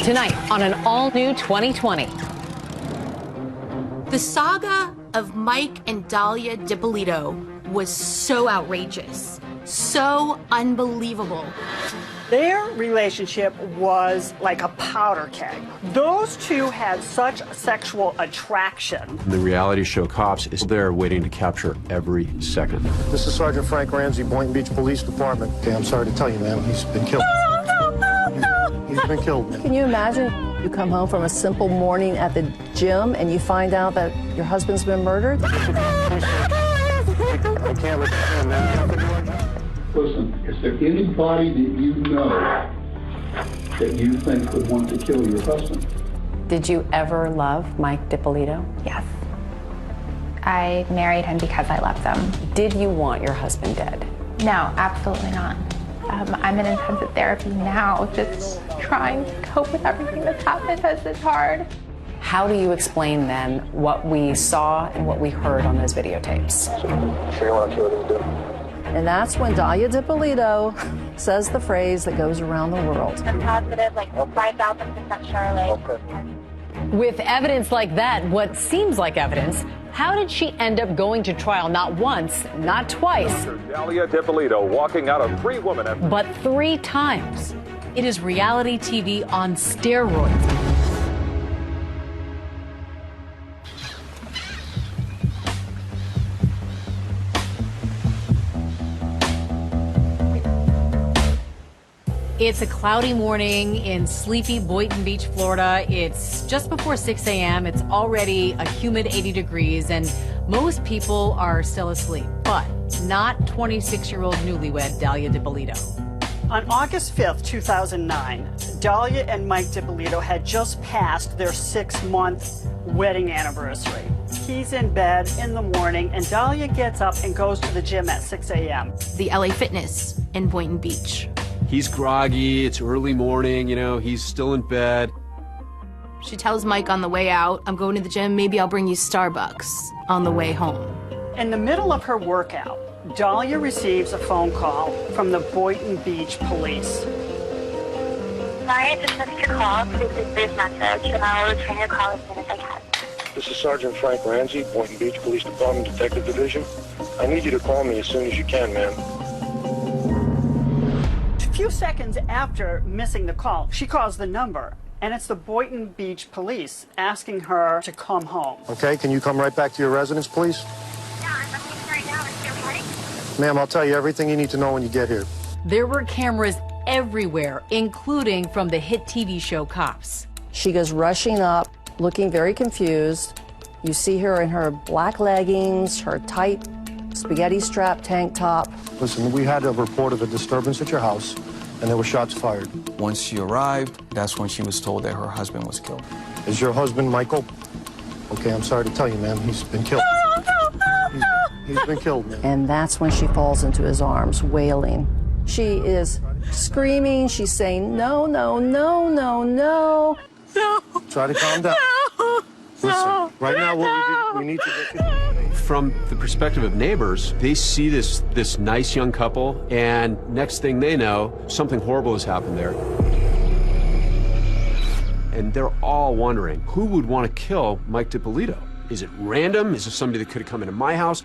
Tonight on an all-new 2020. The saga of Mike and Dahlia DiPolito was so outrageous, so unbelievable. Their relationship was like a powder keg. Those two had such sexual attraction. The reality show Cops is there waiting to capture every second. This is Sergeant Frank Ramsey, Boynton Beach Police Department. Okay, I'm sorry to tell you, ma'am, he's been killed. He's been killed, man. Can you imagine you come home from a simple morning at the gym and you find out that your husband's been murdered? I can't let you in, man. Listen, is there anybody that you know that you think would want to kill your husband? Did you ever love Mike DiPolito? Yes. I married him because I loved him. Did you want your husband dead? No, absolutely not. I'm in intensive therapy now, just trying to cope with everything that's happened because it's hard. How do you explain then what we saw and what we heard on those videotapes? Sure you want to kill him, dude? And that's when Dahlia DiPolito says the phrase that goes around the world. I'm positive, 5,000% sure. Okay. With evidence like that, what seems like evidence, how did she end up going to trial not once, not twice, Dahlia DiPolito walking out of 3 women but 3 times? It is reality TV on steroids. It's a cloudy morning in sleepy Boynton Beach, Florida. It's just before 6 a.m. It's already a humid 80 degrees, and most people are still asleep, but not 26-year-old newlywed Dahlia DiPolito. On August 5th, 2009, Dahlia and Mike DiPolito had just passed their 6-month wedding anniversary. He's in bed in the morning, and Dahlia gets up and goes to the gym at 6 a.m. The LA Fitness in Boynton Beach. He's groggy, it's early morning, he's still in bed. She tells Mike on the way out, I'm going to the gym, maybe I'll bring you Starbucks on the way home. In the middle of her workout, Dahlia receives a phone call from the Boynton Beach police. Sorry, I just missed your call. Please leave a brief message, and I will return your call as soon as I can. This is Sergeant Frank Ramsey, Boynton Beach Police Department, Detective Division. I need you to call me as soon as you can, ma'am. A few seconds after missing the call, she calls the number, and it's the Boynton Beach police asking her to come home. Okay, can you come right back to your residence, please? Yeah, I'm leaving right now. Is it ready? Ma'am, I'll tell you everything you need to know when you get here. There were cameras everywhere, including from the hit TV show Cops. She goes rushing up, looking very confused. You see her in her black leggings, her tight spaghetti strap tank top. Listen, we had a report of a disturbance at your house, and there were shots fired. Once she arrived, that's when she was told that her husband was killed. Is your husband Michael? Okay, I'm sorry to tell you, ma'am, he's been killed. He's been killed, ma'am. And that's when she falls into his arms, wailing. She is screaming. She's saying, no, no, no, no, no. No. Try to calm down. No. Listen, right now we need to get you. From the perspective of neighbors, they see this nice young couple, and next thing they know, something horrible has happened there. And they're all wondering, who would want to kill Mike DiPolito? Is it random? Is it somebody that could have come into my house?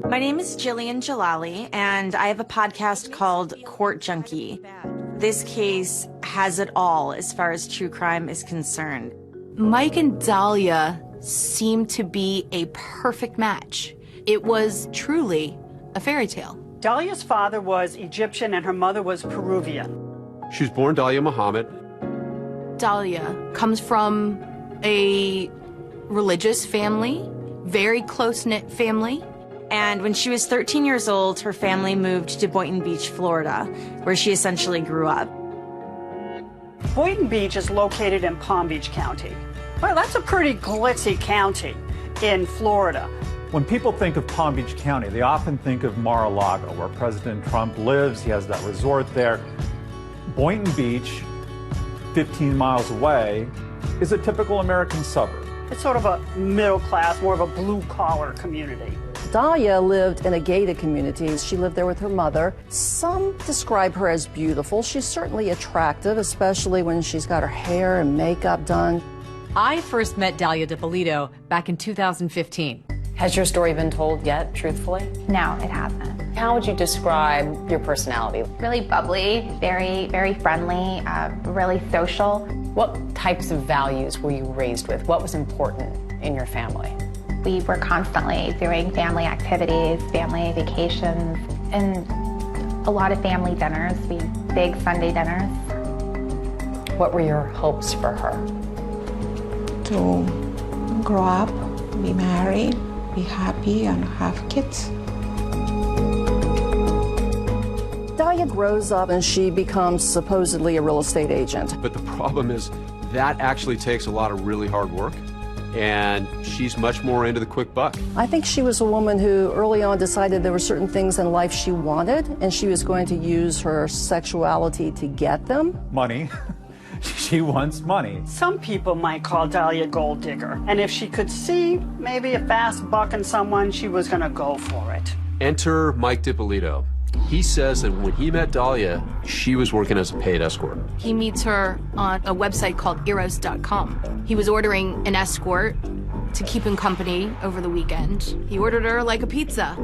My name is Jillian Jalali, and I have a podcast called Court Junkie. This case has it all as far as true crime is concerned. Mike and Dahlia seemed to be a perfect match. It was truly a fairy tale. Dahlia's father was Egyptian and her mother was Peruvian. She was born Dahlia Muhammad. Dahlia comes from a religious family, very close-knit family. And when she was 13 years old, her family moved to Boynton Beach, Florida, where she essentially grew up. Boynton Beach is located in Palm Beach County. Well, that's a pretty glitzy county in Florida. When people think of Palm Beach County, they often think of Mar-a-Lago, where President Trump lives. He has that resort there. Boynton Beach, 15 miles away, is a typical American suburb. It's sort of a middle class, more of a blue-collar community. Dahlia lived in a gated community. She lived there with her mother. Some describe her as beautiful. She's certainly attractive, especially when she's got her hair and makeup done. I first met Dahlia DiPolito back in 2015. Has your story been told yet, truthfully? No, it hasn't. How would you describe your personality? Really bubbly, very friendly, really social. What types of values were you raised with? What was important in your family? We were constantly doing family activities, family vacations, and a lot of family dinners. We had big Sunday dinners. What were your hopes for her? To grow up, be married, be happy, and have kids. Dahlia grows up and she becomes supposedly a real estate agent. But the problem is that actually takes a lot of really hard work, and she's much more into the quick buck. I think she was a woman who early on decided there were certain things in life she wanted, and she was going to use her sexuality to get them. Money. She wants money. Some people might call Dahlia a gold digger, and if she could see maybe a fast buck in someone, she was going to go for it. Enter Mike DiPolito. He says that when he met Dahlia, she was working as a paid escort. He meets her on a website called eros.com. He was ordering an escort to keep him company over the weekend. He ordered her like a pizza.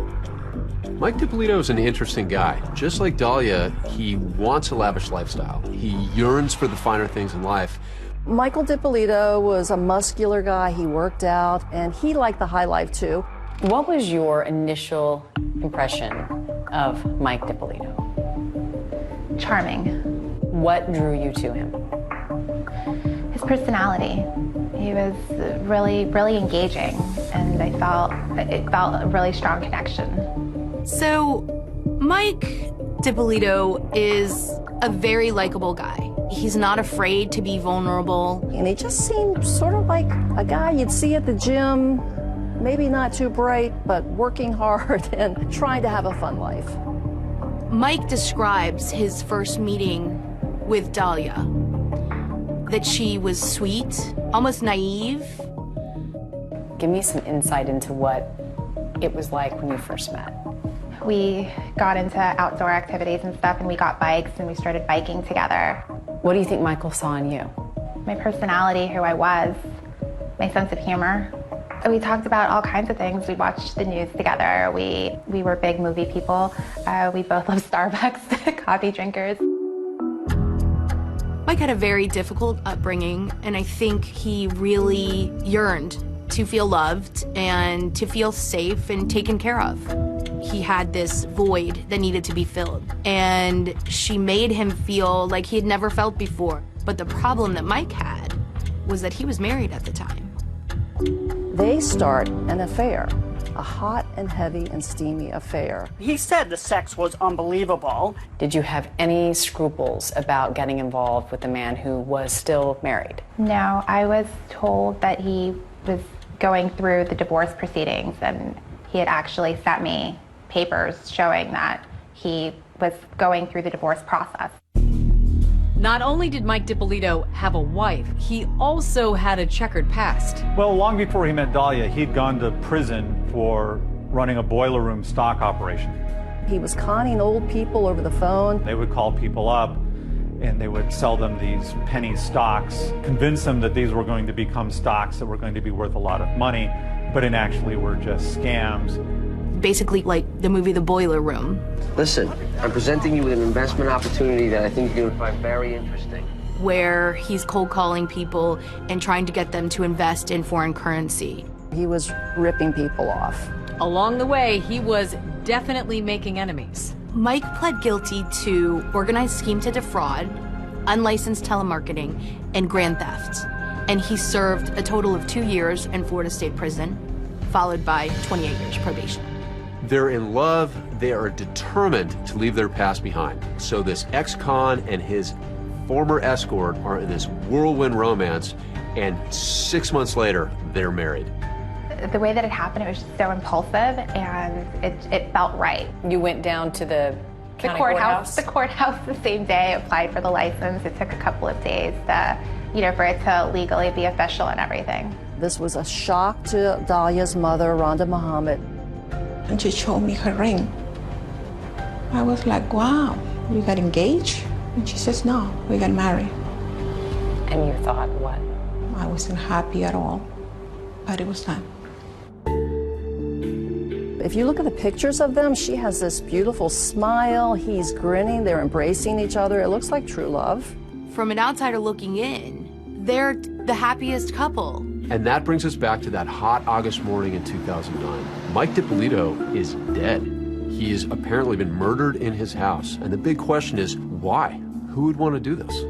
Mike DiPolito is an interesting guy. Just like Dahlia, he wants a lavish lifestyle. He yearns for the finer things in life. Michael DiPolito was a muscular guy. He worked out, and he liked the high life, too. What was your initial impression of Mike DiPolito? Charming. What drew you to him? His personality. He was really engaging, and it felt a really strong connection. So, Mike DiPolito is a very likable guy. He's not afraid to be vulnerable. And he just seemed sort of like a guy you'd see at the gym, maybe not too bright, but working hard and trying to have a fun life. Mike describes his first meeting with Dahlia, that she was sweet, almost naive. Give me some insight into what it was like when you first met. We got into outdoor activities and stuff, and we got bikes, and we started biking together. What do you think Michael saw in you? My personality, who I was, my sense of humor. We talked about all kinds of things. We watched the news together. We were big movie people. We both love Starbucks, coffee drinkers. Mike had a very difficult upbringing, and I think he really yearned to feel loved and to feel safe and taken care of. He had this void that needed to be filled, and she made him feel like he had never felt before. But the problem that Mike had was that he was married at the time. They start an affair, a hot and heavy and steamy affair. He said the sex was unbelievable. Did you have any scruples about getting involved with a man who was still married? No, I was told that he was going through the divorce proceedings, and he had actually sent me papers showing that he was going through the divorce process. Not only did Mike DiPolito have a wife, he also had a checkered past. Well, long before he met Dahlia, he'd gone to prison for running a boiler room stock operation. He was conning old people over the phone. They would call people up and they would sell them these penny stocks, convince them that these were going to become stocks that were going to be worth a lot of money, but in actually were just scams. Basically like the movie The Boiler Room. Listen, I'm presenting you with an investment opportunity that I think you're going to find very interesting. Where he's cold calling people and trying to get them to invest in foreign currency. He was ripping people off. Along the way, he was definitely making enemies. Mike pled guilty to organized scheme to defraud, unlicensed telemarketing, and grand theft. And he served a total of 2 years in Florida State Prison, followed by 28 years probation. They're in love. They are determined to leave their past behind. So this ex-con and his former escort are in this whirlwind romance, and 6 months later, they're married. The way that it happened, it was just so impulsive, and it felt right. You went down to the county courthouse? The courthouse the same day, applied for the license. It took a couple of days to, for it to legally be official and everything. This was a shock to Dahlia's mother, Rhonda Muhammad. And she showed me her ring. I was like, wow, we got engaged? And she says, no, we got married. And you thought what? I wasn't happy at all, but it was time. If you look at the pictures of them, she has this beautiful smile. He's grinning. They're embracing each other. It looks like true love. From an outsider looking in, they're the happiest couple. And that brings us back to that hot August morning in 2009. Mike DiPolito is dead. He's apparently been murdered in his house. And the big question is, why? Who would want to do this?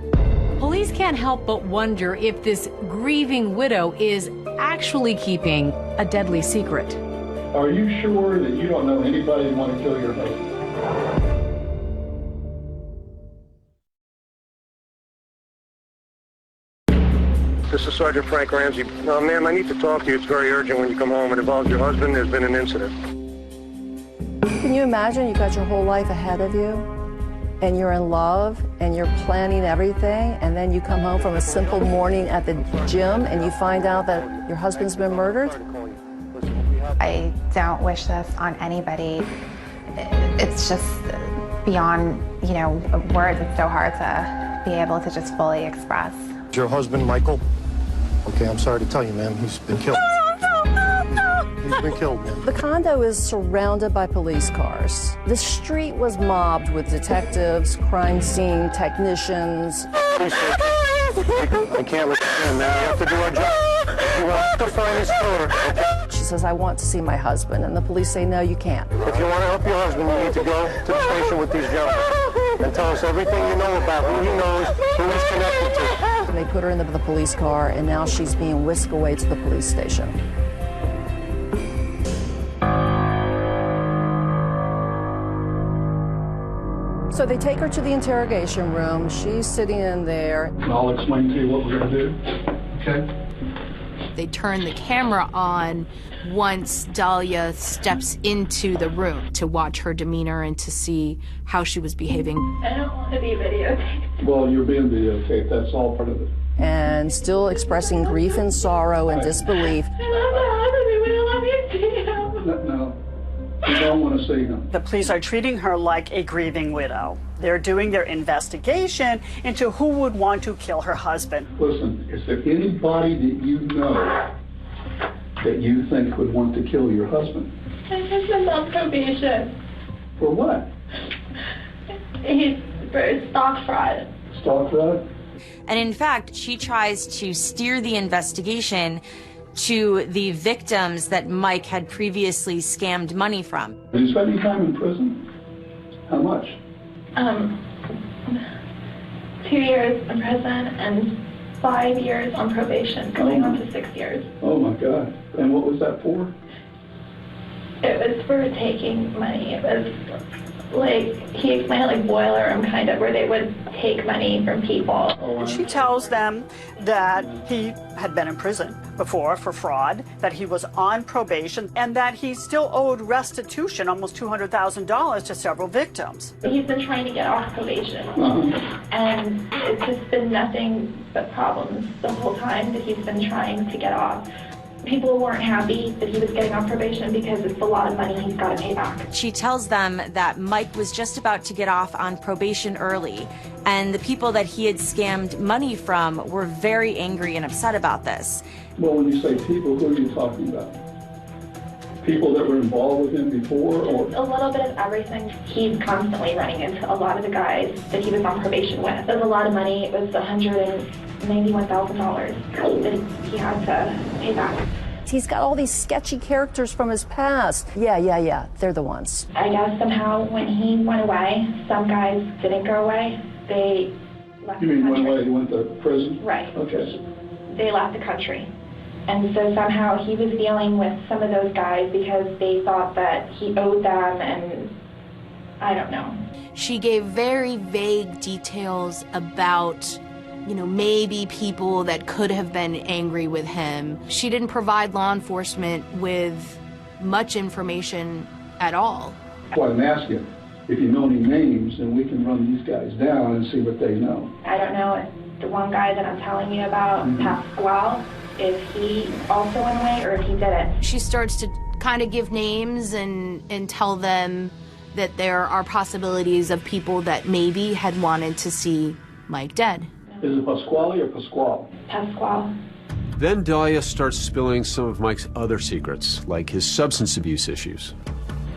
Police can't help but wonder if this grieving widow is actually keeping a deadly secret. Are you sure that you don't know anybody who want to kill your husband? This is Sergeant Frank Ramsey. Ma'am, I need to talk to you. It's very urgent when you come home. It involves your husband. There's been an incident. Can you imagine you've got your whole life ahead of you and you're in love and you're planning everything, and then you come home from a simple morning at the gym and you find out that your husband's been murdered? I don't wish this on anybody. It's just beyond, words. It's so hard to be able to just fully express. Your husband, Michael? Okay, I'm sorry to tell you, ma'am, he's been killed. He's been killed, ma'am. The condo is surrounded by police cars. The street was mobbed with detectives, crime scene technicians. I can't let you in, man. We have to do our job. You have to find his killer, okay? She says, I want to see my husband. And the police say, no, you can't. If you want to help your husband, you need to go to the station with these gentlemen and tell us everything you know about who he knows, who he's connected to. They put her in the police car, and now she's being whisked away to the police station. So they take her to the interrogation room. She's sitting in there. And I'll explain to you what we're going to do, okay? They turn the camera on once Dahlia steps into the room to watch her demeanor and to see how she was behaving. I don't want to be videotaped. Well, you're being videotaped. That's all part of it. And still expressing grief and sorrow and disbelief. I love my husband. We don't love you too. No, you don't want to see him. The police are treating her like a grieving widow. They're doing their investigation into who would want to kill her husband. Listen, is there anybody that you know that you think would want to kill your husband? My husband's on probation. For what? He's for stock fraud. Stock fraud? And in fact, she tries to steer the investigation to the victims that Mike had previously scammed money from. Did you spend any time in prison? How much? 2 years in prison and 5 years on probation, going on to 6 years. Oh my God. And what was that for? It was for taking money. It was like, he explained it like boiler room kind of, where they would take money from people. She tells them that he had been in prison before for fraud, that he was on probation, and that he still owed restitution, almost $200,000 to several victims. He's been trying to get off probation, and it's just been nothing but problems the whole time that he's been trying to get off. People weren't happy that he was getting off probation because it's a lot of money he's got to pay back. She tells them that Mike was just about to get off on probation early, and the people that he had scammed money from were very angry and upset about this. Well, when you say people, who are you talking about? People that were involved with him before, or? A little bit of everything. He's constantly running into a lot of the guys that he was on probation with. It was a lot of money. It was $191,000 that he had to pay back. He's got all these sketchy characters from his past. Yeah, they're the ones. I guess somehow when he went away, some guys didn't go away. They left the country. You mean went away, he went to prison? Right. Okay. They left the country. And so somehow he was dealing with some of those guys because they thought that he owed them, and I don't know. She gave very vague details about, maybe people that could have been angry with him. She didn't provide law enforcement with much information at all. Well, I'm asking, if you know any names, then we can run these guys down and see what they know. I don't know if the one guy that I'm telling you about, Pasquale, if he also went away or if he didn't. She starts to kind of give names and tell them that there are possibilities of people that maybe had wanted to see Mike dead. Is it Pasquale or Pasquale? Pasquale. Then Dahlia starts spilling some of Mike's other secrets, like his substance abuse issues.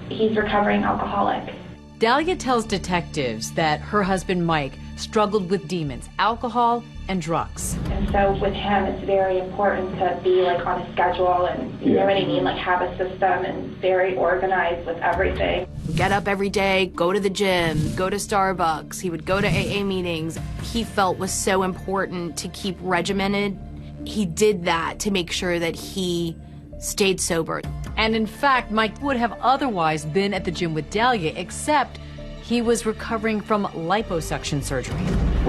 He's recovering alcoholic. Dahlia tells detectives that her husband Mike struggled with demons, alcohol and drugs. And so with him, it's very important to be like on a schedule and, you know what I mean, like have a system and very organized with everything. Get up every day, go to the gym, go to Starbucks. He would go to AA meetings. He felt was so important to keep regimented. He did that to make sure that he stayed sober. And in fact, Mike would have otherwise been at the gym with Dahlia, except he was recovering from liposuction surgery.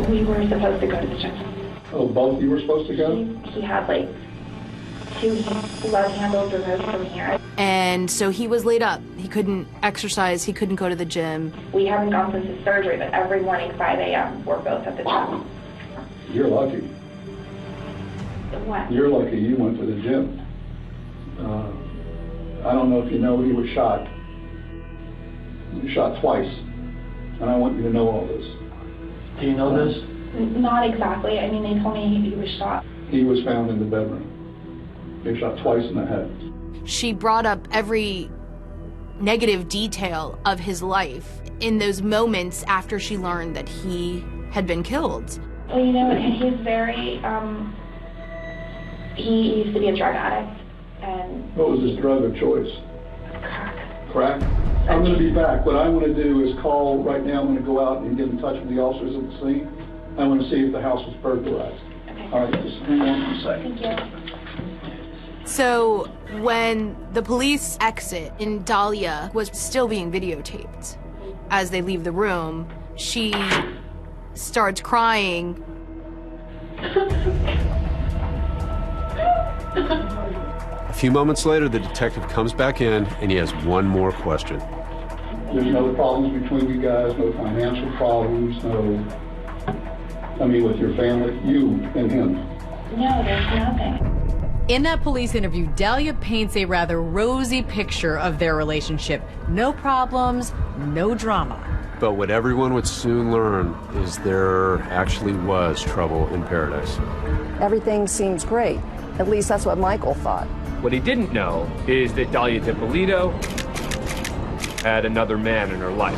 We were supposed to go to the gym. Oh, both of you were supposed to go? He had like 2 blood handles removed from here. And so he was laid up. He couldn't exercise, he couldn't go to the gym. We haven't gone since his surgery, but every morning, 5 a.m., we're both at the gym. You're lucky. What? You're lucky you went to the gym. I don't know if you know, he was shot. He was shot twice. And I want you to know all this. Do you know this? Not exactly. I mean, they told me he was shot. He was found in the bedroom. He was shot twice in the head. She brought up every negative detail of his life in those moments after she learned that he had been killed. Well, you know, he's very, he used to be a drug addict. And what was his drug of choice? Crack. Crack? I'm going to be back. What I want to do is call right now. I'm going to go out and get in touch with the officers at the scene. I want to see if the house was burglarized. Okay. All right, just hang on for a second. Thank you. So when the police exit and Dahlia was still being videotaped, as they leave the room, she starts crying. A few moments later, the detective comes back in and he has one more question. There's no problems between you guys, no financial problems, with your family, you and him. No, there's nothing. In that police interview, Dahlia paints a rather rosy picture of their relationship. No problems, no drama. But what everyone would soon learn is there actually was trouble in paradise. Everything seems great. At least that's what Michael thought. What he didn't know is that Dahlia DiPolito had another man in her life.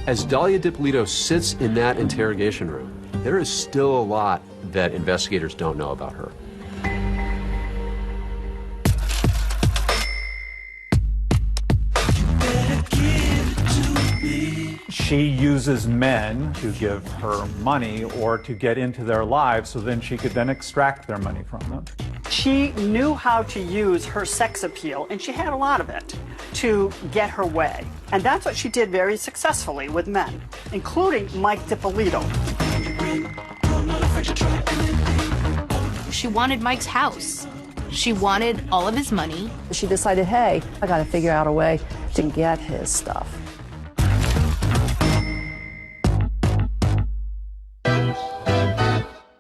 As Dahlia DiPolito sits in that interrogation room, there is still a lot that investigators don't know about her. She uses men to give her money or to get into their lives so then she could then extract their money from them. She knew how to use her sex appeal, and she had a lot of it, to get her way. And that's what she did very successfully with men, including Mike DiPolito. She wanted Mike's house. She wanted all of his money. She decided, hey, I got to figure out a way to get his stuff.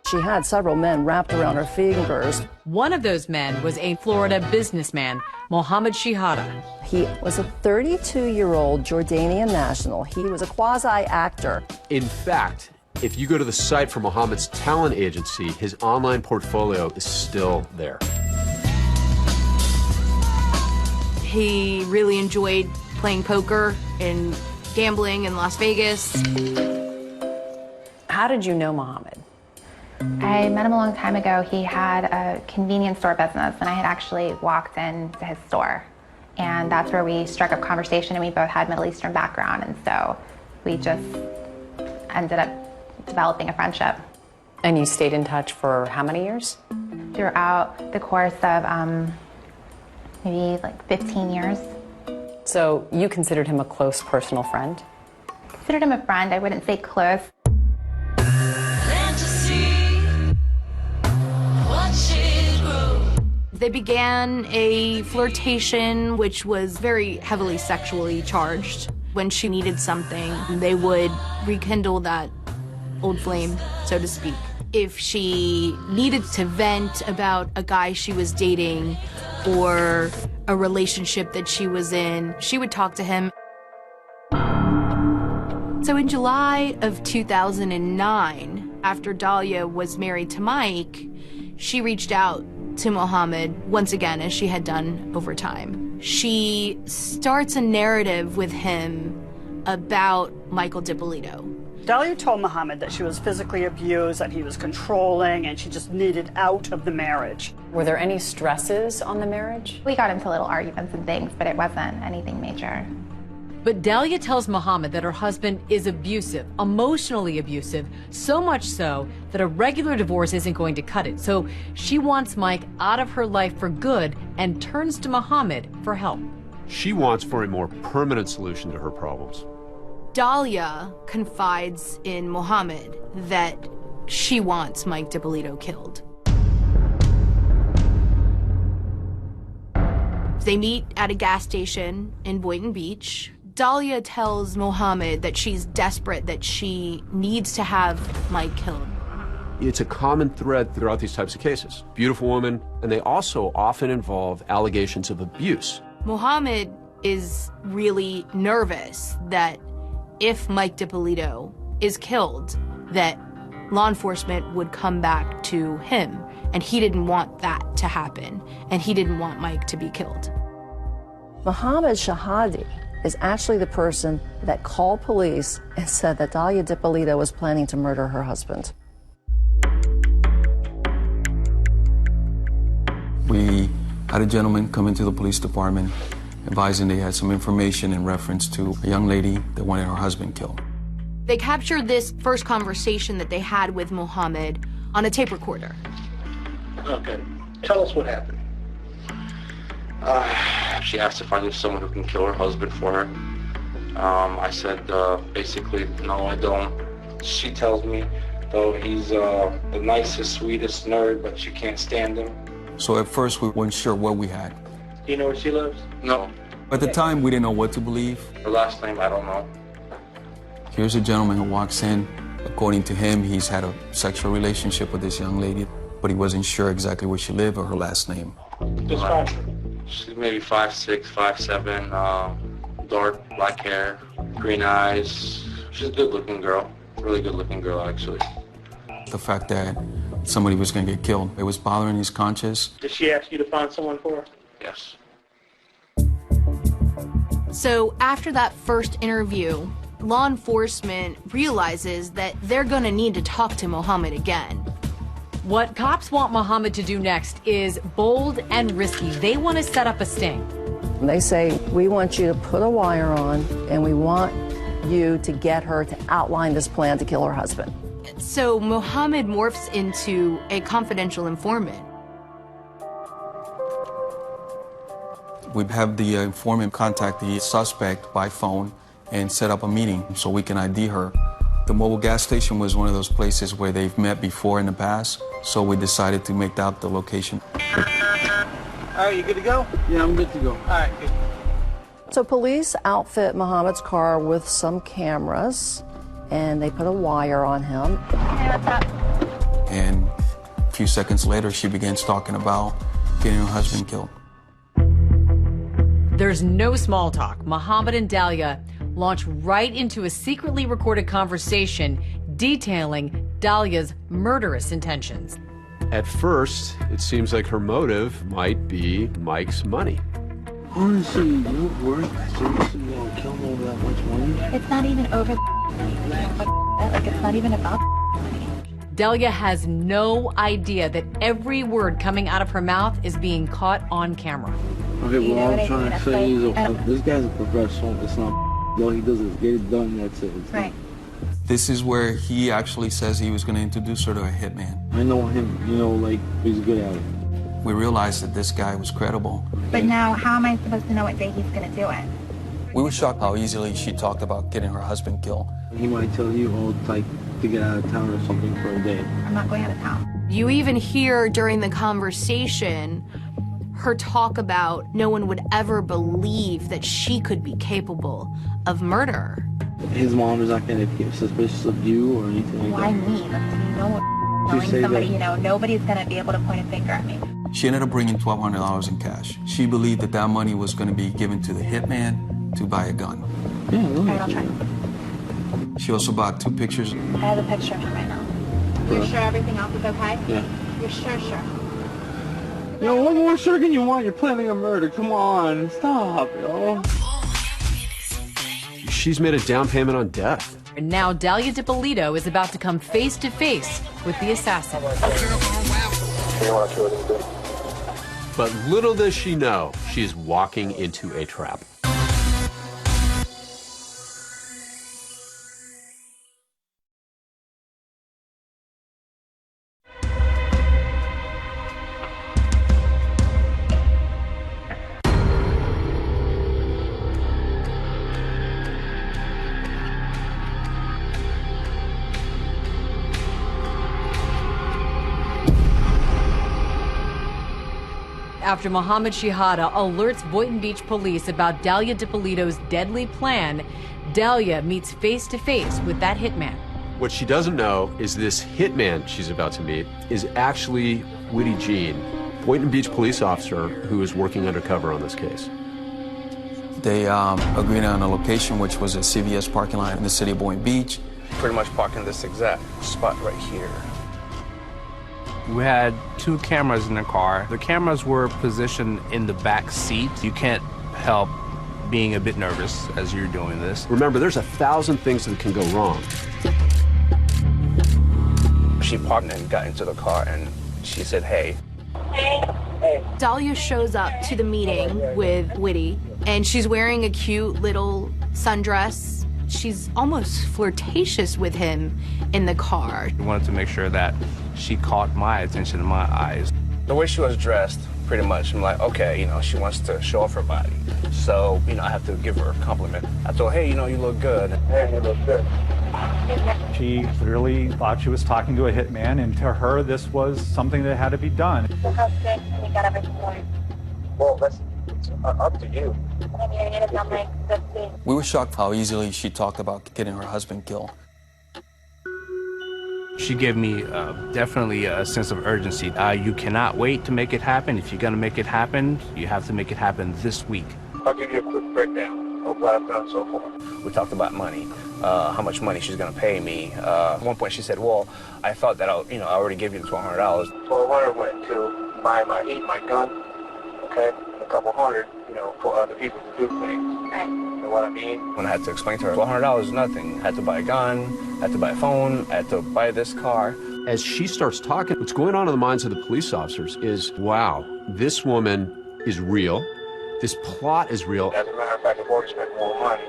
She had several men wrapped around her fingers. One of those men was a Florida businessman, Mohammed Shihada. He was a 32-year-old Jordanian national. He was a quasi-actor. In fact, if you go to the site for Mohammed's talent agency, his online portfolio is still there. He really enjoyed playing poker and gambling in Las Vegas. How did you know Mohammed? I met him a long time ago. He had a convenience store business, and I had actually walked into his store. And that's where we struck up conversation, and we both had Middle Eastern background, and so we just ended up developing a friendship. And you stayed in touch for how many years? Throughout the course of maybe like 15 years. So you considered him a close personal friend? Considered him a friend. I wouldn't say close. They began a flirtation, which was very heavily sexually charged. When she needed something, they would rekindle that old flame, so to speak. If she needed to vent about a guy she was dating or a relationship that she was in, she would talk to him. So in July of 2009, after Dahlia was married to Mike, she reached out to Mohammed once again, as she had done over time. She starts a narrative with him about Michael DiPolito. Dahlia told Mohammed that she was physically abused, that he was controlling, and she just needed out of the marriage. Were there any stresses on the marriage? We got into little arguments and things, but it wasn't anything major. But Dahlia tells Mohammed that her husband is abusive, emotionally abusive, so much so that a regular divorce isn't going to cut it. So she wants Mike out of her life for good and turns to Mohammed for help. She wants for a more permanent solution to her problems. Dahlia confides in Mohammed that she wants Mike DiPolito killed. They meet at a gas station in Boynton Beach. Dahlia tells Mohammed that she's desperate, that she needs to have Mike killed. It's a common thread throughout these types of cases. Beautiful women, and they also often involve allegations of abuse. Mohammed is really nervous that if Mike DiPolito is killed, that law enforcement would come back to him. And he didn't want that to happen. And he didn't want Mike to be killed. Mohammed Shahadi is actually the person that called police and said that Dahlia DiPolito was planning to murder her husband. We had a gentleman come into the police department advising they had some information in reference to a young lady that wanted her husband killed. They captured this first conversation that they had with Mohammed on a tape recorder. Okay, tell us what happened. She asked if I knew someone who can kill her husband for her. I said, basically, no, I don't. She tells me, though, he's the nicest, sweetest nerd, but you can't stand him. So at first we weren't sure what we had. Do you know where she lives? No. At the time, we didn't know what to believe. Her last name, I don't know. Here's a gentleman who walks in. According to him, he's had a sexual relationship with this young lady, but he wasn't sure exactly where she lived or her last name. Describe her. She's maybe 5'6", 5'7", dark black hair, green eyes. She's a good-looking girl. Really good-looking girl, actually. The fact that somebody was going to get killed, it was bothering his conscience. Did she ask you to find someone for her? Yes. So after that first interview, law enforcement realizes that they're going to need to talk to Mohammed again. What cops want Mohammed to do next is bold and risky. They want to set up a sting. They say, we want you to put a wire on, and we want you to get her to outline this plan to kill her husband. So Mohammed morphs into a confidential informant. We have the informant contact the suspect by phone and set up a meeting so we can ID her. The mobile gas station was one of those places where they've met before in the past, so we decided to make that the location. All right, you good to go? Yeah, I'm good to go. All right, good. So police outfit Mohammed's car with some cameras, and they put a wire on him. Hey, what's up? And a few seconds later, she begins talking about getting her husband killed. There's no small talk. Mohammed and Dahlia launch right into a secretly recorded conversation detailing Dahlia's murderous intentions. At first, it seems like her motive might be Mike's money. Honestly, you work seriously gonna kill me over that much money? It's not even over like it's not even about money. Dahlia has no idea that every word coming out of her mouth is being caught on camera. Okay, well, all I'm trying to say is, this guy's a professional. It's not all he does is get it done, that's it. Right. This is where he actually says he was going to introduce her to a hitman. I know him, you know, like, he's good at it. We realized that this guy was credible. But now, how am I supposed to know what day he's going to do it? We were shocked how easily she talked about getting her husband killed. He might tell you, oh, like, to get out of town or something for a day. I'm not going out of town. You even hear during the conversation Her talk about no one would ever believe that she could be capable of murder. His mom is not going to get suspicious of you or anything like Why that? me? No one You knowing say somebody, that- nobody's gonna be able to point a finger at me. She ended up bringing $1,200 in cash. She believed that that money was going to be given to the hitman to buy a gun. Yeah, All right, I'll try. She also bought 2 pictures. I have a picture of him right now. You're sure everything else is okay? Yeah. You're sure? Yo, what more sure can you want? You're planning a murder. Come on, stop, yo. She's made a down payment on death. And now Dalia DiPolito is about to come face to face with the assassin. But little does she know, she's walking into a trap. After Mohammed Shihada alerts Boynton Beach police about Dalia DiPolito's deadly plan, Dalia meets face to face with that hitman. What she doesn't know is this hitman she's about to meet is actually Witty Jean, Boynton Beach police officer who is working undercover on this case. They agreed on a location, which was a CVS parking lot in the city of Boynton Beach. Pretty much parking this exact spot right here. We had 2 cameras in the car. The cameras were positioned in the back seat. You can't help being a bit nervous as you're doing this. Remember, there's 1,000 things that can go wrong. She parked and got into the car and she said, hey. Dalia shows up to the meeting with Witty, and she's wearing a cute little sundress. She's almost flirtatious with him in the car. We wanted to make sure that she caught my attention in my eyes. The way she was dressed, pretty much, I'm like, okay, she wants to show off her body. So, I have to give her a compliment. I told her, hey, you look good. Hey, you look good. She clearly thought she was talking to a hitman, and to her, this was something that had to be done. How sick can you get everything going? Well, that's up to you. We were shocked how easily she talked about getting her husband killed. She gave me definitely a sense of urgency. You cannot wait to make it happen. If you're going to make it happen, you have to make it happen this week. I'll give you a quick breakdown of what I've done so far. We talked about money, how much money she's going to pay me. At one point she said, well, I thought that I already gave you the $1,200. $1,200 went to buy my gun, okay, a couple hundred, for other people to do things. Right. You know what I mean? When I had to explain to her, $100 is nothing. I had to buy a gun, I had to buy a phone, I had to buy this car. As she starts talking, what's going on in the minds of the police officers is, wow, this woman is real. This plot is real. As a matter of fact, I've already spent more money,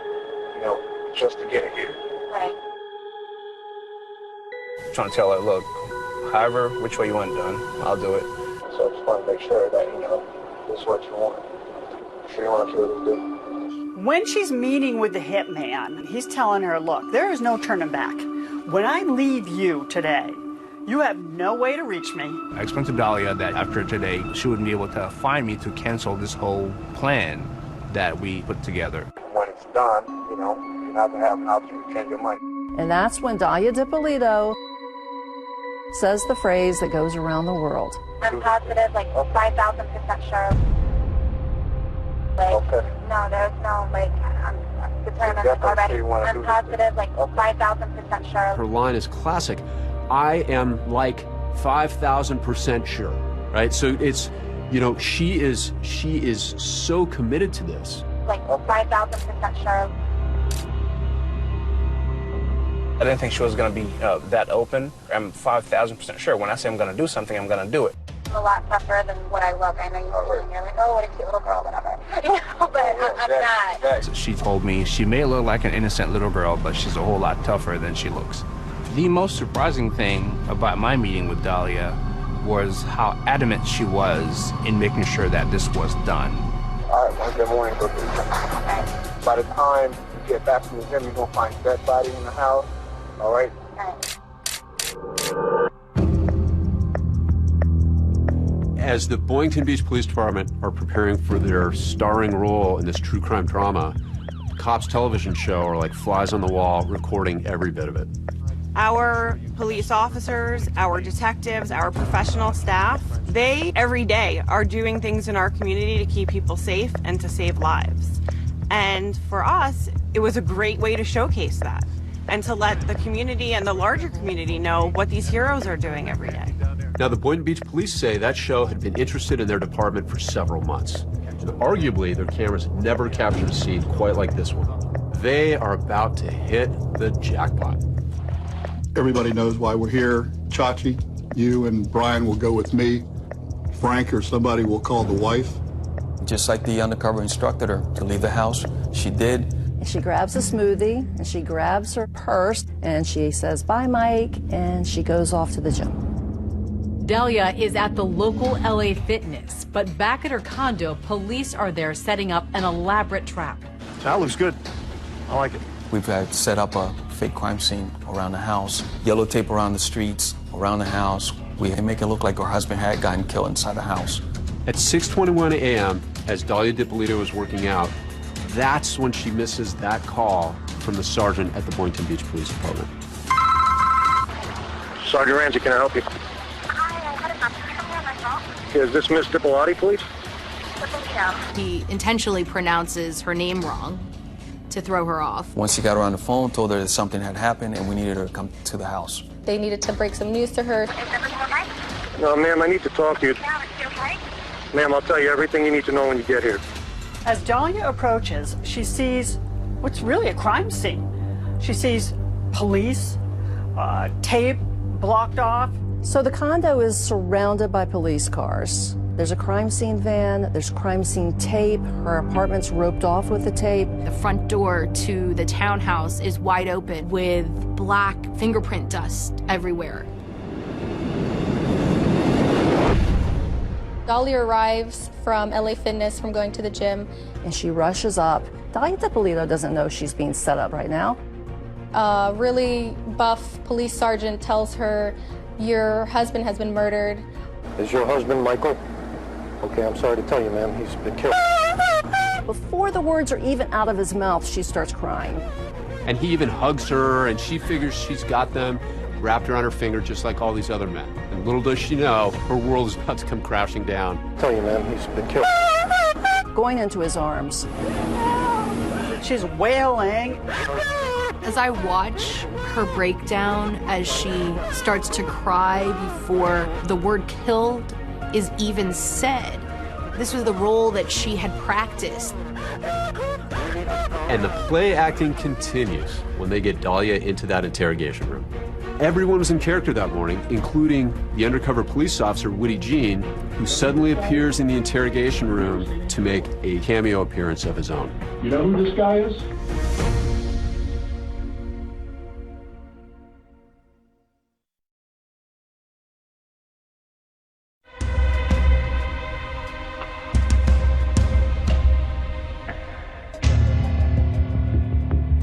just to get it here. Right. Trying to tell her, look, however, which way you want it done, I'll do it. So I just want to make sure that, this is what you want. Sure you want to kill this dude. When she's meeting with the hitman, he's telling her, look, there is no turning back. When I leave you today, you have no way to reach me. I explained to Dalia that after today, she wouldn't be able to find me to cancel this whole plan that we put together. When it's done, you have to have an option to change your mind. And that's when Dalia DiPolito says the phrase that goes around the world. I'm positive, 5,000% sure. Okay. No, there's no, I'm determined already. I'm positive, 5,000% sure. Her line is classic. I am 5,000% sure, right? So it's, she is so committed to this. 5,000% sure. I didn't think she was going to be that open. I'm 5,000% sure. When I say I'm going to do something, I'm going to do it. A lot tougher than what I look. I know you're like, oh, what a cute little girl, whatever. But I'm not. She told me she may look like an innocent little girl, but she's a whole lot tougher than she looks. The most surprising thing about my meeting with Dalia was how adamant she was in making sure that this was done. All right, well, good morning, By the time you get back from the gym, you're going to find a dead body in the house, all right? As the Boynton Beach Police Department are preparing for their starring role in this true crime drama, Cops television show are like flies on the wall, recording every bit of it. Our police officers, our detectives, our professional staff, they every day are doing things in our community to keep people safe and to save lives. And for us, it was a great way to showcase that and to let the community and the larger community know what these heroes are doing every day. Now, the Boynton Beach police say that show had been interested in their department for several months. And arguably, their cameras had never captured a scene quite like this one. They are about to hit the jackpot. Everybody knows why we're here. Chachi, you and Brian will go with me. Frank or somebody will call the wife. Just like the undercover instructed her to leave the house, she did. And she grabs a smoothie, and she grabs her purse, and she says, "Bye, Mike," and she goes off to the gym. Dahlia is at the local LA Fitness, but back at her condo, police are there setting up an elaborate trap. That looks good. I like it. We've had set up a fake crime scene around the house, yellow tape around the streets, around the house. We make it look like her husband had gotten killed inside the house. At 6:21 a.m., as Dahlia DiPolito is working out, that's when she misses that call from the sergeant at the Boynton Beach Police Department. Sergeant Ramsey, can I help you? Is this Miss DiPolito, please? He intentionally pronounces her name wrong to throw her off. Once he got her on the phone, told her that something had happened and we needed her to come to the house. They needed to break some news to her. No, ma'am, I need to talk to you. Ma'am, I'll tell you everything you need to know when you get here. As Dahlia approaches, she sees what's really a crime scene. She sees police, tape blocked off. So the condo is surrounded by police cars. There's a crime scene van, there's crime scene tape, her apartment's roped off with the tape. The front door to the townhouse is wide open with black fingerprint dust everywhere. Dahlia arrives from LA Fitness from going to the gym. And she rushes up. Dahlia DiPolito doesn't know she's being set up right now. A really buff police sergeant tells her, "Your husband has been murdered." Is your husband Michael? Okay, I'm sorry to tell you, ma'am, he's been killed. Before the words are even out of his mouth, she starts crying. And he even hugs her, and she figures she's got them wrapped around her finger just like all these other men. And little does she know, her world is about to come crashing down. I tell you, ma'am, he's been killed. Going into his arms. She's wailing. As I watch her breakdown as she starts to cry before the word killed is even said, this was the role that she had practiced. And the play acting continues when they get Dahlia into that interrogation room. Everyone was in character that morning, including the undercover police officer, Woody Jean, who suddenly appears in the interrogation room to make a cameo appearance of his own. You know who this guy is?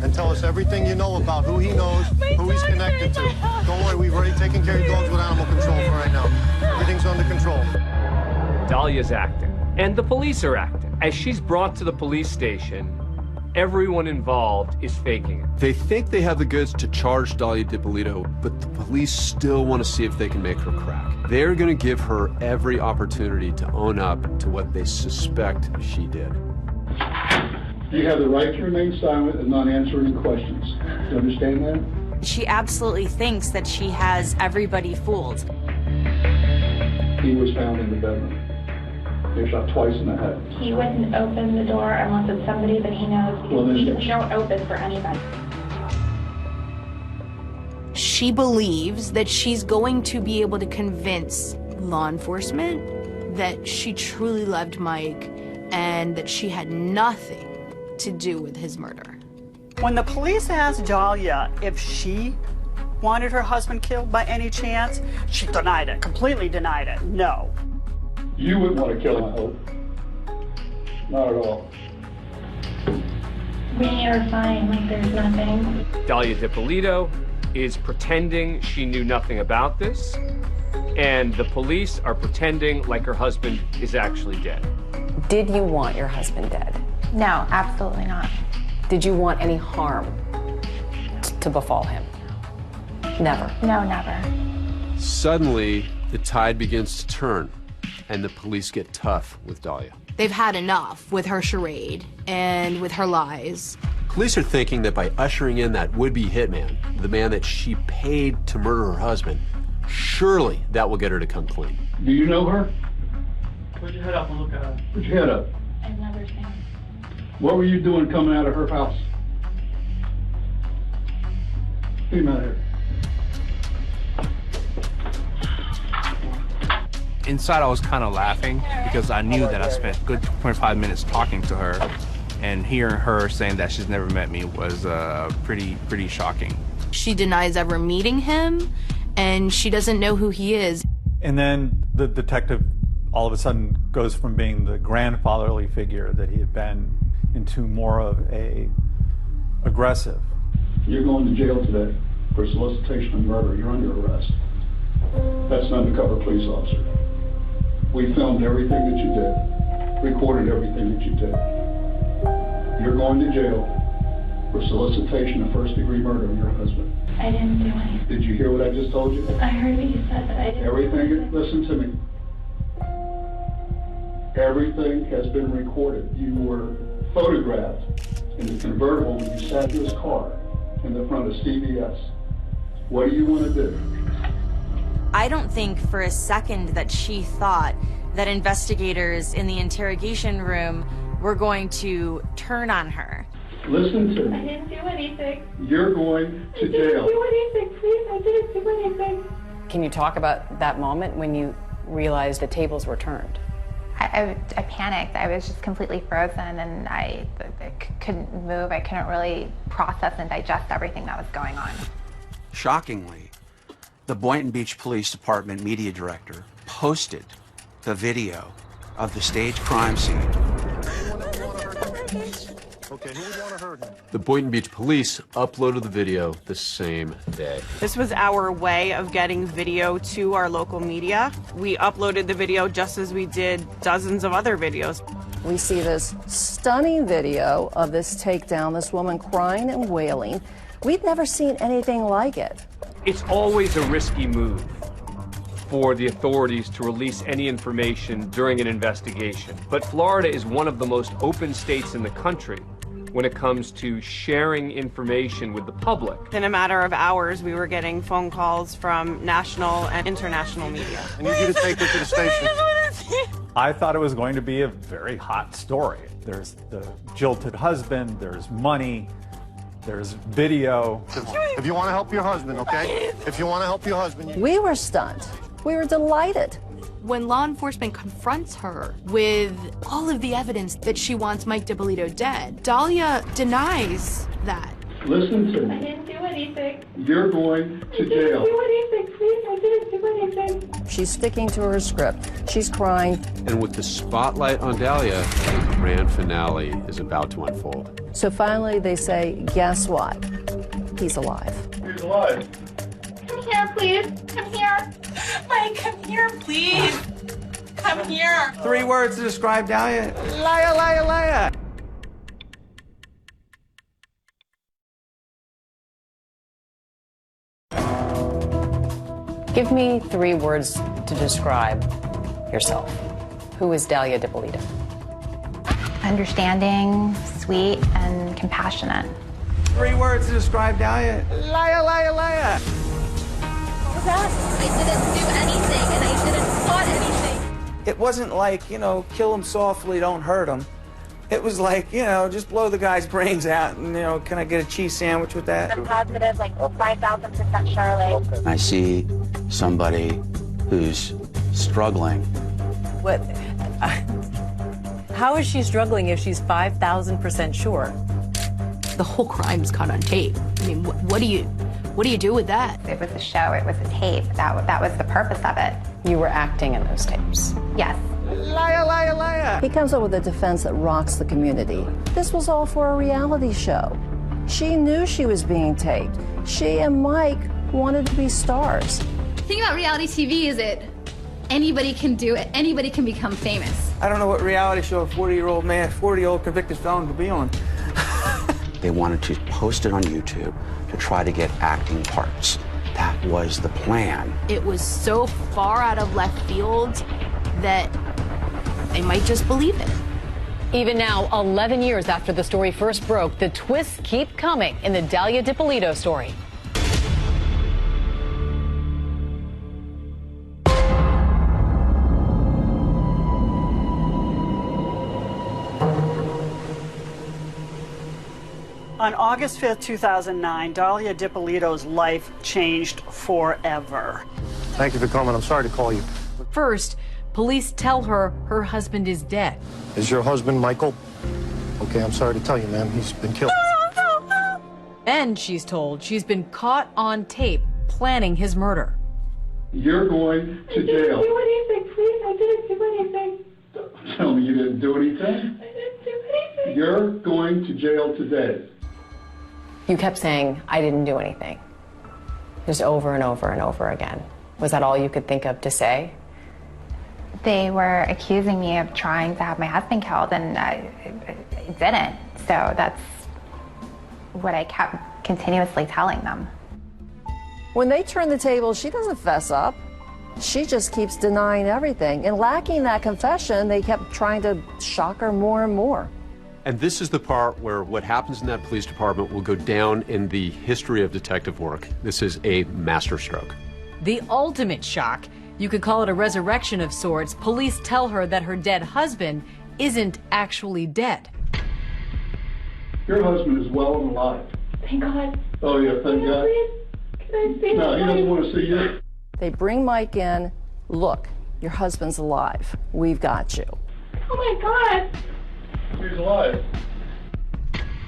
And tell us everything you know about who he knows, who he's connected to. Don't worry, we've already taken care of dogs with animal control for right now. Everything's under control. Dahlia's acting, and the police are acting. As she's brought to the police station, everyone involved is faking it. They think they have the goods to charge Dahlia DiPolito, but the police still want to see if they can make her crack. They're going to give her every opportunity to own up to what they suspect she did. You have the right to remain silent and not answer any questions. You understand that? She absolutely thinks that she has everybody fooled. He was found in the bedroom. He was shot twice in the head. He wouldn't open the door unless it's somebody that he knows, because we don't open for anybody. She believes that she's going to be able to convince law enforcement that she truly loved Mike and that she had nothing to do with his murder. When the police asked Dahlia if she wanted her husband killed by any chance, she denied it, completely denied it. No. You wouldn't want to kill him, I hope. Not at all. We are fine, like there's nothing. Dahlia DiPolito is pretending she knew nothing about this. and the police are pretending like her husband is actually dead. Did you want your husband dead? No, absolutely not. Did you want any harm to befall him? Never. No, never. Suddenly, the tide begins to turn, and the police get tough with Dahlia. They've had enough with her charade and with her lies. Police are thinking that by ushering in that would-be hitman, the man that she paid to murder her husband, surely that will get her to come clean. Do you know her? Put your head up and look at her. Put your head up. I've never seen her. What were you doing coming out of her house? Came out here. Inside, I was kind of laughing because I knew that I spent a good 25 minutes talking to her, and hearing her saying that she's never met me was pretty shocking. She denies ever meeting him, and she doesn't know who he is. And then the detective all of a sudden goes from being the grandfatherly figure that he had been into more of a aggressive. You're going to jail today for solicitation of murder. You're under arrest. That's an undercover police officer. We filmed everything that you did, recorded everything that you did. You're going to jail for solicitation of first-degree murder of your husband. I didn't do anything. Did you hear what I just told you? I heard what you said, but I didn't. Everything, listen to me. Everything has been recorded. You were photographed in the convertible when you sat in this car in the front of CBS. What do you want to do? I don't think for a second that she thought that investigators in the interrogation room were going to turn on her. Listen to me. I didn't do anything. You're going to jail. I didn't do anything, please. I didn't do anything. Can you talk about that moment when you realized the tables were turned? I panicked. I was just completely frozen, and I couldn't move. I couldn't really process and digest everything that was going on. Shockingly, the Boynton Beach Police Department media director posted the video of the staged crime scene. The Boynton Beach Police uploaded the video the same day. This was our way of getting video to our local media. We uploaded the video just as we did dozens of other videos. We see this stunning video of this takedown, this woman crying and wailing. We've never seen anything like it. It's always a risky move for the authorities to release any information during an investigation. But Florida is one of the most open states in the country when it comes to sharing information with the public. In a matter of hours, we were getting phone calls from national and international media. I need you to take her to the station. I thought it was going to be a very hot story. There's the jilted husband, there's money, there's video. If you want to help your husband, okay? If you want to help your husband. We were stunned. We were delighted. When law enforcement confronts her with all of the evidence that she wants Mike DiPolito dead, Dahlia denies that. Listen to me. I didn't do anything. You're going to jail. I didn't do anything, please. I didn't do anything. She's sticking to her script. She's crying. And with the spotlight on Dahlia, the grand finale is about to unfold. So finally they say, guess what? He's alive. He's alive. Come here, please. Come here. Mike, come here, please. Come here. 3 words to describe Dahlia. Liar, liar, liar. Give me 3 words to describe yourself. Who is Dahlia DiPolito? Understanding, sweet, and compassionate. 3 words to describe Dahlia. Liar, liar, liar. What was that? I didn't do anything, and I didn't plot anything. It wasn't like, kill him softly, don't hurt him. It was like, just blow the guy's brains out and, can I get a cheese sandwich with that? I'm positive, 5,000% Charlotte. I see somebody who's struggling. What? How is she struggling if she's 5,000% sure? The whole crime's caught on tape. I mean, what do you do with that? It was a show, it was a tape. That was the purpose of it. You were acting in those tapes. Yes. Liar, liar, liar. He comes up with a defense that rocks the community. This was all for a reality show. She knew she was being taped. She and Mike wanted to be stars. thing about reality TV is that anybody can do it. Anybody can become famous. I don't know what reality show a 40-year-old man, 40-year-old convicted felon could be on. They wanted to post it on YouTube to try to get acting parts. That was the plan. It was so far out of left field that they might just believe it. Even now, 11 years after the story first broke, the twists keep coming in the Dalia DiPolito story. On August 5th, 2009, Dalia DiPolito's life changed forever. Thank you for coming. I'm sorry to call you. First, police tell her her husband is dead. Is your husband Michael? Okay, I'm sorry to tell you, ma'am. He's been killed. Then she's told she's been caught on tape planning his murder. You're going to jail. I didn't do anything, please. I didn't do anything. Tell me you didn't do anything. I didn't do anything. You're going to jail today. You kept saying, I didn't do anything. Just over and over and over again. Was that all you could think of to say? They were accusing me of trying to have my husband killed, and I didn't. So that's what I kept continuously telling them. When they turn the table, she doesn't fess up. She just keeps denying everything. And lacking that confession, they kept trying to shock her more and more. And this is the part where what happens in that police department will go down in the history of detective work. This is a masterstroke. The ultimate shock, you could call it a resurrection of sorts. Police tell her that her dead husband isn't actually dead. Your husband is well and alive. Thank God. Oh, yeah, thank God. Can I see No, he him? doesn't want to see you. They bring Mike in. Look, your husband's alive. We've got you. Oh my God. He's alive.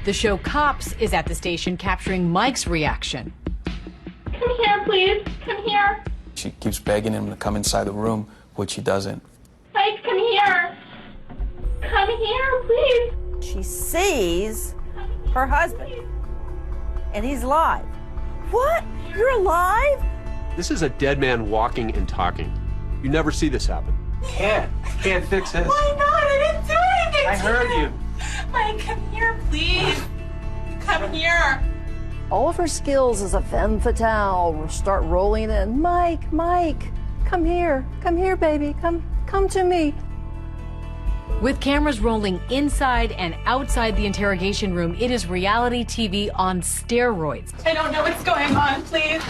The show Cops is at the station capturing Mike's reaction. Come here, please. Come here. She keeps begging him to come inside the room, which he doesn't. Mike, come here. Come here, please. She sees her husband, and he's alive. What? You're alive? This is a dead man walking and talking. You never see this happen. Can't fix this. Why not? I didn't do anything. I heard you. Mike, come here, please. Come here. All of her skills as a femme fatale will start rolling in. Mike, come here, baby, come to me. With cameras rolling inside and outside the interrogation room, it is reality TV on steroids. I don't know what's going on, please.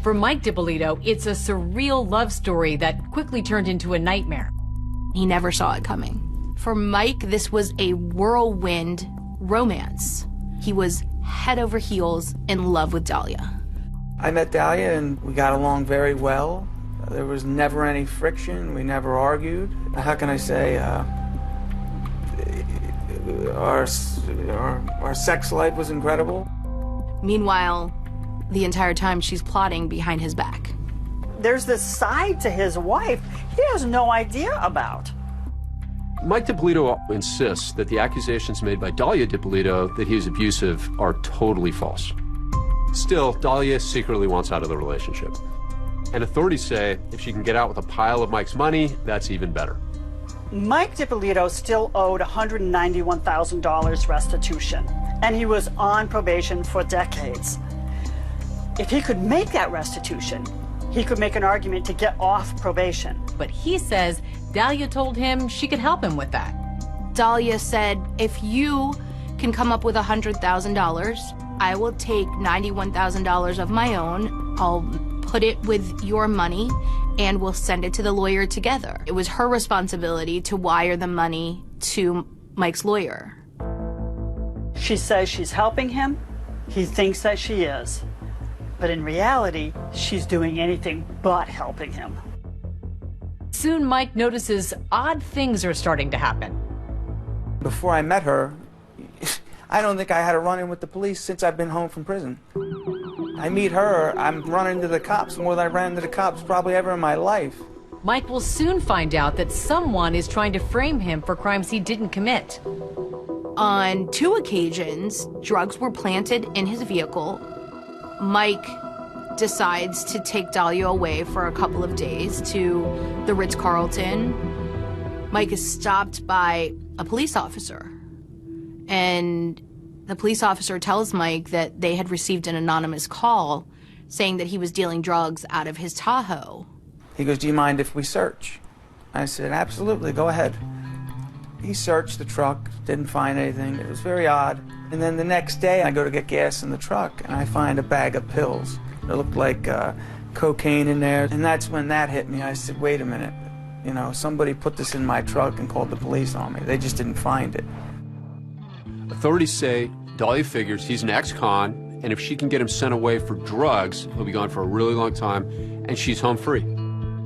For Mike DiPolito, it's a surreal love story that quickly turned into a nightmare. He never saw it coming. For Mike, this was a whirlwind romance. He was head over heels in love with Dalia. I met Dalia and we got along very well. There was never any friction. We never argued. How can I say? Our sex life was incredible. Meanwhile, the entire time she's plotting behind his back. There's this side to his wife he has no idea about. Mike DiPolito insists that the accusations made by Dalia DiPolito that he was abusive are totally false. Still, Dalia secretly wants out of the relationship. And authorities say if she can get out with a pile of Mike's money, that's even better. Mike DiPolito still owed $191,000 restitution, and he was on probation for decades. If he could make that restitution, he could make an argument to get off probation. But he says Dalia told him she could help him with that. Dalia said, if you can come up with $100,000, I will take $91,000 of my own. I'll put it with your money and we'll send it to the lawyer together. It was her responsibility to wire the money to Mike's lawyer. She says she's helping him. He thinks that she is. But in reality, she's doing anything but helping him. Soon, Mike notices odd things are starting to happen. Before I met her, I don't think I had a run-in with the police since I've been home from prison. I meet her, I'm running into the cops more than I ran into the cops probably ever in my life. Mike will soon find out that someone is trying to frame him for crimes he didn't commit. On 2 occasions, drugs were planted in his vehicle. Mike decides to take Dahlia away for a couple of days to the Ritz-Carlton. Mike is stopped by a police officer, and the police officer tells Mike that they had received an anonymous call saying that he was dealing drugs out of his Tahoe. He goes, "Do you mind if we search?" I said, "Absolutely, go ahead." He searched the truck, didn't find anything. It was very odd. And then the next day, I go to get gas in the truck, and I find a bag of pills. It looked like cocaine in there. And that's when that hit me. I said, wait a minute. You know, somebody put this in my truck and called the police on me. They just didn't find it. Authorities say Dahlia figures he's an ex-con, and if she can get him sent away for drugs, he'll be gone for a really long time, and she's home free.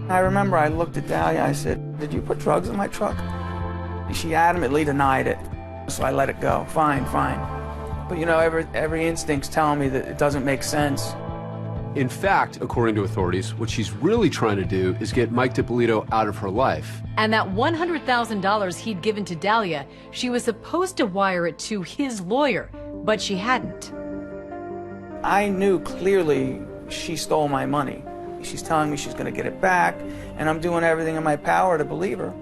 I remember I looked at Dahlia, I said, "Did you put drugs in my truck?" She adamantly denied it, so I let it go. Fine, fine. But you know, every instinct's telling me that it doesn't make sense. In fact, according to authorities, what she's really trying to do is get Mike DiPolito out of her life. And that $100,000 he'd given to Dahlia, she was supposed to wire it to his lawyer, but she hadn't. I knew clearly she stole my money. She's telling me she's going to get it back, and I'm doing everything in my power to believe her.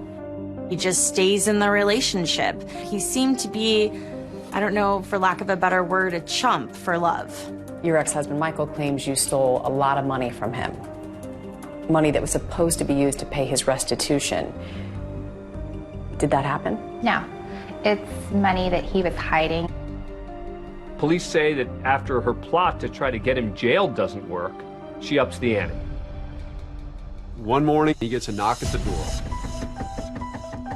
He just stays in the relationship. He seemed to be, I don't know, for lack of a better word, a chump for love. Your ex-husband Michael claims you stole a lot of money from him. Money that was supposed to be used to pay his restitution. Did that happen? No. It's money that he was hiding. Police say that after her plot to try to get him jailed doesn't work, she ups the ante. One morning, he gets a knock at the door.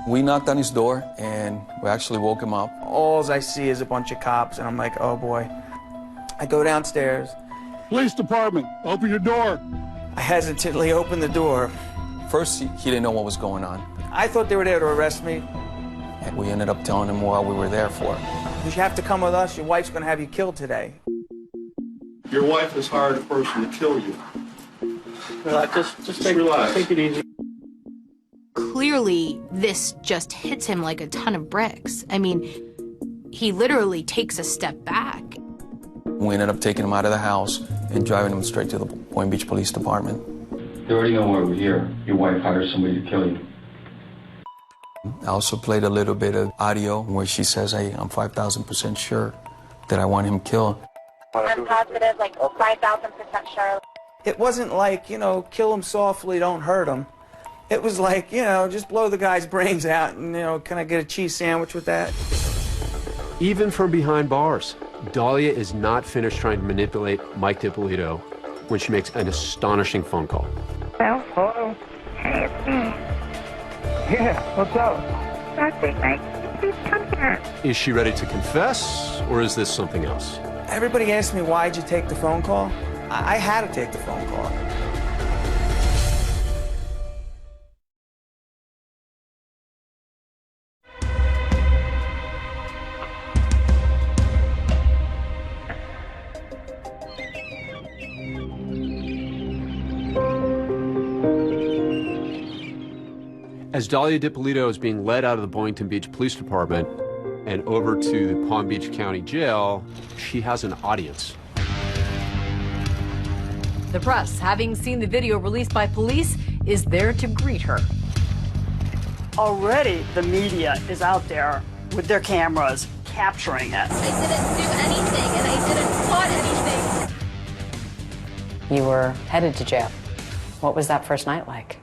We knocked on his door, and we actually woke him up. All I see is a bunch of cops, and I'm like, oh boy. I go downstairs. Police department, open your door. I hesitantly open the door. First, he didn't know what was going on. I thought they were there to arrest me. And we ended up telling him what we were there for. You have to come with us. Your wife's going to have you killed today. Your wife has hired a person to kill you. Just take it easy. Clearly, this just hits him like a ton of bricks. I mean, he literally takes a step back. We ended up taking him out of the house and driving him straight to the Boynton Beach Police Department. They already know why we're here. Your wife hired somebody to kill you. I also played a little bit of audio where she says, hey, I'm 5,000% sure that I want him killed. I'm positive, like 5,000% sure. It wasn't like, you know, kill him softly, don't hurt him. It was like, you know, just blow the guy's brains out and, you know, can I get a cheese sandwich with that? Even from behind bars, Dahlia is not finished trying to manipulate Mike DiPolito when she makes an astonishing phone call. Hello? Hey, it's me. Yeah, what's up? Nothing, Mike. Please come here. Is she ready to confess, or is this something else? Everybody asked me, why'd you take the phone call? I had to take the phone call. As Dahlia DiPolito is being led out of the Boynton Beach Police Department and over to the Palm Beach County Jail, she has an audience. The press, having seen the video released by police, is there to greet her. Already, the media is out there with their cameras capturing it. I didn't do anything, and I didn't plot anything. You were headed to jail. What was that first night like?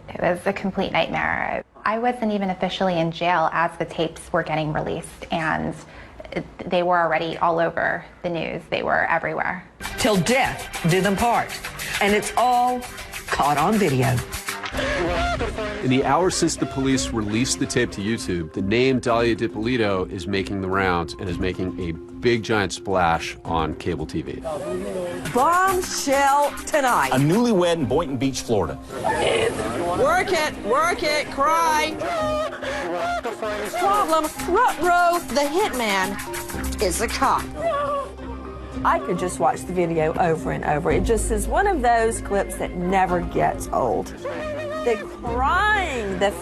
It was a complete nightmare. I wasn't even officially in jail as the tapes were getting released, and they were already all over the news. They were everywhere. Till death do them part. And it's all caught on video. In the hours since the police released the tape to YouTube, the name Dahlia DiPolito is making the rounds and is making a big giant splash on cable TV. Bombshell tonight. A newlywed in Boynton Beach, Florida. Work it, cry. Problem, Ruh-roh, the hitman, is a cop. I could just watch the video over and over. It just is one of those clips that never gets old. The crying, the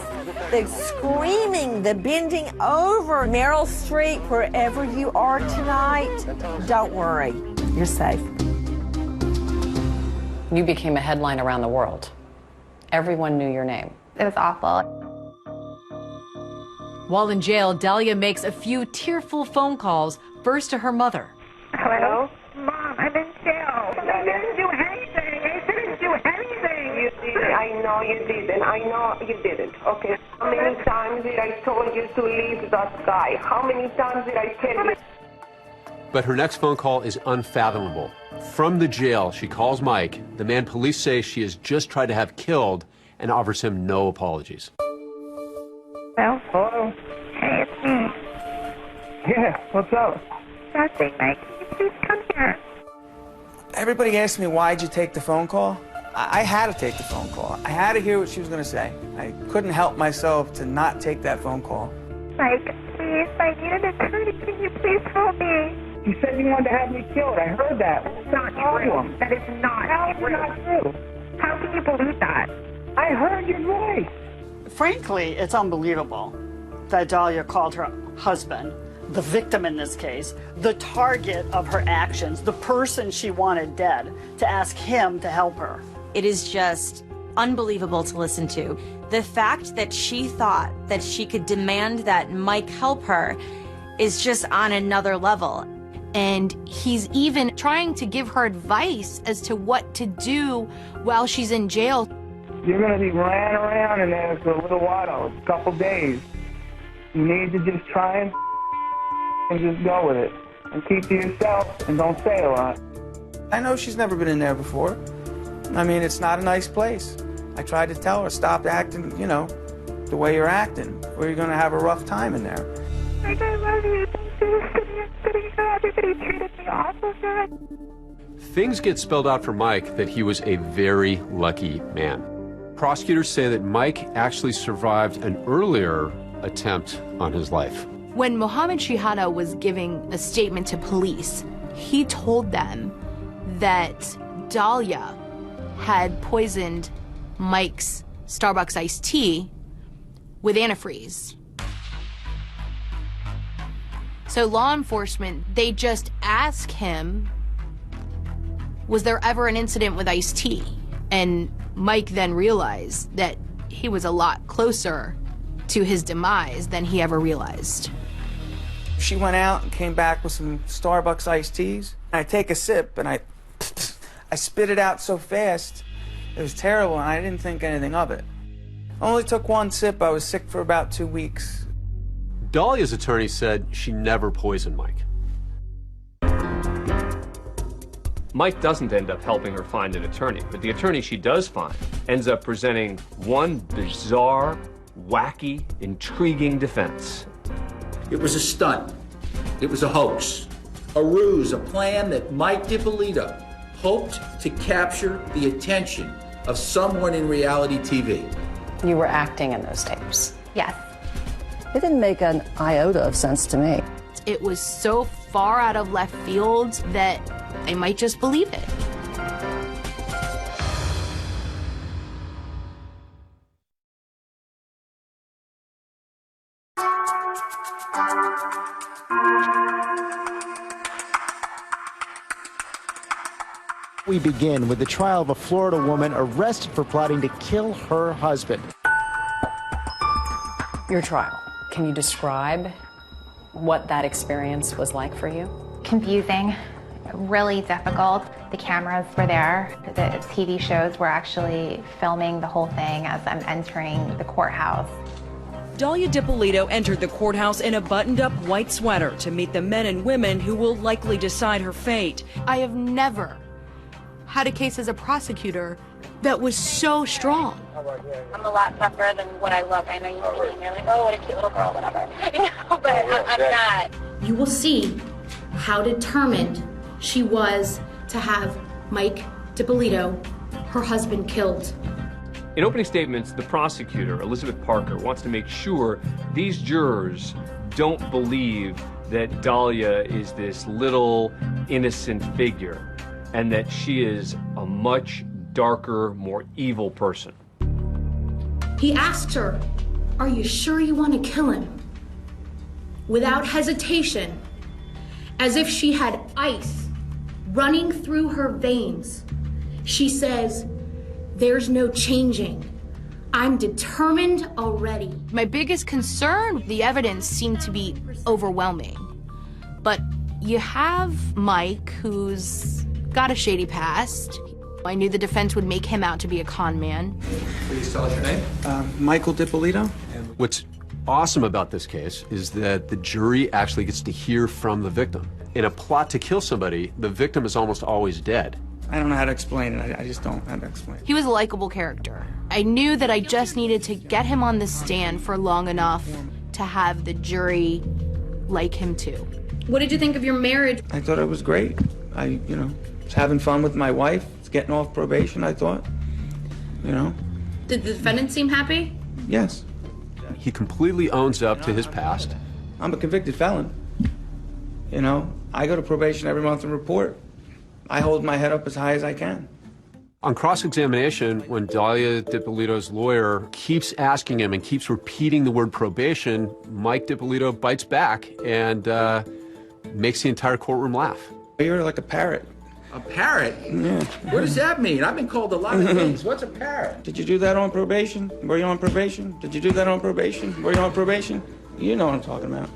screaming, the bending over. Meryl Streep, wherever you are tonight, don't worry, you're safe. You became a headline around the world. Everyone knew your name. It was awful. While in jail, Dahlia makes a few tearful phone calls, first to her mother. Hello? Mom, I'm in jail. I didn't do anything. I didn't do anything. You did. I know you didn't. I know you didn't. Okay. How many times did I told you to leave that guy? How many times did I tell you? But her next phone call is unfathomable. From the jail, she calls Mike, the man police say she has just tried to have killed, and offers him no apologies. Well, hello? Hey, it's me. Yeah, what's up? Nothing, Mike. Can you please come here? Everybody asked me, why'd you take the phone call? I had to take the phone call. I had to hear what she was going to say. I couldn't help myself to not take that phone call. Mike, please, I need an attorney. Can you please help me? You said you wanted to have me killed. I heard that. That's not true. That is not true. Not true. How can you believe that? I heard your voice. Frankly, it's unbelievable that Dahlia called her husband, the victim in this case, the target of her actions, the person she wanted dead, to ask him to help her. It is just unbelievable to listen to. The fact that she thought that she could demand that Mike help her is just on another level. And he's even trying to give her advice as to what to do while she's in jail. You're going to be ran around in there for a little while, a couple days. You need to just try and just go with it. And keep to yourself and don't say a lot. I know she's never been in there before. I mean, it's not a nice place. I tried to tell her, stop acting, you know, the way you're acting, or you're going to have a rough time in there. Mike, I love you. Everybody treated me awful good. Things get spelled out for Mike that he was a very lucky man. Prosecutors say that Mike actually survived an earlier attempt on his life. When Mohammed Shihada was giving a statement to police, he told them that Dahlia had poisoned Mike's Starbucks iced tea with antifreeze. So law enforcement, they just ask him, was there ever an incident with iced tea? And Mike then realized that he was a lot closer to his demise than he ever realized. She went out and came back with some Starbucks iced teas. I take a sip and I spit it out so fast. It was terrible and I didn't think anything of it. I only took one sip. I was sick for about 2 weeks. Dahlia's attorney said she never poisoned Mike. Mike doesn't end up helping her find an attorney, but the attorney she does find ends up presenting one bizarre, wacky, intriguing defense. It was a stunt. It was a hoax, a ruse, a plan that Mike DiPolito hoped to capture the attention of someone in reality TV. You were acting in those tapes. Yes. It didn't make an iota of sense to me. It was so far out of left field that they might just believe it. We begin with the trial of a Florida woman arrested for plotting to kill her husband. Your trial. Can you describe what that experience was like for you? Confusing, really difficult. The cameras were there. The TV shows were actually filming the whole thing as I'm entering the courthouse. Dahlia DiPolito entered the courthouse in a buttoned-up white sweater to meet the men and women who will likely decide her fate. I have never had a case as a prosecutor that was so strong. I'm a lot tougher than what I look. I know you see me, you're like, oh, what a cute little girl, whatever. You know, but I'm not. You will see how determined she was to have Mike DiPolito, her husband, killed. In opening statements, the prosecutor, Elizabeth Parker, wants to make sure these jurors don't believe that Dahlia is this little innocent figure and that she is a much darker, more evil person. He asked her, "Are you sure you want to kill him?" Without hesitation, as if she had ice running through her veins, She says, "There's no changing. I'm determined already." My biggest concern, the evidence seemed to be overwhelming. But you have Mike, who's got a shady past. I knew the defense would make him out to be a con man. Please tell us your name. Michael DiPolito. What's awesome about this case is that the jury actually gets to hear from the victim. In a plot to kill somebody, the victim is almost always dead. I don't know how to explain it. I just don't know how to explain it. He was a likable character. I knew that I just needed to get him on the stand for long enough to have the jury like him too. What did you think of your marriage? I thought it was great. I was having fun with my wife. It's getting off probation, I thought. Did the defendant seem happy? Yes. He completely owns up to his past. I'm a convicted felon. I go to probation every month and report. I hold my head up as high as I can. On cross-examination, when Dalia DiPolito's lawyer keeps asking him and keeps repeating the word probation, Mike DiPolito bites back and makes the entire courtroom laugh. You're like a parrot. A parrot? Yeah. What does that mean? I've been called a lot of things. What's a parrot? Did you do that on probation? Were you on probation? Did you do that on probation? Were you on probation? You know what I'm talking about.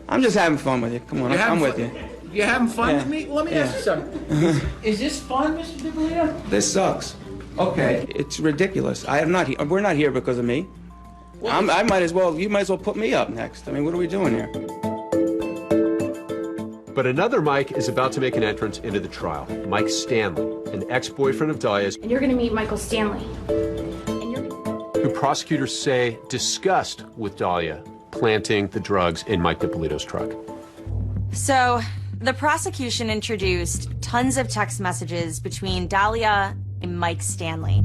I'm just having fun with you. Come on, I'm with you. You're having fun with me? Let me ask you something. Is this fun, Mr. DiPolito? This sucks. Okay. It's ridiculous. We're not here because of me. You might as well put me up next. I mean, what are we doing here? But another Mike is about to make an entrance into the trial. Mike Stanley, an ex-boyfriend of Dalia's, And you're gonna meet Michael Stanley. who prosecutors say discussed with Dalia planting the drugs in Mike DiPolito's truck. So, the prosecution introduced tons of text messages between Dalia and Mike Stanley.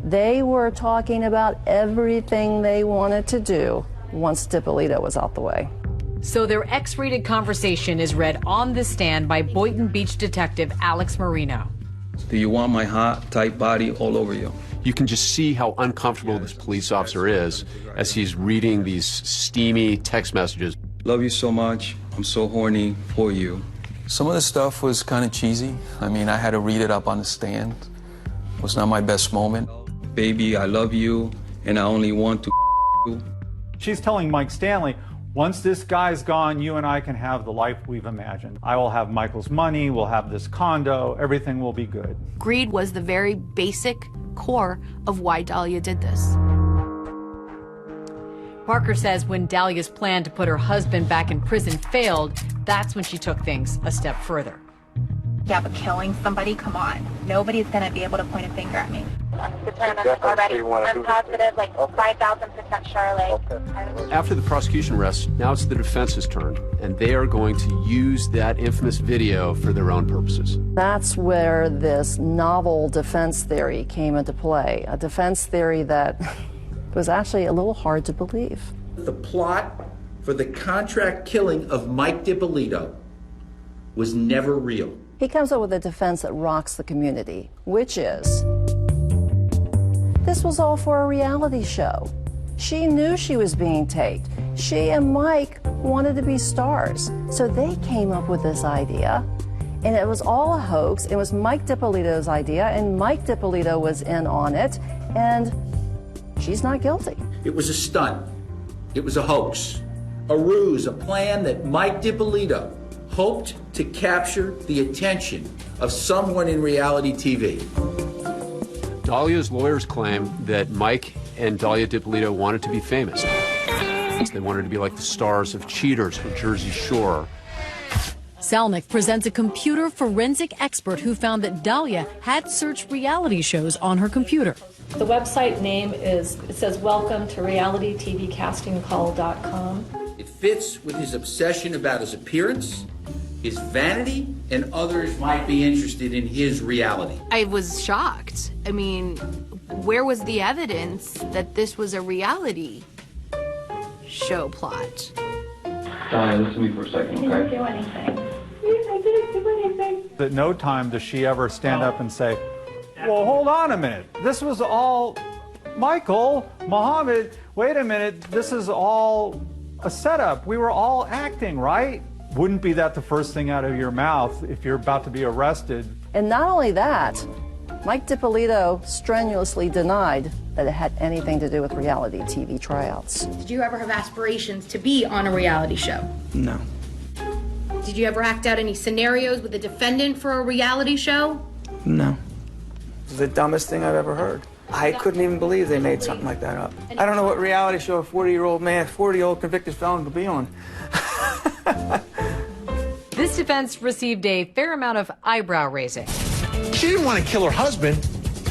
They were talking about everything they wanted to do once DiPolito was out the way. So their X-rated conversation is read on the stand by Boynton Beach detective Alex Marino. Do you want my hot, tight body all over you? You can just see how uncomfortable this police officer is as he's reading these steamy text messages. Love you so much. I'm so horny for you. Some of the stuff was kind of cheesy. I mean, I had to read it up on the stand. It was not my best moment. Baby, I love you, and I only want to you. She's telling Mike Stanley, once this guy's gone, you and I can have the life we've imagined. I will have Michael's money, we'll have this condo, everything will be good. Greed was the very basic core of why Dalia did this. Parker says when Dalia's plan to put her husband back in prison failed, that's when she took things a step further. Yeah, but killing somebody, come on. Nobody's gonna be able to point a finger at me. I'm determined already. I'm positive, like 5,000% Charlotte. After the prosecution rests, now it's the defense's turn, and they are going to use that infamous video for their own purposes. That's where this novel defense theory came into play, a defense theory that was actually a little hard to believe. The plot for the contract killing of Mike DiPolito was never real. He comes up with a defense that rocks the community, which is, this was all for a reality show. She knew she was being taped. She and Mike wanted to be stars. So they came up with this idea, and it was all a hoax. It was Mike DiPolito's idea, and Mike DiPolito was in on it, and she's not guilty. It was a stunt. It was a hoax, a ruse, a plan that Mike DiPolito hoped to capture the attention of someone in reality TV. Dalia's lawyers claim that Mike and Dalia DiPolito wanted to be famous. They wanted to be like the stars of Cheaters or Jersey Shore. Salnick presents a computer forensic expert who found that Dalia had searched reality shows on her computer. The website name says welcome to realitytvcastingcall.com. It fits with his obsession about his appearance, his vanity, and others might be interested in his reality. I was shocked. I mean, where was the evidence that this was a reality show plot? Diane, listen to me for a second, okay? I didn't do anything. I didn't do anything. At no time does she ever stand up and say, well, hold on a minute. This was all, Michael, Mohammed, wait a minute. This is all a setup. We were all acting, right? Wouldn't be that the first thing out of your mouth if you're about to be arrested. And not only that, Mike DiPolito strenuously denied that it had anything to do with reality TV tryouts. Did you ever have aspirations to be on a reality show? No. Did you ever act out any scenarios with a defendant for a reality show? No. It's the dumbest thing I've ever heard. I couldn't even believe they made something like that up. I don't know what reality show a 40-year-old man, 40-year-old convicted felon could be on. This defense received a fair amount of eyebrow raising. She didn't want to kill her husband.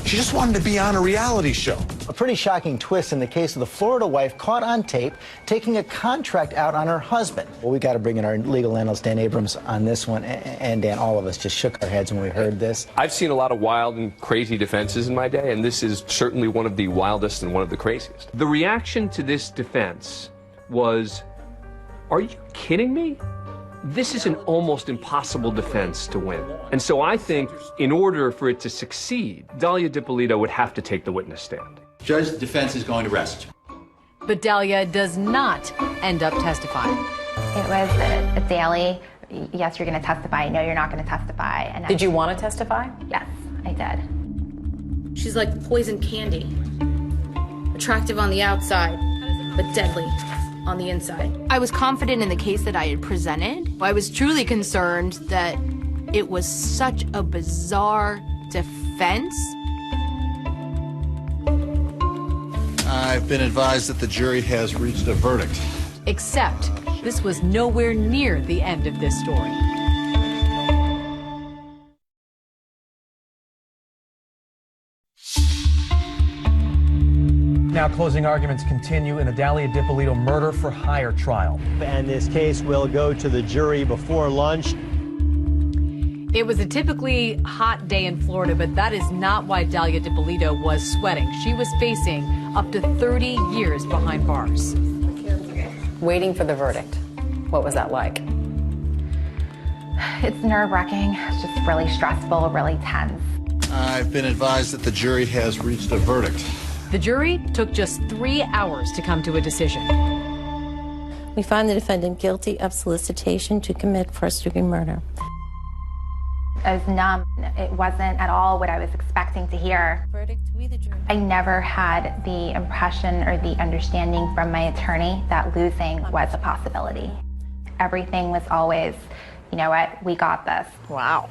She just wanted to be on a reality show. A pretty shocking twist in the case of the Florida wife caught on tape taking a contract out on her husband. Well, we got to bring in our legal analyst, Dan Abrams, on this one. And Dan, all of us just shook our heads when we heard this. I've seen a lot of wild and crazy defenses in my day, and this is certainly one of the wildest and one of the craziest. The reaction to this defense was, are you kidding me? This is an almost impossible defense to win. And so I think in order for it to succeed, Dalia DiPolito would have to take the witness stand. Judge, the defense is going to rest. But Dalia does not end up testifying. It was a daily, yes, you're going to testify, no, you're not going to testify. And Did you want to testify? Yes, I did. She's like poison candy. Attractive on the outside, but deadly on the inside. I was confident in the case that I had presented. I was truly concerned that it was such a bizarre defense. I've been advised that the jury has reached a verdict. Except this was nowhere near the end of this story. Now closing arguments continue in the Dalia DiPolito murder for hire trial. And this case will go to the jury before lunch. It was a typically hot day in Florida, but that is not why Dalia DiPolito was sweating. She was facing up to 30 years behind bars. Waiting for the verdict. What was that like? It's nerve-wracking. It's just really stressful, really tense. I've been advised that the jury has reached a verdict. The jury took just 3 hours to come to a decision. We find the defendant guilty of solicitation to commit first-degree murder. I was numb. It wasn't at all what I was expecting to hear. I never had the impression or the understanding from my attorney that losing was a possibility. Everything was always, you know what, we got this. Wow.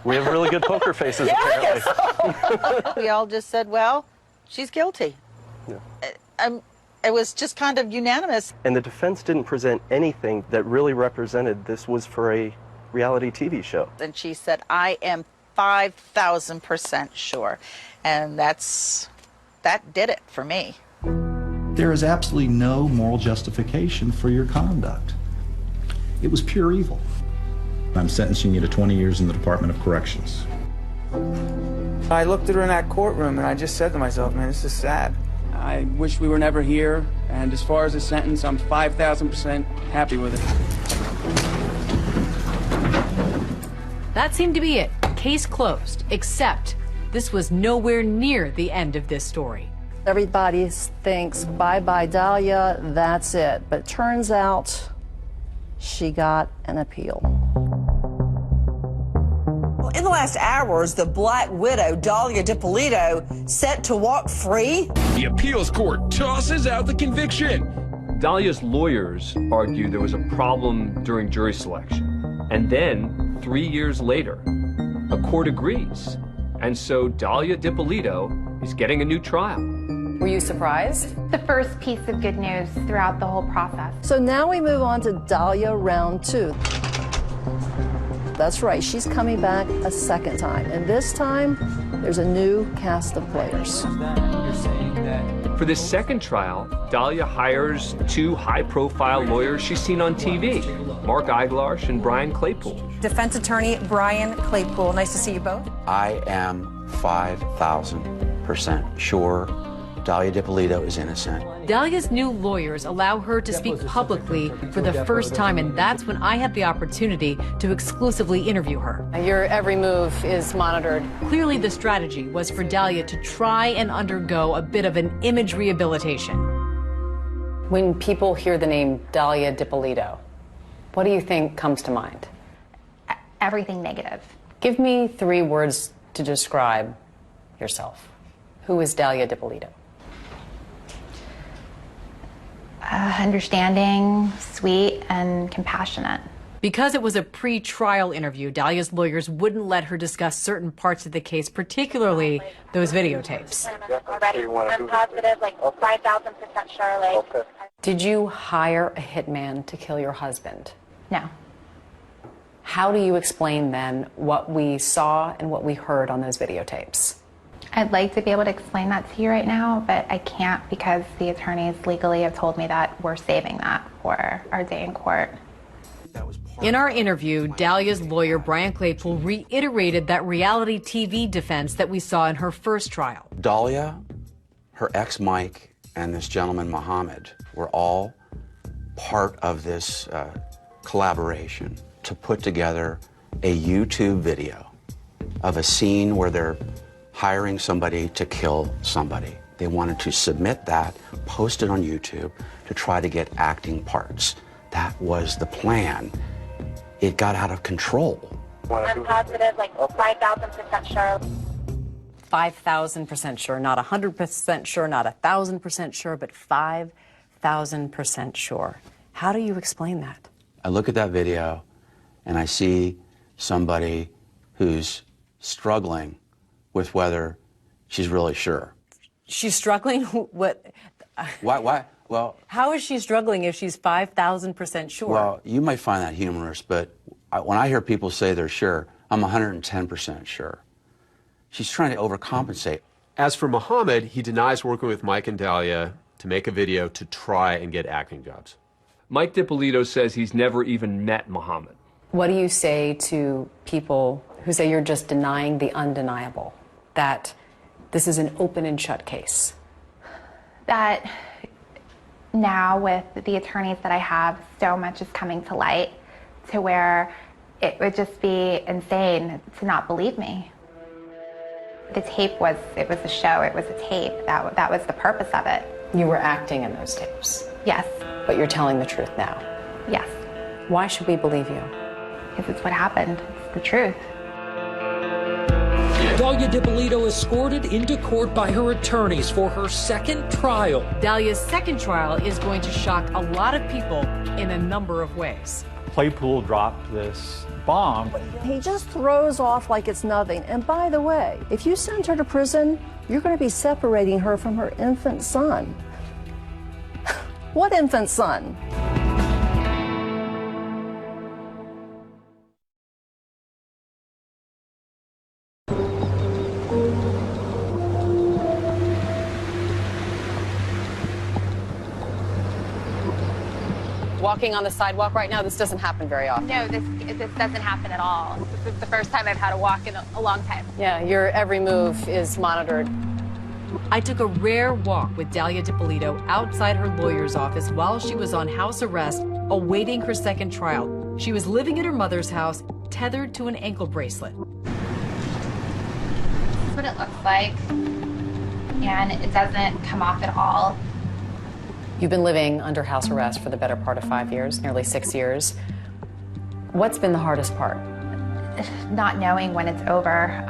We have really good poker faces, apparently. We all just said, well, she's guilty. Yeah. It was just kind of unanimous. And the defense didn't present anything that really represented this was for a reality TV show. And she said, I am 5,000% sure. And that did it for me. There is absolutely no moral justification for your conduct. It was pure evil. I'm sentencing you to 20 years in the Department of Corrections. I looked at her in that courtroom and I just said to myself, man, this is sad. I wish we were never here, and as far as the sentence, I'm 5,000% happy with it. That seemed to be it. Case closed, except this was nowhere near the end of this story. Everybody thinks, bye-bye, Dalia, that's it. But it turns out she got an appeal. In the last hours, the Black Widow, Dalia DiPolito, set to walk free. The appeals court tosses out the conviction. Dalia's lawyers argue there was a problem during jury selection. And then, 3 years later, a court agrees. And so Dalia DiPolito is getting a new trial. Were you surprised? The first piece of good news throughout the whole process. So now we move on to Dalia round 2. That's right, she's coming back a second time. And this time, there's a new cast of players. For this second trial, Dalia hires 2 high-profile lawyers she's seen on TV, Mark Eiglarsh and Brian Claypool. Defense attorney Brian Claypool, nice to see you both. I am 5,000% sure Dalia DiPolito is innocent. Dalia's new lawyers allow her to speak publicly for the first time, and that's when I had the opportunity to exclusively interview her. Your every move is monitored. Clearly, the strategy was for Dalia to try and undergo a bit of an image rehabilitation. When people hear the name Dalia DiPolito, what do you think comes to mind? Everything negative. Give me 3 words to describe yourself. Who is Dalia Dippolito? Understanding, sweet, and compassionate. Because it was a pre-trial interview, Dalia's lawyers wouldn't let her discuss certain parts of the case, particularly those videotapes. I'm positive, like 5,000% sure. Like. Did you hire a hitman to kill your husband? No. How do you explain then what we saw and what we heard on those videotapes? I'd like to be able to explain that to you right now, but I can't because the attorneys legally have told me that we're saving that for our day in court. In our interview, Dalia's lawyer, Brian Claypool, reiterated that reality TV defense that we saw in her first trial. Dalia, her ex Mike, and this gentleman Mohammed were all part of this collaboration to put together a YouTube video of a scene where they're hiring somebody to kill somebody. They wanted to submit that, post it on YouTube to try to get acting parts. That was the plan. It got out of control. I'm positive, like 5,000% sure. 5,000% sure, not 100% sure, not 1,000% sure, but 5,000% sure. How do you explain that? I look at that video and I see somebody who's struggling with whether she's really sure. She's struggling? What? Why? Well, how is she struggling if she's 5,000% sure? Well, you might find that humorous, but when I hear people say they're sure, I'm 110% sure. She's trying to overcompensate. As for Mohammed, he denies working with Mike and Dalia to make a video to try and get acting jobs. Mike Dippolito says he's never even met Mohammed. What do you say to people who say you're just denying the undeniable, that this is an open and shut case? That now with the attorneys that I have, so much is coming to light to where it would just be insane to not believe me. The tape was a show, it was a tape. That was the purpose of it. You were acting in those tapes? Yes. But you're telling the truth now? Yes. Why should we believe you? Because it's what happened. It's the truth. Dalia Dippolito escorted into court by her attorneys for her second trial. Dalia's second trial is going to shock a lot of people in a number of ways. Claypool dropped this bomb. He just throws off like it's nothing. And by the way, if you send her to prison, you're going to be separating her from her infant son. What infant son? Walking on the sidewalk right now, this doesn't happen very often. No, this doesn't happen at all. This is the first time I've had to walk in a long time. Yeah, your every move is monitored. I took a rare walk with Dalia Dippolito outside her lawyer's office while she was on house arrest, awaiting her second trial. She was living at her mother's house, tethered to an ankle bracelet. This is what it looks like, and it doesn't come off at all. You've been living under house arrest for the better part of 5 years, nearly 6 years. What's been the hardest part? Not knowing when it's over,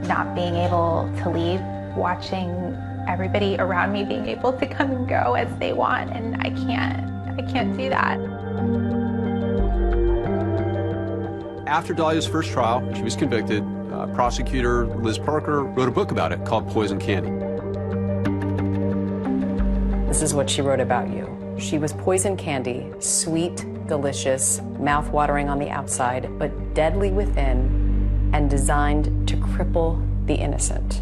not being able to leave, watching everybody around me being able to come and go as they want, and I can't do that. After Dalia's first trial, she was convicted. Prosecutor Liz Parker wrote a book about it called Poison Candy. This is what she wrote about you. She was poison candy, sweet, delicious, mouth-watering on the outside, but deadly within, and designed to cripple the innocent.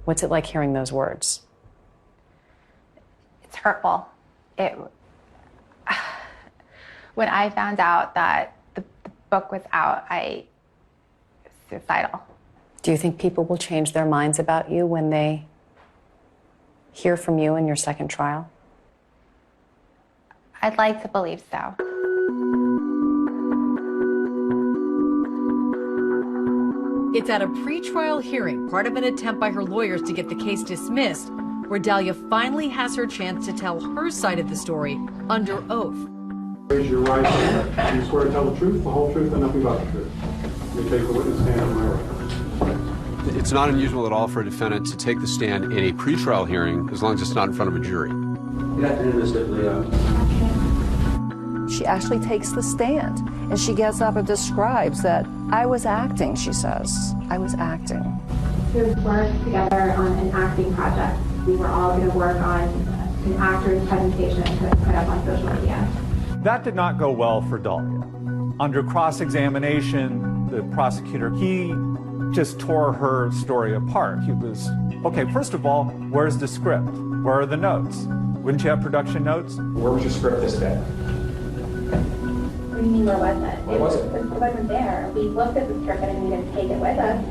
What's it like hearing those words? It's hurtful. When I found out that the book was out, I was suicidal. Do you think people will change their minds about you when they hear from you in your second trial? I'd like to believe so. It's at a pre-trial hearing, part of an attempt by her lawyers to get the case dismissed, where Dalia finally has her chance to tell her side of the story under oath. Raise your right hand. Do you swear to tell the truth, the whole truth, and nothing but the truth? You take the witness stand on my right. It's not unusual at all for a defendant to take the stand in a pretrial hearing as long as it's not in front of a jury. Good afternoon, Mr. Leo. She actually takes the stand, and she gets up and describes that I was acting, she says. I was acting. We worked together on an acting project. We were all going to work on an actor's presentation to put up on social media. That did not go well for Dahlia. Under cross-examination, the prosecutor, he just tore her story apart. He was, okay, first of all, where's the script? Where are the notes? Wouldn't you have production notes? Where was your script this day? What do you mean, where was it? It wasn't there. We looked at the script and we didn't take it with us.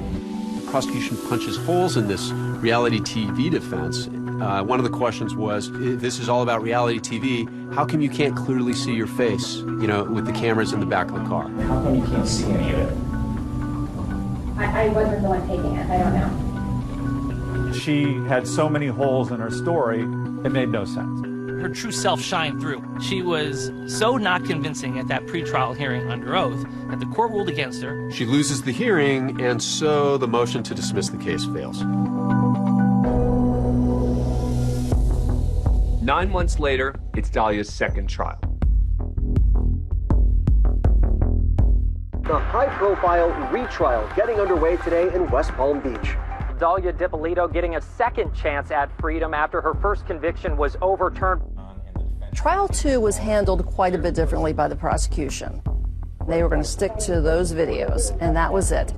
The prosecution punches holes in this reality TV defense. One of the questions was, if this is all about reality TV, how come you can't clearly see your face, you know, with the cameras in the back of the car? How come you can't see any of it? I wasn't the one taking it. I don't know. She had so many holes in her story, it made no sense. Her true self shined through. She was so not convincing at that pretrial hearing under oath that the court ruled against her. She loses the hearing, and so the motion to dismiss the case fails. 9 months later, it's Dahlia's second trial. The high-profile retrial getting underway today in West Palm Beach. Dahlia Dippolito getting a second chance at freedom after her first conviction was overturned. Trial 2 was handled quite a bit differently by the prosecution. They were going to stick to those videos, and that was it.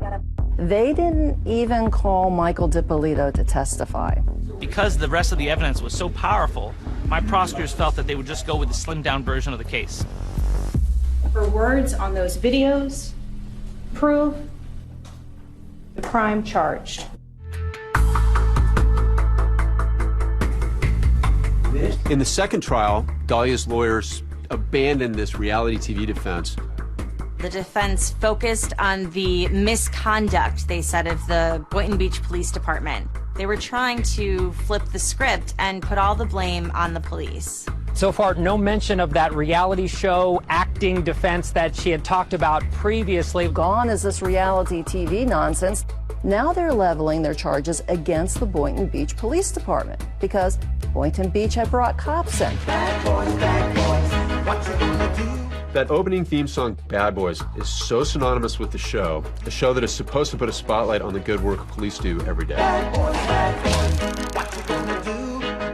They didn't even call Michael Dippolito to testify. Because the rest of the evidence was so powerful, my prosecutors felt that they would just go with the slimmed-down version of the case. Her words on those videos prove the crime charged. In the second trial, Dahlia's lawyers abandoned this reality TV defense. The defense focused on the misconduct, they said, of the Boynton Beach Police Department. They were trying to flip the script and put all the blame on the police. So far, no mention of that reality show acting defense that she had talked about previously. Gone is this reality TV nonsense. Now they're leveling their charges against the Boynton Beach Police Department because Boynton Beach had brought cops in. Bad boys, what you gonna do? That opening theme song, Bad Boys, is so synonymous with the show, a show that is supposed to put a spotlight on the good work police do every day. Bad boys, what you gonna do?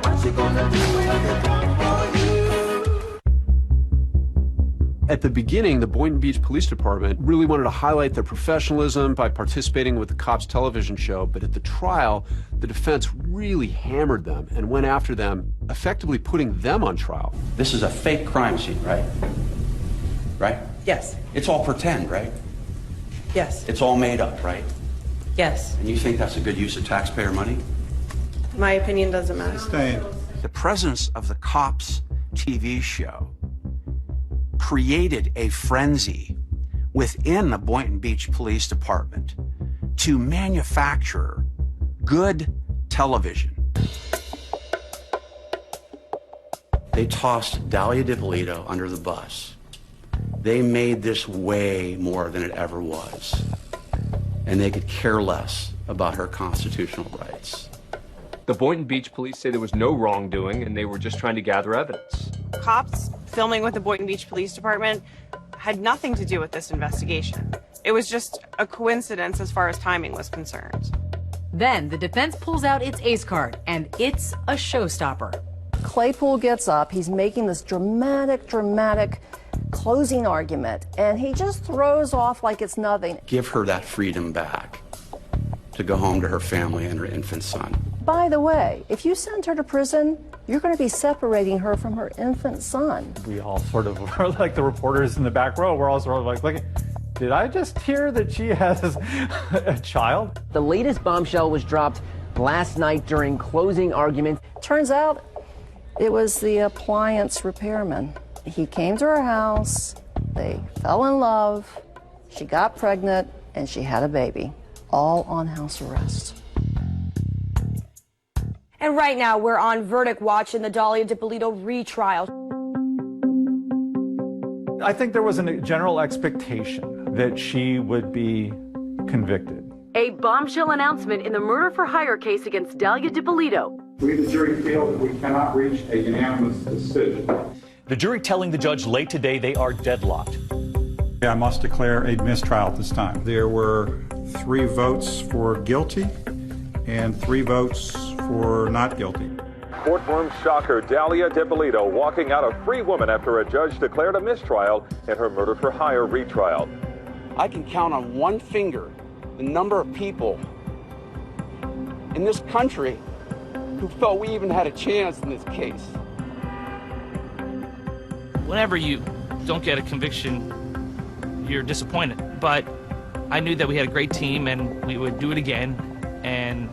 What you gonna do when they come for you? At the beginning, the Boynton Beach Police Department really wanted to highlight their professionalism by participating with the cops' television show, but at the trial, the defense really hammered them and went after them, effectively putting them on trial. This is a fake crime scene, right? Right? Yes. It's all pretend, right? Yes. It's all made up, right? Yes. And you think that's a good use of taxpayer money? My opinion doesn't matter. The presence of the cops' TV show created a frenzy within the Boynton Beach Police Department to manufacture good television. They tossed Dahlia Dippolito under the bus. They made this way more than it ever was. And they could care less about her constitutional rights. The Boynton Beach police say there was no wrongdoing and they were just trying to gather evidence. Cops filming with the Boynton Beach Police Department had nothing to do with this investigation. It was just a coincidence as far as timing was concerned. Then the defense pulls out its ace card, and it's a showstopper. Claypool gets up, he's making this dramatic closing argument, and he just throws off like it's nothing. Give her that freedom back to go home to her family and her infant son. By the way, if you send her to prison, you're going to be separating her from her infant son. We all sort of are like the reporters in the back row. We're all sort of like, look, did I just hear that she has a child? The latest bombshell was dropped last night during closing arguments. Turns out it was the appliance repairman. He came to her house, they fell in love, she got pregnant, and she had a baby, all on house arrest. And right now, we're on verdict watch in the Dahlia Dippolito retrial. I think there was a general expectation that she would be convicted. A bombshell announcement in the murder-for-hire case against Dalia DiPolito. We, the jury, feel that we cannot reach a unanimous decision. The jury telling the judge late today they are deadlocked. I must declare a mistrial at this time. There were 3 votes for guilty and 3 votes for not guilty. Courtroom shocker, Dalia DiPolito walking out a free woman after a judge declared a mistrial in her murder-for-hire retrial. I can count on one finger the number of people in this country who felt we even had a chance in this case. Whenever you don't get a conviction, you're disappointed. But I knew that we had a great team and we would do it again and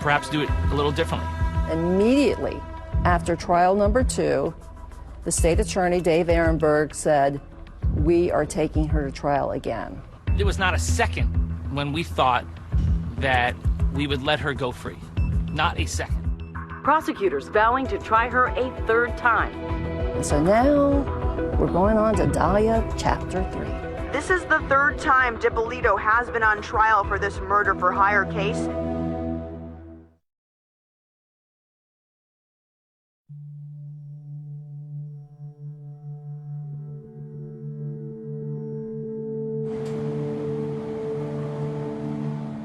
perhaps do it a little differently. Immediately after trial number 2, the state attorney, Dave Ehrenberg, said, "We are taking her to trial again." There was not a second when we thought that we would let her go free. Not a second. Prosecutors vowing to try her a 3rd time. And so now we're going on to Dalia Chapter 3. This is the 3rd time DiPolito has been on trial for this murder-for-hire case.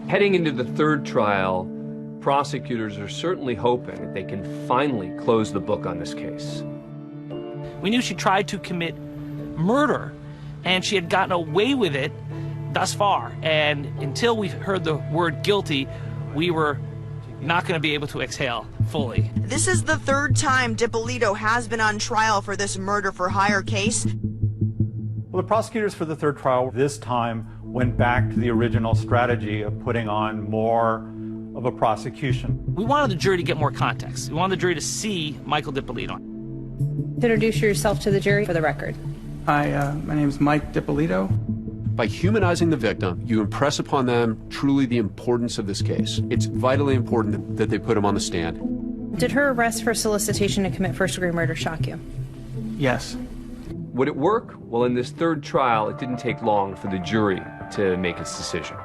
Heading into the 3rd trial, prosecutors are certainly hoping that they can finally close the book on this case. We knew she tried to commit murder, and she had gotten away with it thus far. And until we heard the word guilty, we were not going to be able to exhale fully. This is the 3rd time DiPolito has been on trial for this murder-for-hire case. Well, the prosecutors for the 3rd trial this time went back to the original strategy of putting on more of a prosecution. We wanted the jury to get more context. We wanted the jury to see Michael DiPolito. Introduce yourself to the jury for the record. Hi, my name is Mike DiPolito. By humanizing the victim, you impress upon them truly the importance of this case. It's vitally important that they put him on the stand. Did her arrest for solicitation to commit first-degree murder shock you? Yes. Would it work? Well, in this 3rd trial, it didn't take long for the jury to make its decision.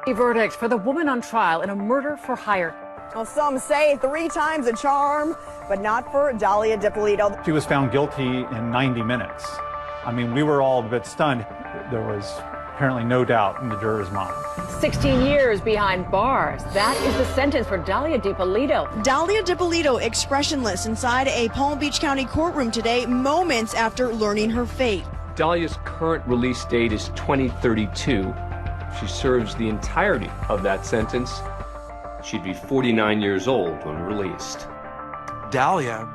A verdict for the woman on trial in a murder-for-hire. Well, some say 3 times a charm, but not for Dalia DiPolito. She was found guilty in 90 minutes. I mean, we were all a bit stunned. There was apparently no doubt in the jurors' mind. 16 years behind bars. That is the sentence for Dalia DiPolito. Dalia DiPolito expressionless inside a Palm Beach County courtroom today, moments after learning her fate. Dalia's current release date is 2032. She serves the entirety of that sentence. She'd be 49 years old when released. Dalia,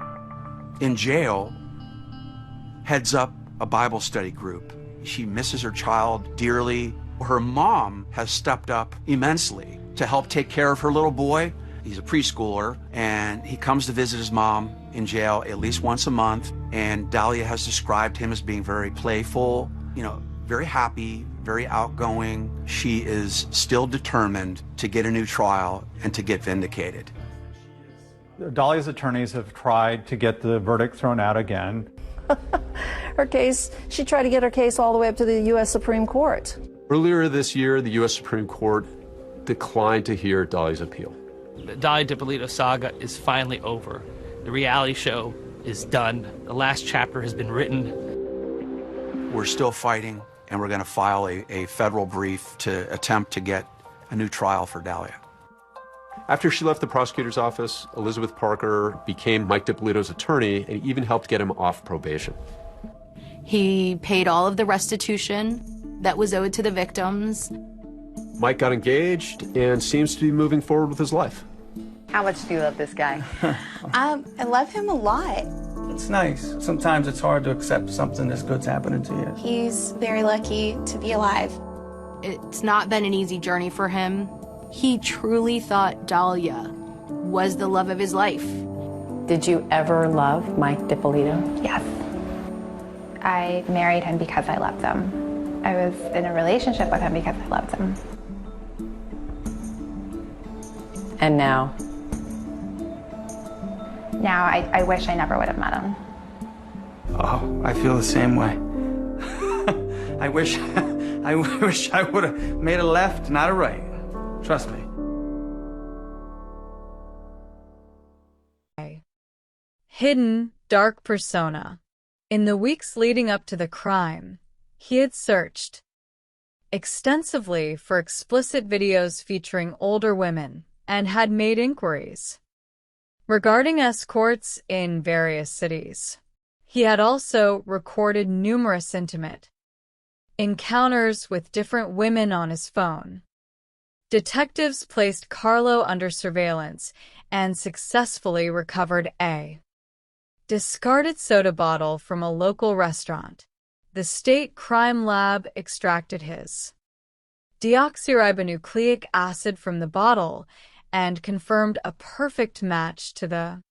in jail, heads up a Bible study group. She misses her child dearly. Her mom has stepped up immensely to help take care of her little boy. He's a preschooler, and he comes to visit his mom in jail at least once a month. And Dalia has described him as being very playful, very happy, very outgoing. She is still determined to get a new trial and to get vindicated. Dalia's attorneys have tried to get the verdict thrown out again. Her case, she tried to get her case all the way up to the U.S. Supreme Court. Earlier this year, the U.S. Supreme Court declined to hear Dalia's appeal. The Dalia DiPolito saga is finally over. The reality show is done. The last chapter has been written. We're still fighting, and we're going to file a federal brief to attempt to get a new trial for Dalia. After she left the prosecutor's office, Elizabeth Parker became Mike DiPolito's attorney and even helped get him off probation. He paid all of the restitution that was owed to the victims. Mike got engaged and seems to be moving forward with his life. How much do you love this guy? I love him a lot. It's nice. Sometimes it's hard to accept something this good's happening to you. He's very lucky to be alive. It's not been an easy journey for him. He truly thought Dalia was the love of his life. Did you ever love Mike DiPolito? Yes. I married him because I loved him. I was in a relationship with him because I loved him. And now? Now I wish I never would have met him. Oh, I feel the same way. I wish I would have made a left, not a right. Trust me. Hidden dark persona. In the weeks leading up to the crime, he had searched extensively for explicit videos featuring older women and had made inquiries regarding escorts in various cities. He had also recorded numerous intimate encounters with different women on his phone. Detectives placed Carlo under surveillance and successfully recovered a discarded soda bottle from a local restaurant. The state crime lab extracted his deoxyribonucleic acid from the bottle and confirmed a perfect match to the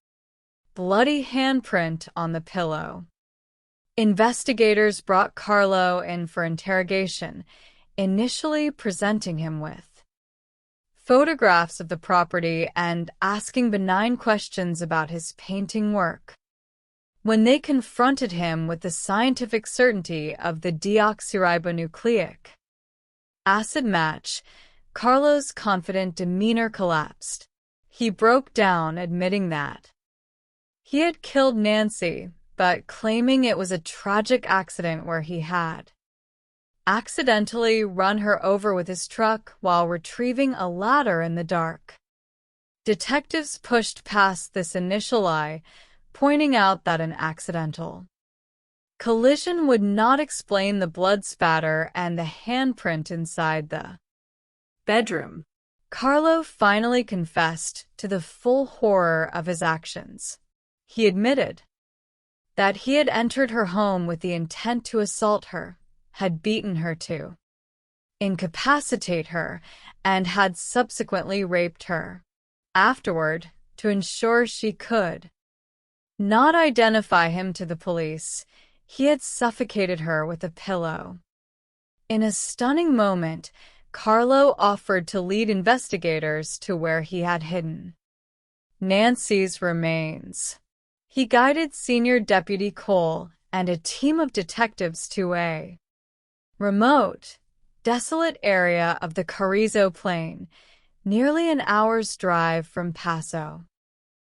bloody handprint on the pillow. Investigators brought Carlo in for interrogation, initially presenting him with photographs of the property and asking benign questions about his painting work. When they confronted him with the scientific certainty of the deoxyribonucleic acid match, Carlo's confident demeanor collapsed. He broke down, admitting that he had killed Nancy, but claiming it was a tragic accident where he had accidentally run her over with his truck while retrieving a ladder in the dark. Detectives pushed past this initial lie, pointing out that an accidental collision would not explain the blood spatter and the handprint inside the bedroom. Carlo finally confessed to the full horror of his actions. He admitted that he had entered her home with the intent to assault her, had beaten her to incapacitate her, and had subsequently raped her. Afterward, to ensure she could not identify him to the police, he had suffocated her with a pillow. In a stunning moment, Carlo offered to lead investigators to where he had hidden Nancy's remains. He guided Senior Deputy Cole and a team of detectives to a remote, desolate area of the Carrizo Plain, nearly an hour's drive from Paso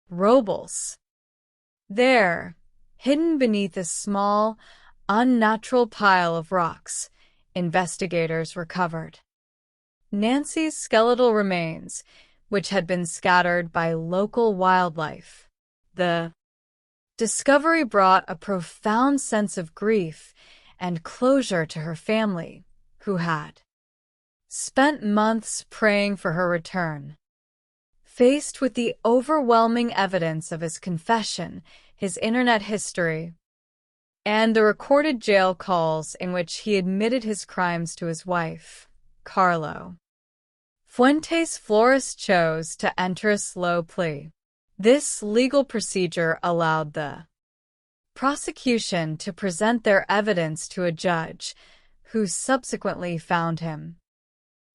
Robles. There, hidden beneath a small, unnatural pile of rocks, investigators recovered Nancy's skeletal remains, which had been scattered by local wildlife. The discovery brought a profound sense of grief and closure to her family, who had spent months praying for her return. Faced with the overwhelming evidence of his confession, his internet history, and the recorded jail calls in which he admitted his crimes to his wife, Carlo Fuentes Flores chose to enter a slow plea. This legal procedure allowed the prosecution to present their evidence to a judge, who subsequently found him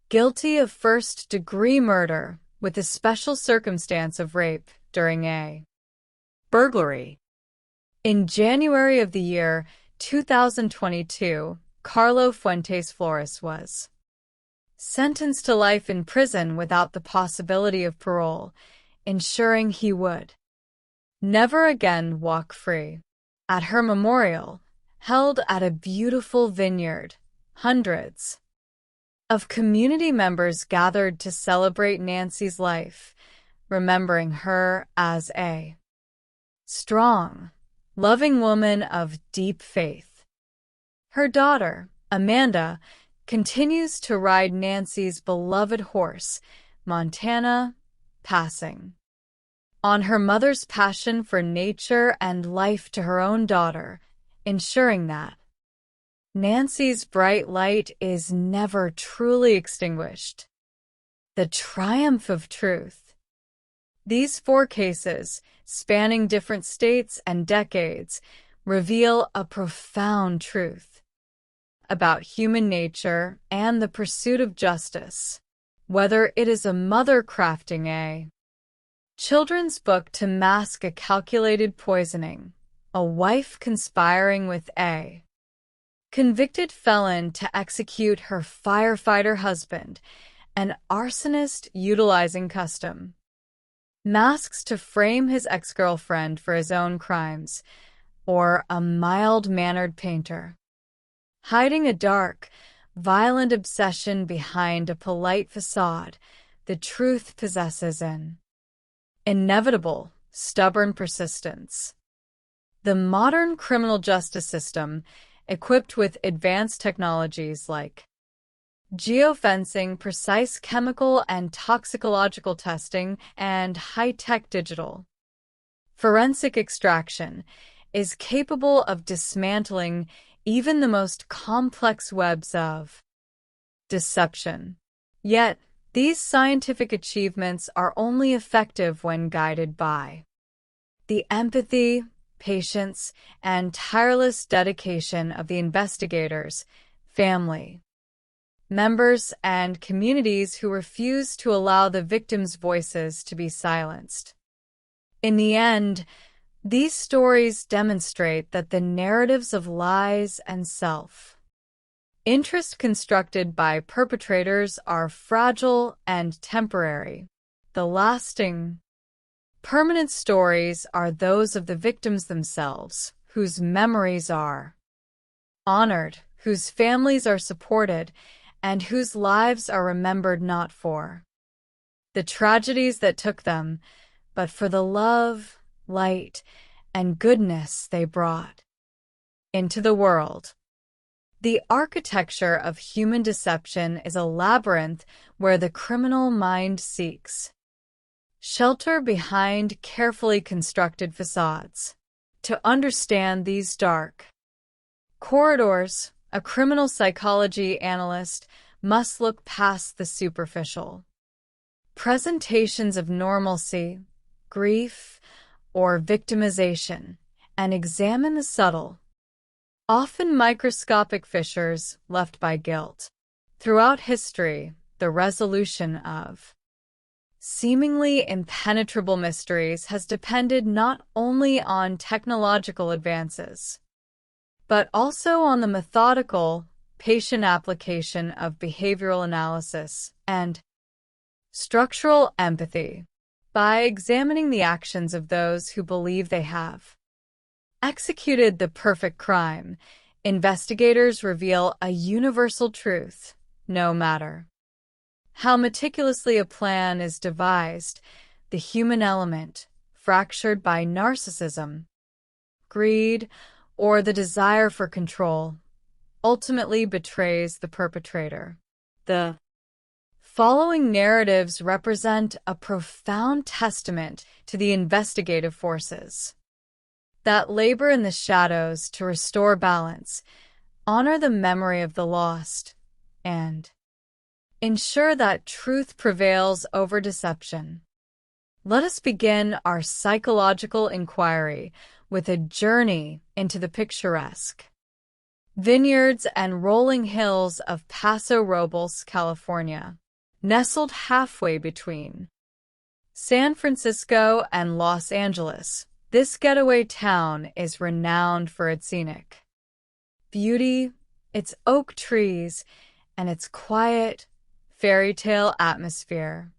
guilty of first-degree murder with the special circumstance of rape during a burglary. In January of the year 2022, Carlo Fuentes Flores was sentenced to life in prison without the possibility of parole, ensuring he would never again walk free. At her memorial, held at a beautiful vineyard, hundreds of community members gathered to celebrate Nancy's life, remembering her as a strong, loving woman of deep faith. Her daughter, Amanda, continues to ride Nancy's beloved horse, Montana, passing on her mother's passion for nature and life to her own daughter, ensuring that Nancy's bright light is never truly extinguished. The triumph of truth. These 4 cases, spanning different states and decades, reveal a profound truth about human nature and the pursuit of justice. Whether it is a mother crafting a children's book to mask a calculated poisoning, a wife conspiring with A, convicted felon to execute her firefighter husband, an arsonist utilizing custom, masks to frame his ex-girlfriend for his own crimes, or a mild-mannered painter, hiding a dark, violent obsession behind a polite facade the truth possesses in inevitable, stubborn persistence. The modern criminal justice system, equipped with advanced technologies like geofencing, precise chemical and toxicological testing, and high-tech digital forensic extraction, is capable of dismantling even the most complex webs of deception. Yet, these scientific achievements are only effective when guided by the empathy, patience, and tireless dedication of the investigators, family members, and communities who refuse to allow the victims' voices to be silenced. In the end, these stories demonstrate that the narratives of lies and self-interest constructed by perpetrators are fragile and temporary. The lasting, permanent stories are those of the victims themselves, whose memories are honored, whose families are supported, and whose lives are remembered not for the tragedies that took them, but for the love, light, and goodness they brought into the world. The architecture of human deception is a labyrinth where the criminal mind seeks shelter behind carefully constructed facades. To understand these dark corridors, a criminal psychology analyst must look past the superficial presentations of normalcy, grief, or victimization, and examine the subtle, often microscopic fissures left by guilt. Throughout history, the resolution of seemingly impenetrable mysteries has depended not only on technological advances, but also on the methodical, patient application of behavioral analysis and structural empathy. By examining the actions of those who believe they have executed the perfect crime, investigators reveal a universal truth. No matter how meticulously a plan is devised, the human element, fractured by narcissism, greed, or the desire for control, ultimately betrays the perpetrator. The following narratives represent a profound testament to the investigative forces that labor in the shadows to restore balance, honor the memory of the lost, and ensure that truth prevails over deception. Let us begin our psychological inquiry with a journey into the picturesque vineyards and rolling hills of Paso Robles, California. Nestled halfway between San Francisco and Los Angeles, this getaway town is renowned for its scenic beauty, its oak trees, and its quiet, fairy tale atmosphere.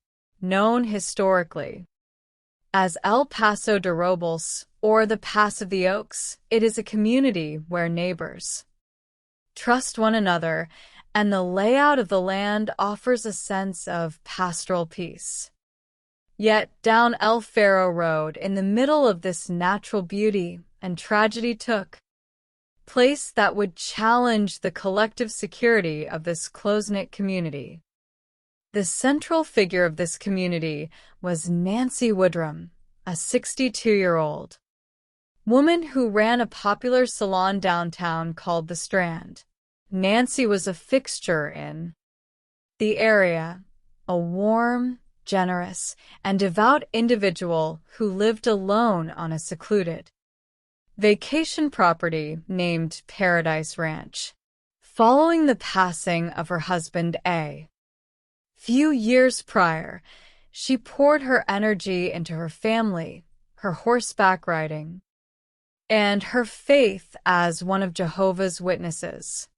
Known historically as El Paso de Robles, or the Pass of the Oaks, it is a community where neighbors trust one another, and the layout of the land offers a sense of pastoral peace. Yet down El Faro Road, in the middle of this natural beauty and tragedy took place that would challenge the collective security of this close-knit community. The central figure of this community was Nancy Woodrum, a 62-year-old woman who ran a popular salon downtown called The Strand. Nancy was a fixture in the area, a warm, generous, and devout individual who lived alone on a secluded vacation property named Paradise Ranch. Following the passing of her husband A, few years prior, she poured her energy into her family, her horseback riding and her faith as one of Jehovah's Witnesses,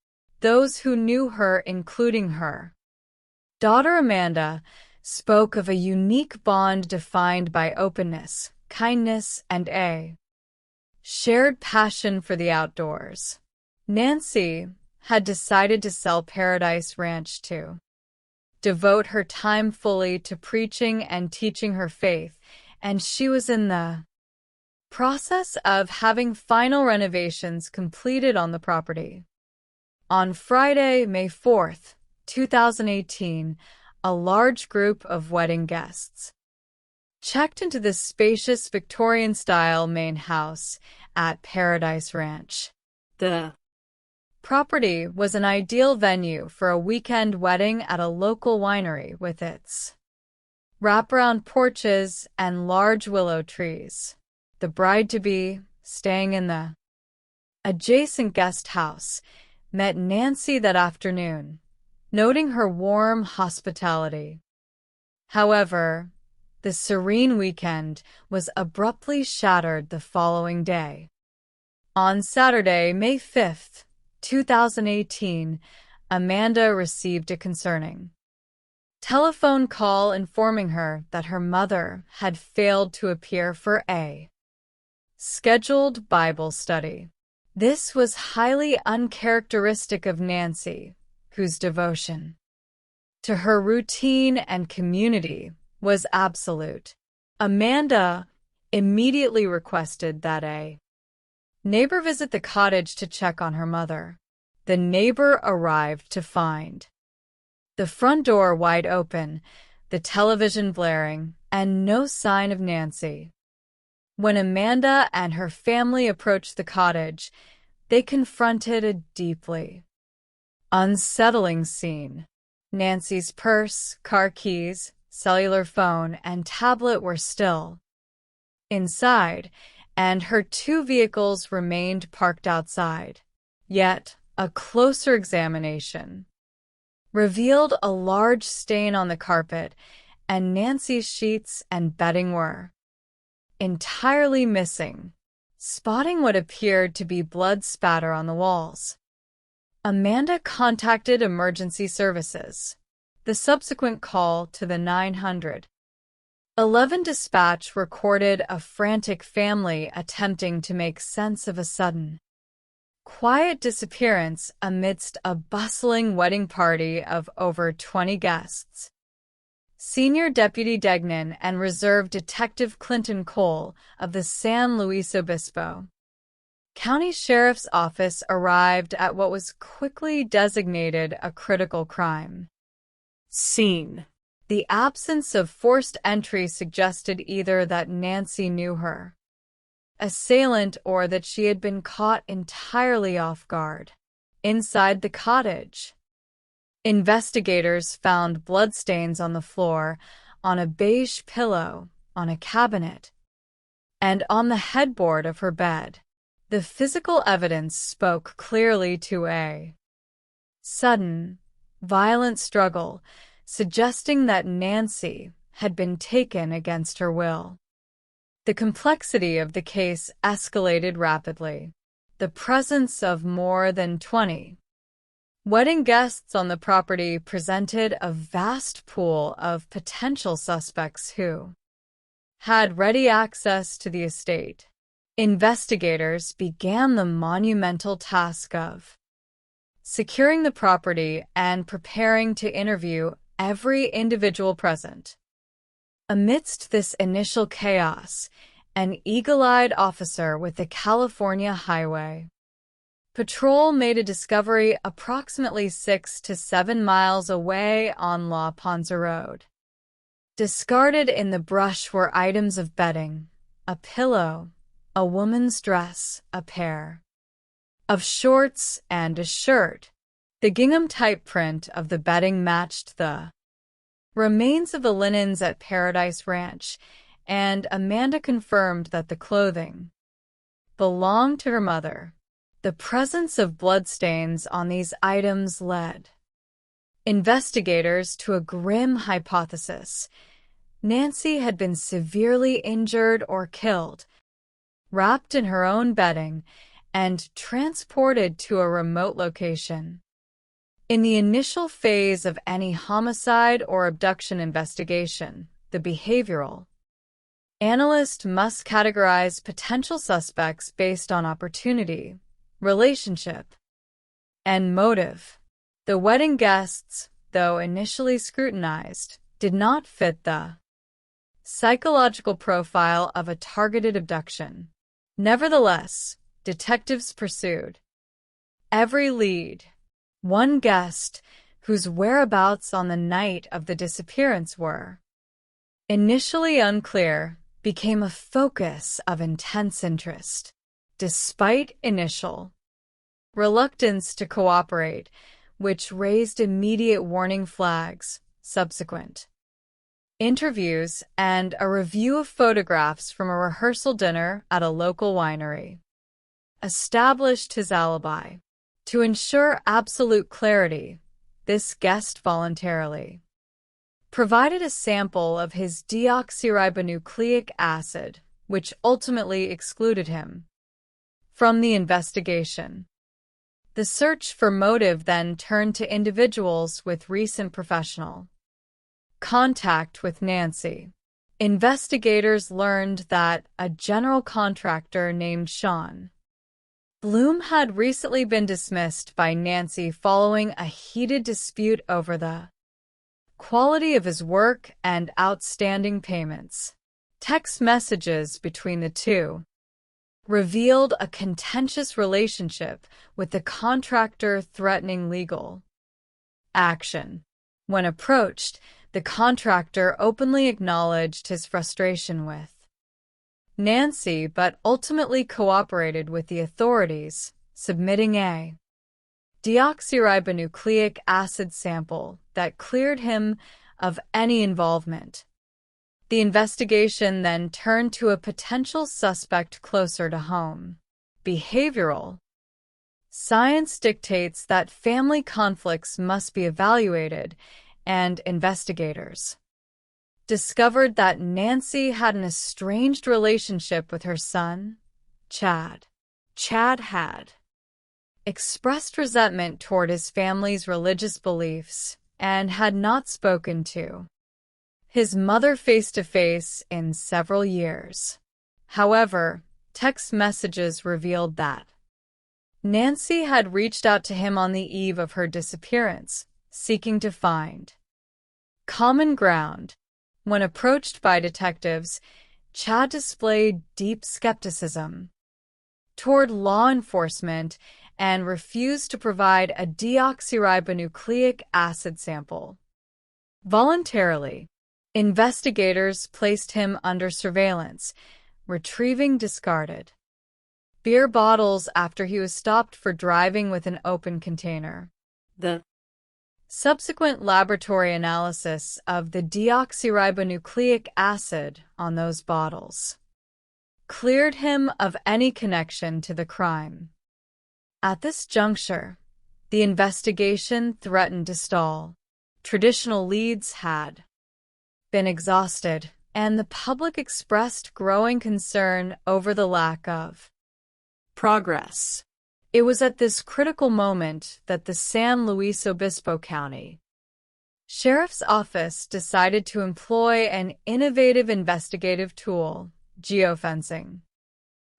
those who knew her including her daughter Amanda, spoke of a unique bond defined by openness, kindness, and a shared passion for the outdoors. Nancy had decided to sell Paradise Ranch to devote her time fully to preaching and teaching her faith, and she was in the process of having final renovations completed on the property. On Friday, May 4th, 2018, a large group of wedding guests checked into the spacious Victorian-style main house at Paradise Ranch. The property was an ideal venue for a weekend wedding at a local winery with its wraparound porches and large willow trees. The bride-to-be, staying in the adjacent guest house, met Nancy that afternoon, noting her warm hospitality. However, the serene weekend was abruptly shattered the following day. On Saturday, May 5th, 2018, Amanda received a concerning telephone call informing her that her mother had failed to appear for a scheduled Bible study. This was highly uncharacteristic of Nancy, whose devotion to her routine and community was absolute. Amanda immediately requested that a neighbor visit the cottage to check on her mother. The neighbor arrived to find the front door wide open, the television blaring, and no sign of Nancy. When Amanda and her family approached the cottage, they confronted a deeply unsettling scene. Nancy's purse, car keys, cellular phone, and tablet were still inside, and her 2 vehicles remained parked outside. Yet, a closer examination revealed a large stain on the carpet, and Nancy's sheets and bedding were entirely missing, spotting what appeared to be blood spatter on the walls. Amanda contacted emergency services. The subsequent call to the 911 dispatch recorded a frantic family attempting to make sense of a sudden quiet disappearance amidst a bustling wedding party of over 20 guests. Senior Deputy Degnan and Reserve Detective Clinton Cole of the San Luis Obispo County Sheriff's Office arrived at what was quickly designated a critical crime scene. The absence of forced entry suggested either that Nancy knew her assailant or that she had been caught entirely off guard. Inside the cottage, investigators found bloodstains on the floor, on a beige pillow, on a cabinet, and on the headboard of her bed. The physical evidence spoke clearly to a sudden, violent struggle, suggesting that Nancy had been taken against her will. The complexity of the case escalated rapidly. The presence of more than 20 wedding guests on the property presented a vast pool of potential suspects who had ready access to the estate. Investigators began the monumental task of securing the property and preparing to interview every individual present. Amidst this initial chaos, an eagle-eyed officer with the California Highway Patrol made a discovery approximately 6 to 7 miles away on La Ponza Road. Discarded in the brush were items of bedding, a pillow, a woman's dress, a pair of shorts, and a shirt. The gingham type print of the bedding matched the remains of the linens at Paradise Ranch, and Amanda confirmed that the clothing belonged to her mother. The presence of bloodstains on these items led investigators to a grim hypothesis. Nancy had been severely injured or killed, wrapped in her own bedding, and transported to a remote location. In the initial phase of any homicide or abduction investigation, the behavioral analyst must categorize potential suspects based on opportunity, relationship, and motive. The wedding guests, though initially scrutinized, did not fit the psychological profile of a targeted abduction. Nevertheless, detectives pursued every lead. One guest, whose whereabouts on the night of the disappearance were initially unclear, became a focus of intense interest. Despite initial reluctance to cooperate, which raised immediate warning flags, subsequent interviews and a review of photographs from a rehearsal dinner at a local winery established his alibi. To ensure absolute clarity, this guest voluntarily provided a sample of his deoxyribonucleic acid, which ultimately excluded him from the investigation. The search for motive then turned to individuals with recent professional contact with Nancy. Investigators learned that a general contractor named Sean Bloom had recently been dismissed by Nancy following a heated dispute over the quality of his work and outstanding payments. Text messages between the two revealed a contentious relationship, with the contractor threatening legal action. When approached, the contractor openly acknowledged his frustration with Nancy, but ultimately cooperated with the authorities, submitting a deoxyribonucleic acid sample that cleared him of any involvement. The investigation then turned to a potential suspect closer to home. Behavioral science dictates that family conflicts must be evaluated, and investigators discovered that Nancy had an estranged relationship with her son, Chad. Chad had expressed resentment toward his family's religious beliefs and had not spoken to his mother face-to-face in several years. However, text messages revealed that Nancy had reached out to him on the eve of her disappearance, seeking to find common ground. When approached by detectives, Chad displayed deep skepticism toward law enforcement and refused to provide a deoxyribonucleic acid sample. Voluntarily, investigators placed him under surveillance, retrieving discarded beer bottles after he was stopped for driving with an open container. The subsequent laboratory analysis of the deoxyribonucleic acid on those bottles cleared him of any connection to the crime. At this juncture, the investigation threatened to stall. Traditional leads had been exhausted, and the public expressed growing concern over the lack of progress. It was at this critical moment that the San Luis Obispo County Sheriff's Office decided to employ an innovative investigative tool, geofencing.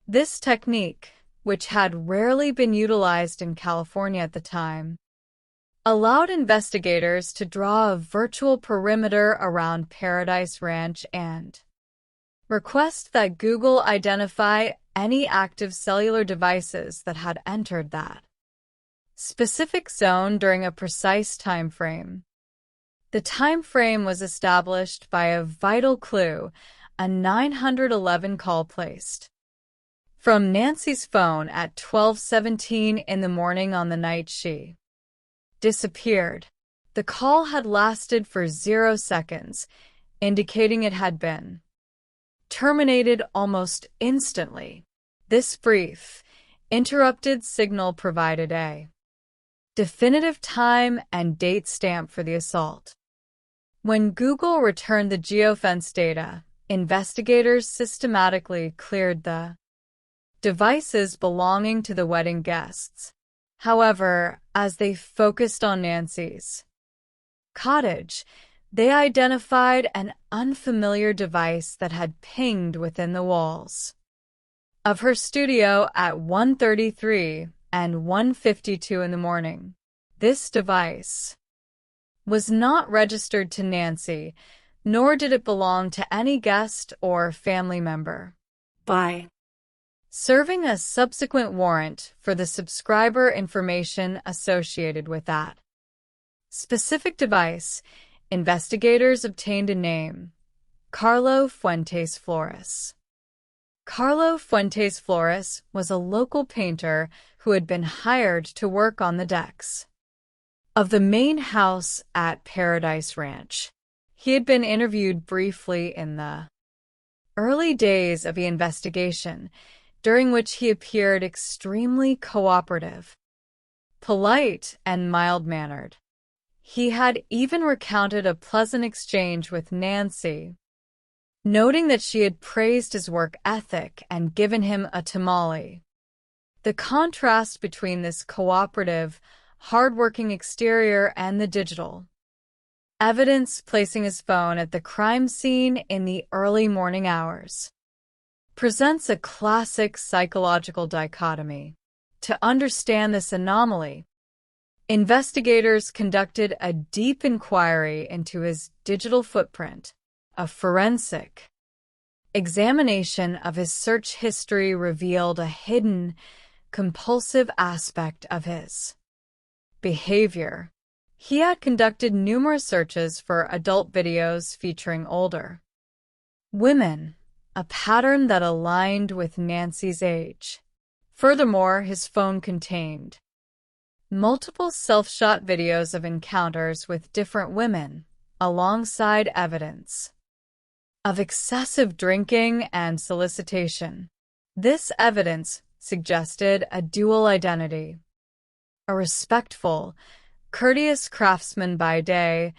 This technique, which had rarely been utilized in California at the time, allowed investigators to draw a virtual perimeter around Paradise Ranch and request that Google identify any active cellular devices that had entered that specific zone during a precise time frame. The time frame was established by a vital clue, a 911 call placed from Nancy's phone at 12:17 in the morning on the night she disappeared. The call had lasted for 0 seconds, indicating it had been terminated almost instantly. This brief, interrupted signal provided a definitive time and date stamp for the assault. When Google returned the geofence data, investigators systematically cleared the devices belonging to the wedding guests. However, as they focused on Nancy's cottage, they identified an unfamiliar device that had pinged within the walls of her studio at 1:33 and 1:52 in the morning. This device was not registered to Nancy, nor did it belong to any guest or family member. Bye. Serving a subsequent warrant for the subscriber information associated with that specific device, investigators obtained a name: Carlo Fuentes Flores. Carlo Fuentes Flores was a local painter who had been hired to work on the decks of the main house at Paradise Ranch. He had been interviewed briefly in the early days of the investigation, during which he appeared extremely cooperative, polite, and mild-mannered. He had even recounted a pleasant exchange with Nancy, noting that she had praised his work ethic and given him a tamale. The contrast between this cooperative, hard-working exterior and the digital evidence placing his phone at the crime scene in the early morning hours presents a classic psychological dichotomy. To understand this anomaly, investigators conducted a deep inquiry into his digital footprint. A forensic examination of his search history revealed a hidden, compulsive aspect of his behavior. He had conducted numerous searches for adult videos featuring older women, a pattern that aligned with Nancy's age. Furthermore, his phone contained multiple self-shot videos of encounters with different women, alongside evidence of excessive drinking and solicitation. This evidence suggested a dual identity: a respectful, courteous craftsman by day,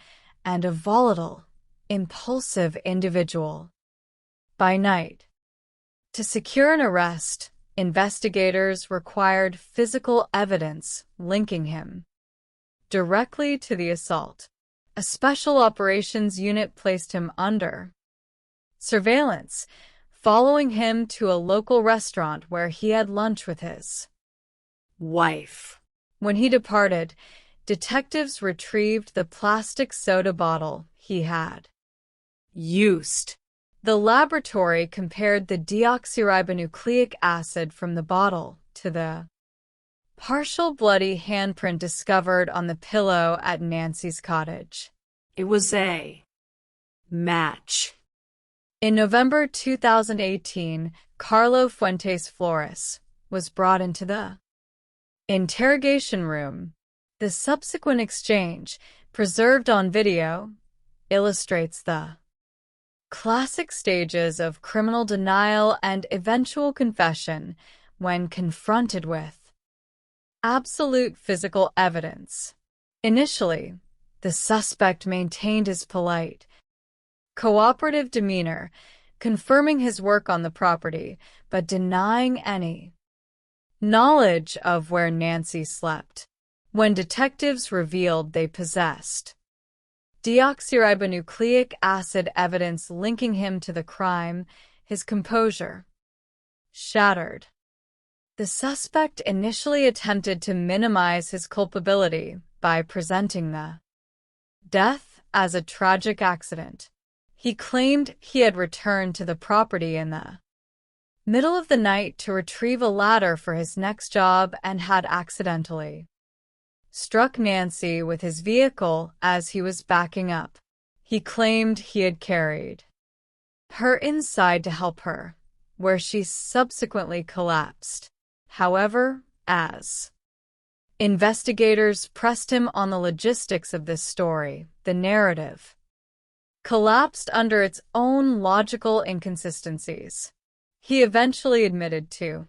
and a volatile, impulsive individual by night. To secure an arrest, investigators required physical evidence linking him directly to the assault. A special operations unit placed him under surveillance, following him to a local restaurant where he had lunch with his wife. When he departed, detectives retrieved the plastic soda bottle he had used. The laboratory compared the deoxyribonucleic acid from the bottle to the partial bloody handprint discovered on the pillow at Nancy's cottage. It was a match. In November 2018, Carlo Fuentes Flores was brought into the interrogation room. The subsequent exchange, preserved on video, illustrates the classic stages of criminal denial and eventual confession when confronted with absolute physical evidence. Initially, the suspect maintained his polite, cooperative demeanor, confirming his work on the property, but denying any knowledge of where Nancy slept. When detectives revealed they possessed deoxyribonucleic acid evidence linking him to the crime, his composure shattered. The suspect initially attempted to minimize his culpability by presenting the death as a tragic accident. He claimed he had returned to the property in the middle of the night to retrieve a ladder for his next job and had accidentally struck Nancy with his vehicle as he was backing up. He claimed he had carried her inside to help her, where she subsequently collapsed. However, as investigators pressed him on the logistics of this story, the narrative collapsed under its own logical inconsistencies. He eventually admitted to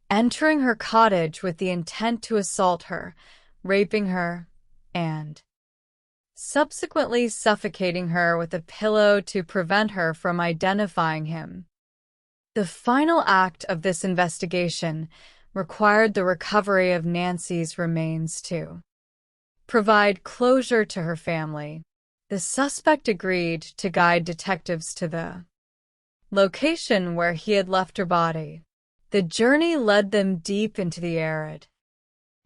entering her cottage with the intent to assault her, raping her, and subsequently suffocating her with a pillow to prevent her from identifying him. The final act of this investigation required the recovery of Nancy's remains to provide closure to her family. The suspect agreed to guide detectives to the location where he had left her body. The journey led them deep into the arid,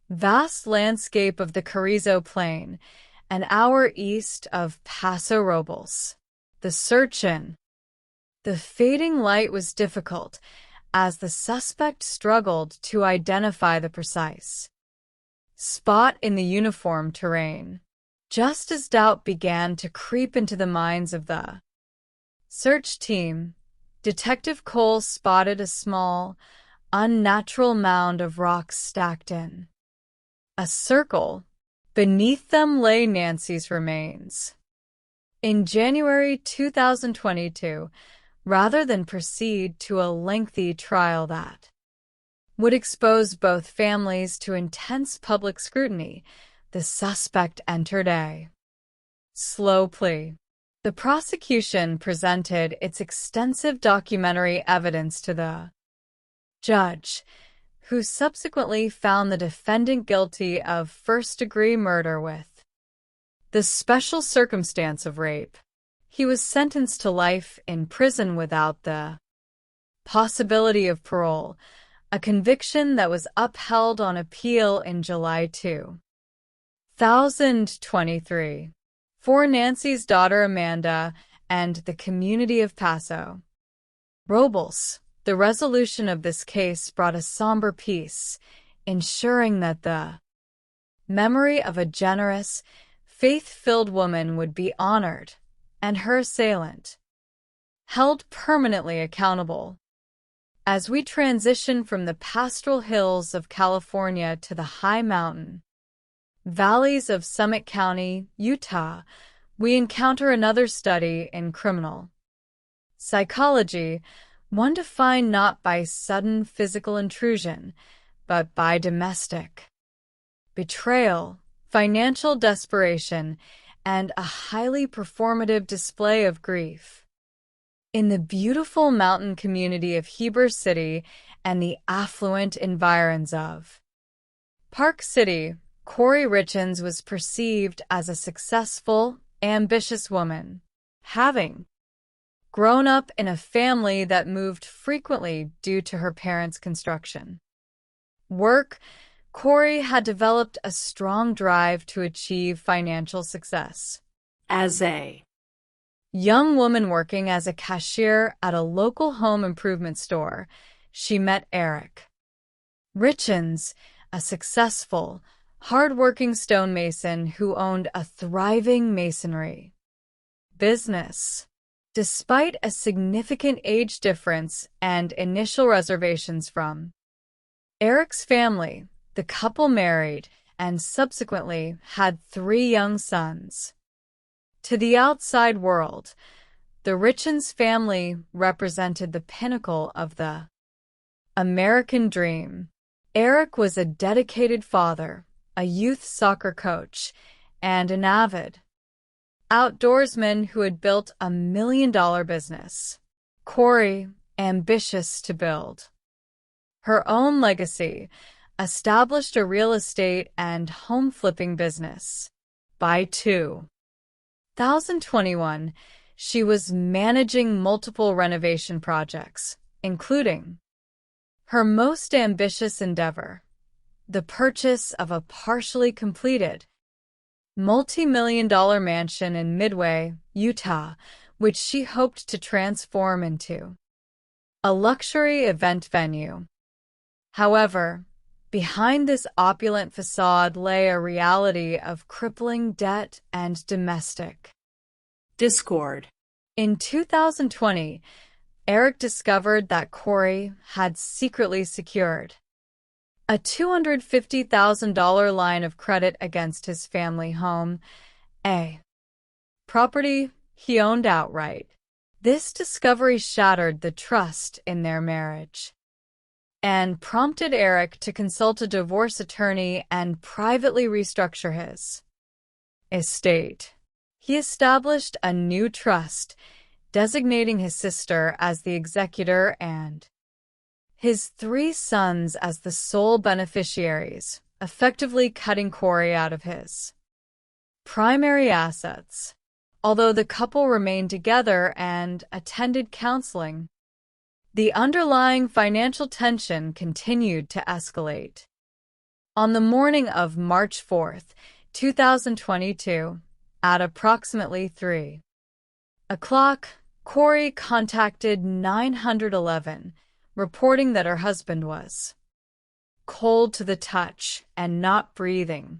vast landscape of the Carrizo Plain, an hour east of Paso Robles. The search in the fading light was difficult, as the suspect struggled to identify the precise spot in the uniform terrain. Just as doubt began to creep into the minds of the search team, Detective Cole spotted a small, unnatural mound of rocks stacked in a circle. Beneath them lay Nancy's remains. In January 2022, rather than proceed to a lengthy trial that would expose both families to intense public scrutiny, the suspect entered a slow plea. The prosecution presented its extensive documentary evidence to the judge, who subsequently found the defendant guilty of first-degree murder with the special circumstance of rape. He was sentenced to life in prison without the possibility of parole, a conviction that was upheld on appeal in July 2023. For Nancy's daughter Amanda and the community of Paso Robles, the resolution of this case brought a somber peace, ensuring that the memory of a generous, faith-filled woman would be honored and her assailant held permanently accountable. As we transition from the pastoral hills of California to the high mountain valleys of Summit County, Utah, we encounter another study in criminal psychology, one defined not by sudden physical intrusion, but by domestic betrayal, financial desperation, and a highly performative display of grief. In the beautiful mountain community of Heber City and the affluent environs of Park City, Corey Richens was perceived as a successful, ambitious woman, having grown up in a family that moved frequently due to her parents' construction work. Corey had developed a strong drive to achieve financial success. As a young woman working as a cashier at a local home improvement store, she met Eric Richens, a successful, hard-working stonemason who owned a thriving masonry business. Despite a significant age difference and initial reservations from Eric's family, the couple married and subsequently had 3 young sons. To the outside world, the Richens family represented the pinnacle of the American dream. Eric was a dedicated father, a youth soccer coach, and an avid outdoorsman who had built a $1 million business. Corey, ambitious to build her own legacy, established a real estate and home flipping business. By 2021, she was managing multiple renovation projects, including her most ambitious endeavor, the purchase of a partially completed multi-million-dollar mansion in Midway, Utah, which she hoped to transform into a luxury event venue. However, behind this opulent facade lay a reality of crippling debt and domestic discord. In 2020, Eric discovered that Corey had secretly secured a $250,000 line of credit against his family home, a property he owned outright. This discovery shattered the trust in their marriage and prompted Eric to consult a divorce attorney and privately restructure his estate. He established a new trust, designating his sister as the executor and his 3 sons as the sole beneficiaries, effectively cutting Corey out of his primary assets. Although the couple remained together and attended counseling, the underlying financial tension continued to escalate. On the morning of March 4, 2022, at approximately 3 o'clock, Corey contacted 911, reporting that her husband was cold to the touch and not breathing.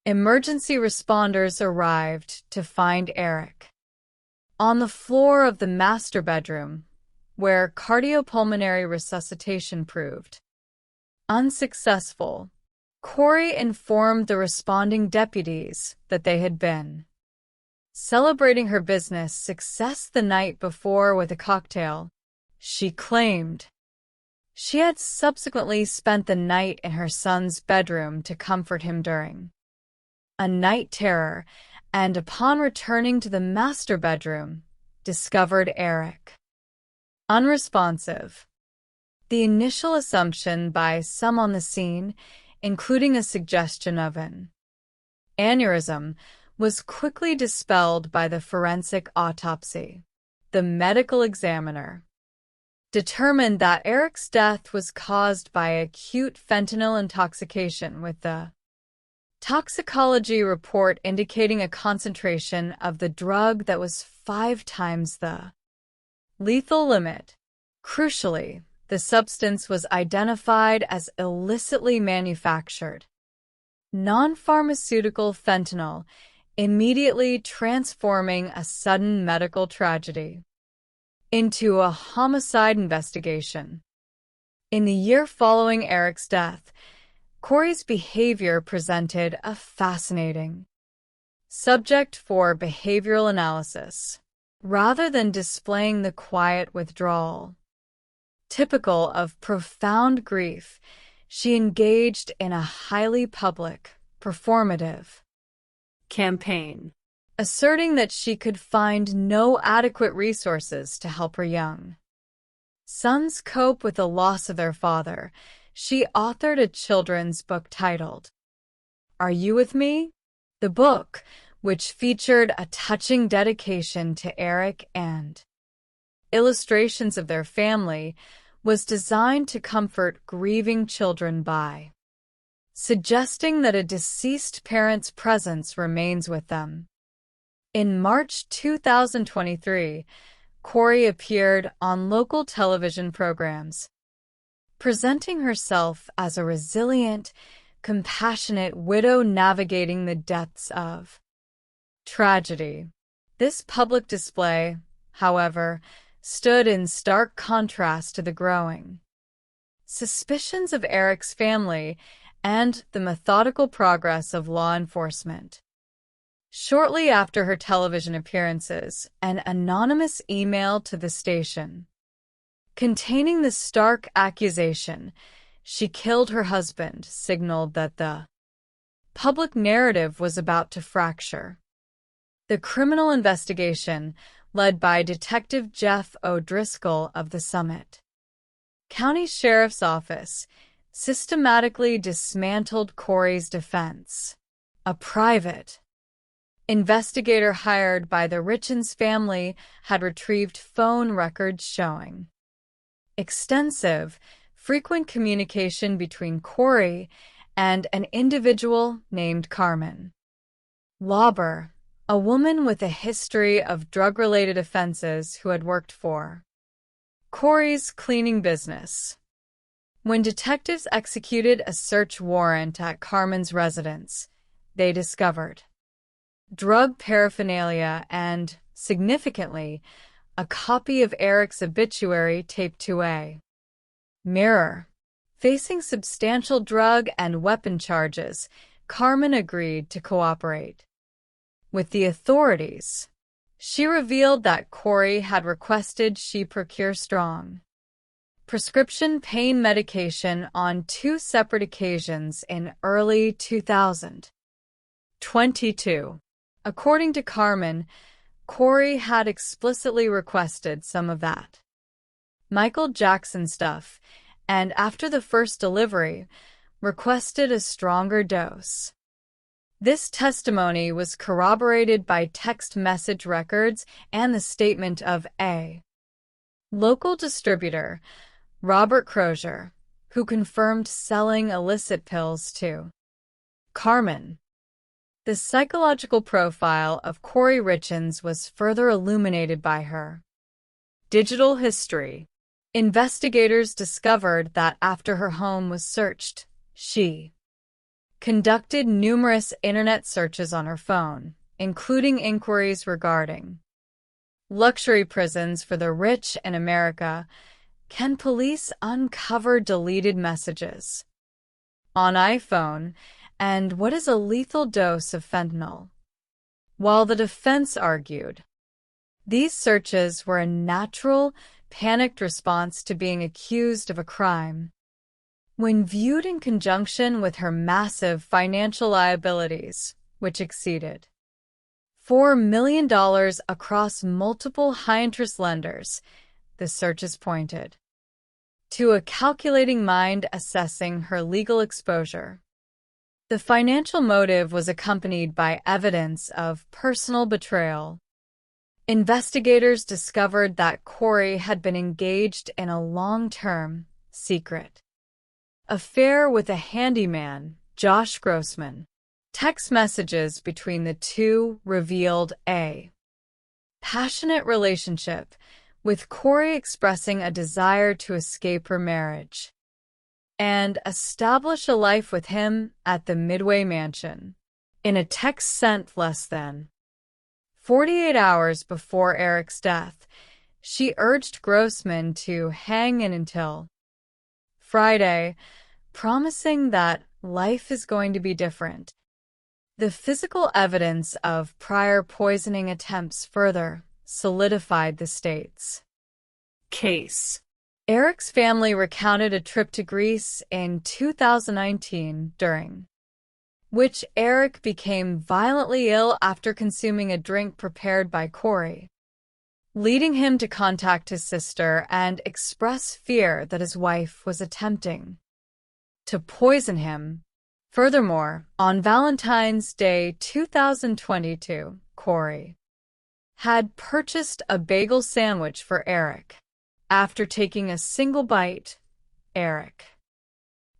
Emergency responders arrived to find Eric on the floor of the master bedroom, where cardiopulmonary resuscitation proved unsuccessful. Corey informed the responding deputies that they had been celebrating her business success the night before with a cocktail. She claimed she had subsequently spent the night in her son's bedroom to comfort him during a night terror, and upon returning to the master bedroom, discovered Eric unresponsive. The initial assumption by some on the scene, including a suggestion of an aneurysm, was quickly dispelled by the forensic autopsy. The medical examiner determined that Eric's death was caused by acute fentanyl intoxication, with the toxicology report indicating a concentration of the drug that was 5 times the lethal limit. Crucially, the substance was identified as illicitly manufactured non-pharmaceutical fentanyl, immediately transforming a sudden medical tragedy into a homicide investigation. In the year following Eric's death, Corey's behavior presented a fascinating subject for behavioral analysis. Rather than displaying the quiet withdrawal typical of profound grief, she engaged in a highly public, performative campaign, asserting that she could find no adequate resources to help her young sons cope with the loss of their father. She authored a children's book titled, Are You With Me? The book, which featured a touching dedication to Eric and illustrations of their family, was designed to comfort grieving children by suggesting that a deceased parent's presence remains with them. In March 2023, Corey appeared on local television programs, presenting herself as a resilient, compassionate widow navigating the depths of tragedy. This public display, however, stood in stark contrast to the growing suspicions of Eric's family and the methodical progress of law enforcement. Shortly after her television appearances, an anonymous email to the station containing the stark accusation she killed her husband signaled that the public narrative was about to fracture. The criminal investigation, led by Detective Jeff O'Driscoll of the Summit County Sheriff's Office, systematically dismantled Corey's defense. A private investigator hired by the Richens family had retrieved phone records showing extensive, frequent communication between Corey and an individual named Carmen Lauber, a woman with a history of drug-related offenses who had worked for Corey's cleaning business. When detectives executed a search warrant at Carmen's residence, they discovered drug paraphernalia and, significantly, a copy of Eric's obituary taped to a mirror. Facing substantial drug and weapon charges, Carmen agreed to cooperate with the authorities. She revealed that Corey had requested she procure strong prescription pain medication on 2 separate occasions in early 2022. According to Carmen, Corey had explicitly requested some of that Michael Jackson stuff, and after the first delivery, requested a stronger dose. This testimony was corroborated by text message records and the statement of a local distributor, Robert Crozier, who confirmed selling illicit pills to Carmen. The psychological profile of Corey Richens was further illuminated by her digital history. Investigators discovered that after her home was searched, she conducted numerous internet searches on her phone, including inquiries regarding luxury prisons for the rich in America. Can police uncover deleted messages on iPhone, and what is a lethal dose of fentanyl? While the defense argued these searches were a natural, panicked response to being accused of a crime, when viewed in conjunction with her massive financial liabilities, which exceeded $4 million across multiple high-interest lenders, the searches pointed to a calculating mind assessing her legal exposure. The financial motive was accompanied by evidence of personal betrayal. Investigators discovered that Corey had been engaged in a long-term, secret affair with a handyman, Josh Grossman. Text messages between the two revealed a passionate relationship, with Corey expressing a desire to escape her marriage and establish a life with him at the Midway Mansion. In a text sent less than 48 hours before Eric's death, she urged Grossman to hang in until Friday, promising that life is going to be different. The physical evidence of prior poisoning attempts further solidified the state's case. Eric's family recounted a trip to Greece in 2019, during which Eric became violently ill after consuming a drink prepared by Corey, leading him to contact his sister and express fear that his wife was attempting to poison him. Furthermore, on Valentine's Day 2022, Corey had purchased a bagel sandwich for Eric. After taking a single bite, Eric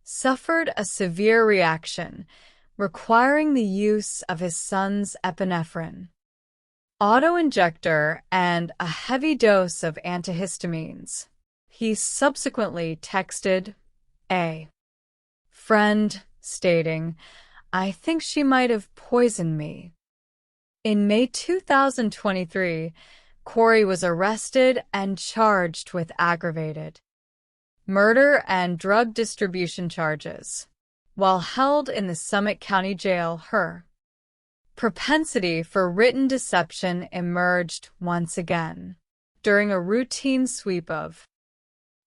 suffered a severe reaction, requiring the use of his son's epinephrine auto-injector and a heavy dose of antihistamines. He subsequently texted a friend, stating, "I think she might have poisoned me." In May 2023, Corey was arrested and charged with aggravated murder and drug distribution charges. While held in the Summit County Jail, her propensity for written deception emerged once again. During a routine sweep of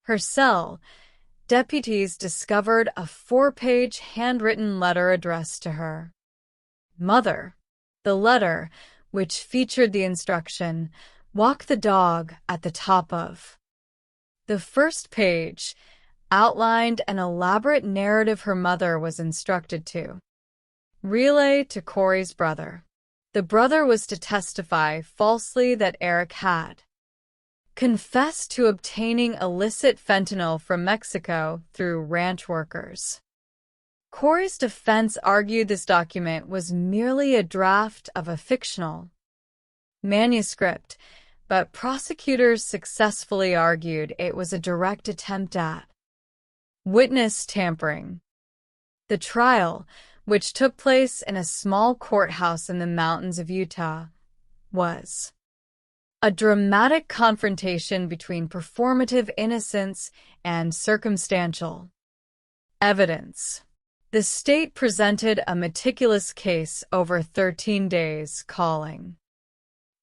her cell, deputies discovered a 4-page handwritten letter addressed to her mother. The letter, which featured the instruction, "Walk the dog," at the top of the first page, outlined an elaborate narrative her mother was instructed to relay to Corey's brother. The brother was to testify falsely that Eric had confessed to obtaining illicit fentanyl from Mexico through ranch workers. Corey's defense argued this document was merely a draft of a fictional manuscript, but prosecutors successfully argued it was a direct attempt at witness tampering. The trial, which took place in a small courthouse in the mountains of Utah, was a dramatic confrontation between performative innocence and circumstantial evidence. The state presented a meticulous case over 13 days, calling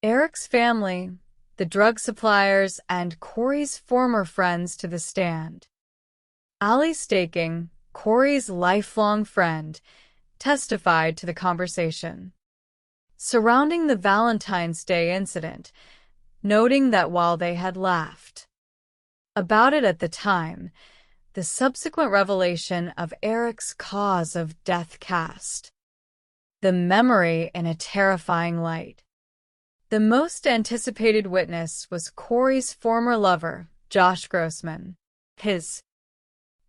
Eric's family, the drug suppliers, and Corey's former friends to the stand. Allie Staking, Corey's lifelong friend, testified to the conversation. surrounding the Valentine's Day incident, noting that while they had laughed about it at the time, the subsequent revelation of Eric's cause of death cast the memory in a terrifying light. The most anticipated witness was Corey's former lover, Josh Grossman. His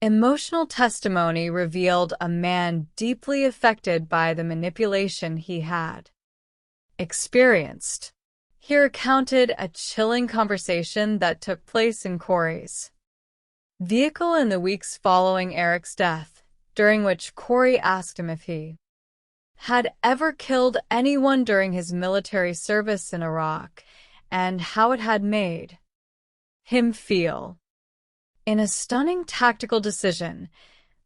emotional testimony revealed a man deeply affected by the manipulation he had experienced. He recounted a chilling conversation that took place in Corey's vehicle in the weeks following Eric's death, during which Corey asked him if he had ever killed anyone during his military service in Iraq and how it had made him feel. In a stunning tactical decision,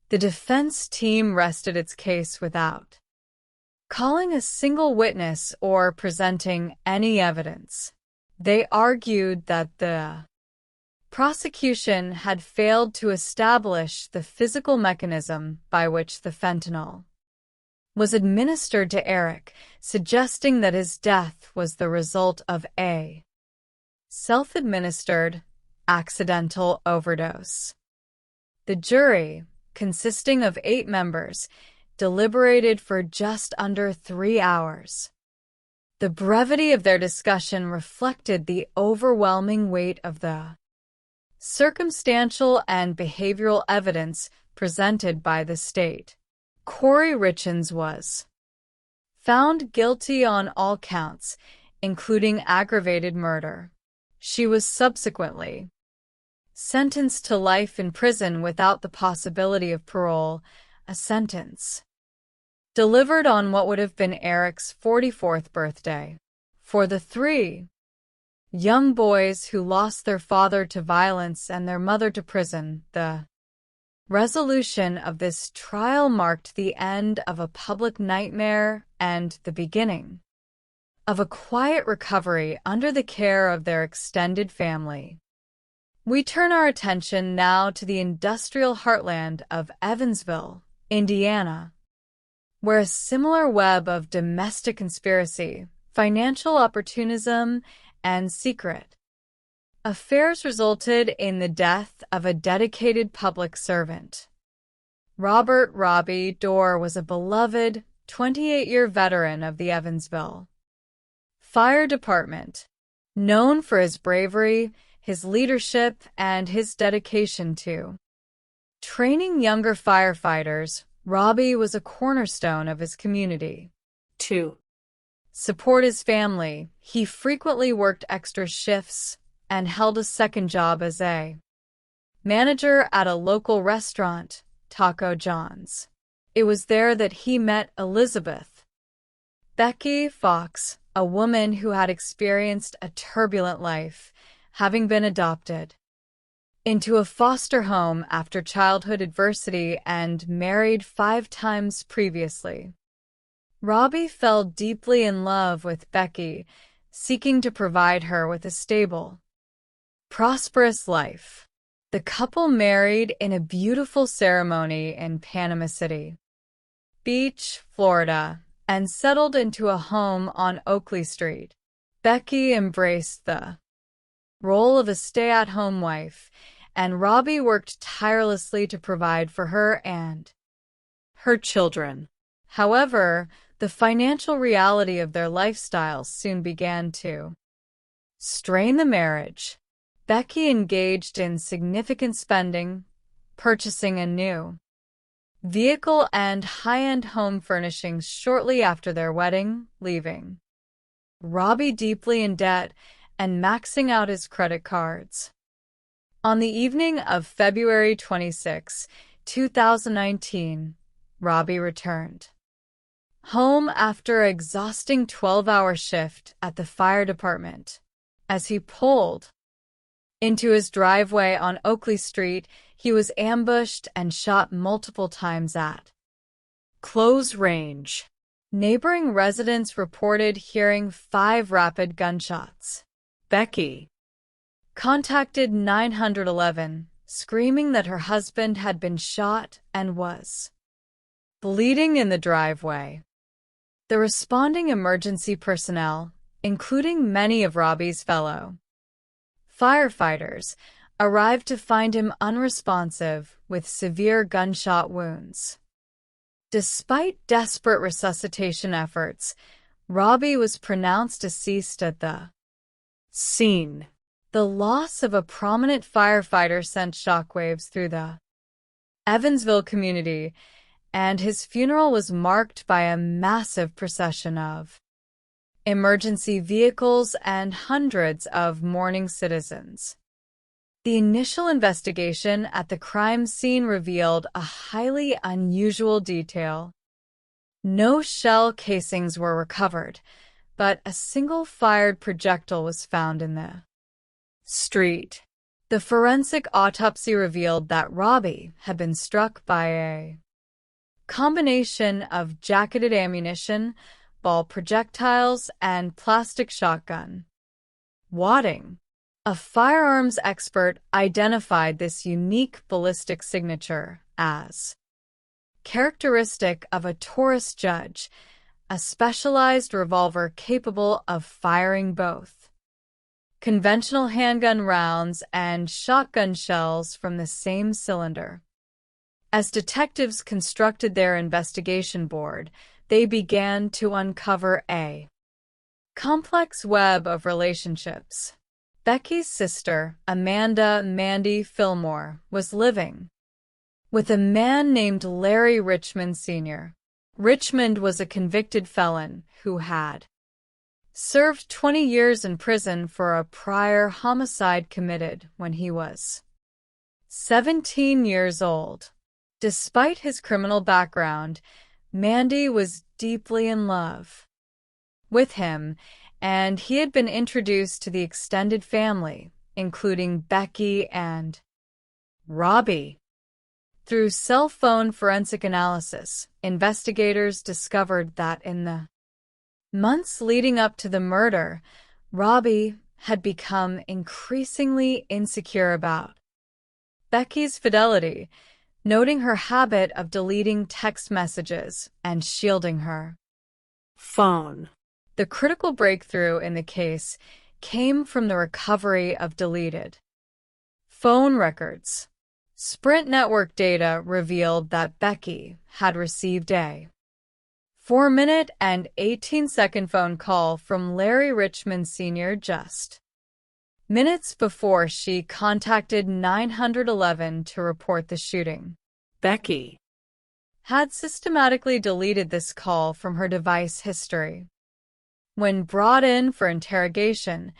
the defense team rested its case without calling a single witness or presenting any evidence. They argued that the prosecution had failed to establish the physical mechanism by which the fentanyl was administered to Eric, suggesting that his death was the result of a self-administered, accidental overdose. The jury, consisting of 8 members, deliberated for just under 3 hours. The brevity of their discussion reflected the overwhelming weight of the circumstantial and behavioral evidence presented by the state. Corey Richins was found guilty on all counts, including aggravated murder. She was subsequently sentenced to life in prison without the possibility of parole, a sentence delivered on what would have been Eric's 44th birthday. For the 3 young boys who lost their father to violence and their mother to prison, the resolution of this trial marked the end of a public nightmare and the beginning of a quiet recovery under the care of their extended family. We turn our attention now to the industrial heartland of Evansville, Indiana, where a similar web of domestic conspiracy, financial opportunism, and secret affairs resulted in the death of a dedicated public servant. Robert "Robbie" Dorr was a beloved 28-year veteran of the Evansville Fire Department, known for his bravery, his leadership, and his dedication to training younger firefighters. Robbie was a cornerstone of his community. To support his family, he frequently worked extra shifts and held a second job as a manager at a local restaurant, Taco John's. It was there that he met Elizabeth Becky Fox, a woman who had experienced a turbulent life, having been adopted into a foster home after childhood adversity and married 5 times previously. Robbie fell deeply in love with Becky, seeking to provide her with a stable, prosperous life. The couple married in a beautiful ceremony in Panama City Beach, Florida, and settled into a home on Oakley Street. Becky embraced the role of a stay-at-home wife, and Robbie worked tirelessly to provide for her and her children. However, the financial reality of their lifestyles soon began to strain the marriage. Becky engaged in significant spending, purchasing a new vehicle and high-end home furnishings shortly after their wedding, leaving Robbie deeply in debt and maxing out his credit cards. On the evening of February 26, 2019, Robbie returned home after an exhausting 12-hour shift at the fire department. As he pulled into his driveway on Oakley Street, he was ambushed and shot multiple times at close range. Neighboring residents reported hearing 5 rapid gunshots. Becky contacted 911, screaming that her husband had been shot and was bleeding in the driveway. The responding emergency personnel, including many of Robbie's fellow firefighters, arrived to find him unresponsive with severe gunshot wounds. Despite desperate resuscitation efforts, Robbie was pronounced deceased at the scene. The loss of a prominent firefighter sent shockwaves through the Evansville community, and his funeral was marked by a massive procession of emergency vehicles and hundreds of mourning citizens. The initial investigation at the crime scene revealed a highly unusual detail. No shell casings were recovered, but a single fired projectile was found in the street. The forensic autopsy revealed that Robbie had been struck by a combination of jacketed ammunition, ball projectiles, and plastic shotgun wadding. A firearms expert identified this unique ballistic signature as characteristic of a Taurus judge, a specialized revolver capable of firing both conventional handgun rounds and shotgun shells from the same cylinder. As detectives constructed their investigation board, they began to uncover a complex web of relationships. Becky's sister, Amanda "Mandy" Fillmore, was living with a man named Larry Richmond Sr. Richmond was a convicted felon who had served 20 years in prison for a prior homicide committed when he was 17 years old. Despite his criminal background, Mandy was deeply in love with him, and he had been introduced to the extended family, including Becky and Robbie. Through cell phone forensic analysis, investigators discovered that in the months leading up to the murder, Robbie had become increasingly insecure about Becky's fidelity, noting her habit of deleting text messages and shielding her phone. The critical breakthrough in the case came from the recovery of deleted phone records. Sprint network data revealed that Becky had received a 4-minute and 18-second phone call from Larry Richmond Sr. just minutes before she contacted 911 to report the shooting. Becky had systematically deleted this call from her device history. When brought in for interrogation,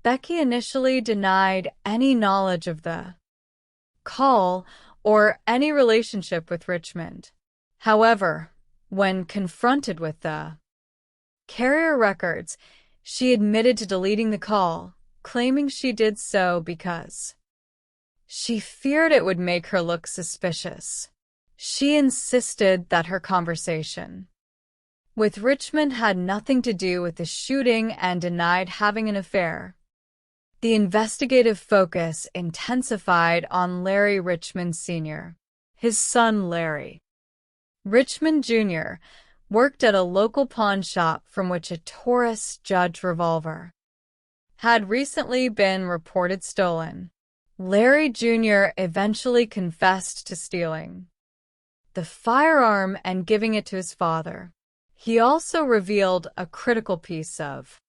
Becky initially denied any knowledge of the call or any relationship with Richmond. However, when confronted with the carrier records, she admitted to deleting the call, claiming she did so because she feared it would make her look suspicious. She insisted that her conversation with Richmond had nothing to do with the shooting and denied having an affair. The investigative focus intensified on Larry Richmond Sr. His son Larry Richmond Jr. worked at a local pawn shop from which a Taurus Judge revolver had recently been reported stolen. Larry Jr. eventually confessed to stealing the firearm and giving it to his father. He also revealed a critical piece of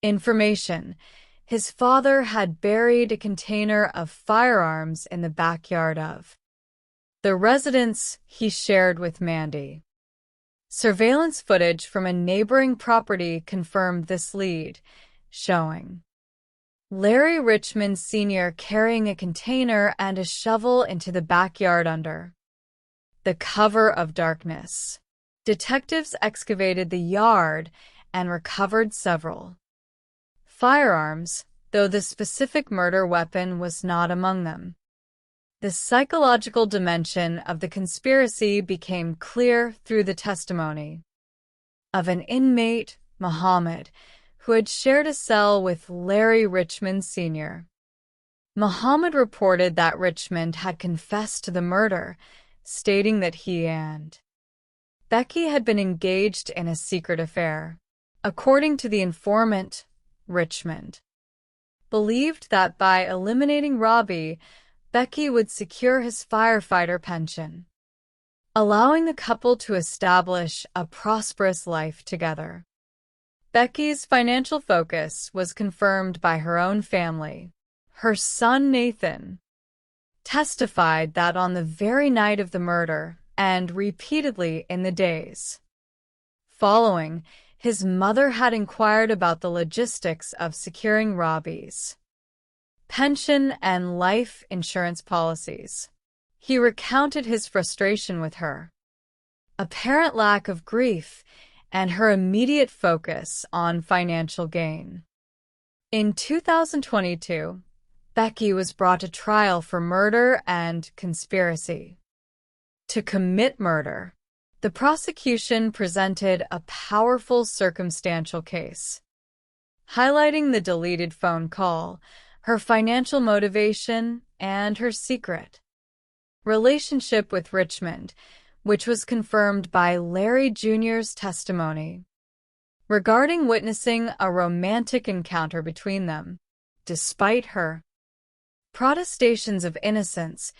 information. His father had buried a container of firearms in the backyard of the residence he shared with Mandy. Surveillance footage from a neighboring property confirmed this lead, showing Larry Richmond Sr. carrying a container and a shovel into the backyard under the cover of darkness. Detectives excavated the yard and recovered several firearms, though the specific murder weapon was not among them. The psychological dimension of the conspiracy became clear through the testimony of an inmate, Muhammad, who had shared a cell with Larry Richmond Sr. Muhammad reported that Richmond had confessed to the murder, stating that he and Becky had been engaged in a secret affair. According to the informant, Richmond believed that by eliminating Robbie, Becky would secure his firefighter pension, allowing the couple to establish a prosperous life together. Becky's financial focus was confirmed by her own family. Her son, Nathan, testified that on the very night of the murder and repeatedly in the days following, his mother had inquired about the logistics of securing Robbie's pension and life insurance policies. He recounted his frustration with her apparent lack of grief and her immediate focus on financial gain. In 2022, Becky was brought to trial for murder and conspiracy to commit murder. The prosecution presented a powerful circumstantial case, highlighting the deleted phone call, her financial motivation, and her secret relationship with Richmond, which was confirmed by Larry Jr.'s testimony regarding witnessing a romantic encounter between them. Despite her protestations of innocence,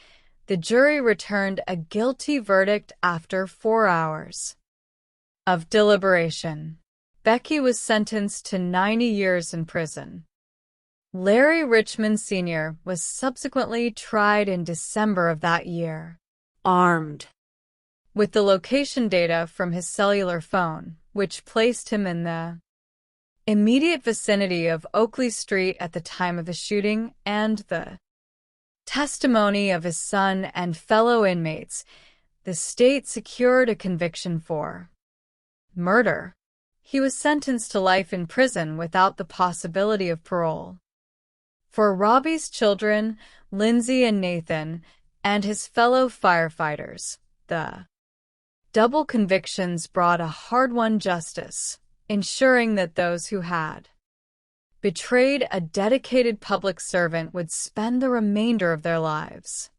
the jury returned a guilty verdict after 4 hours of deliberation. Becky was sentenced to 90 years in prison. Larry Richmond Sr. was subsequently tried in December of that year, armed with the location data from his cellular phone, which placed him in the immediate vicinity of Oakley Street at the time of the shooting, and the testimony of his son and fellow inmates. The state secured a conviction for murder. He was sentenced to life in prison without the possibility of parole. For Robbie's children, Lindsay and Nathan, and his fellow firefighters, the double convictions brought a hard-won justice, ensuring that those who had betrayed a dedicated public servant would spend the remainder of their lives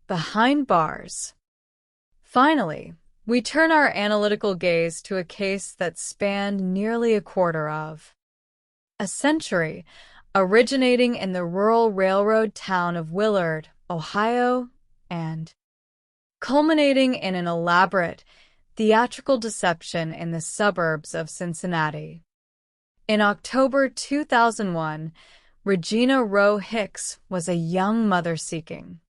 behind bars. Finally, we turn our analytical gaze to a case that spanned nearly a quarter of a century, originating in the rural railroad town of Willard, Ohio, and culminating in an elaborate theatrical deception in the suburbs of Cincinnati. In October 2001, Regina Rowe Hicks was a young mother seeking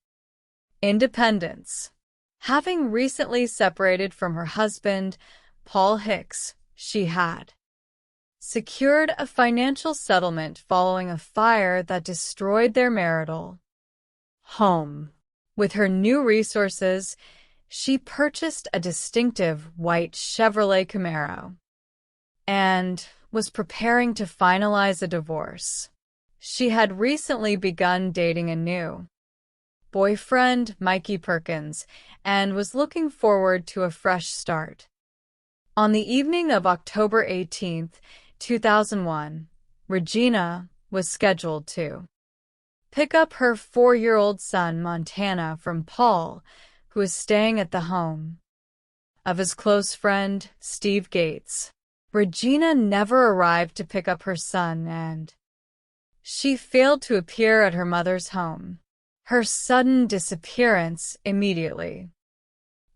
independence. Having recently separated from her husband, Paul Hicks, she had secured a financial settlement following a fire that destroyed their marital home. With her new resources, she purchased a distinctive white Chevrolet Camaro and was preparing to finalize a divorce. She had recently begun dating a new boyfriend, Mikey Perkins, and was looking forward to a fresh start. On the evening of October 18, 2001, Regina was scheduled to pick up her 4-year-old son, Montana, from Paul, who was staying at the home of his close friend, Steve Gates. Regina never arrived to pick up her son, and she failed to appear at her mother's home. Her sudden disappearance immediately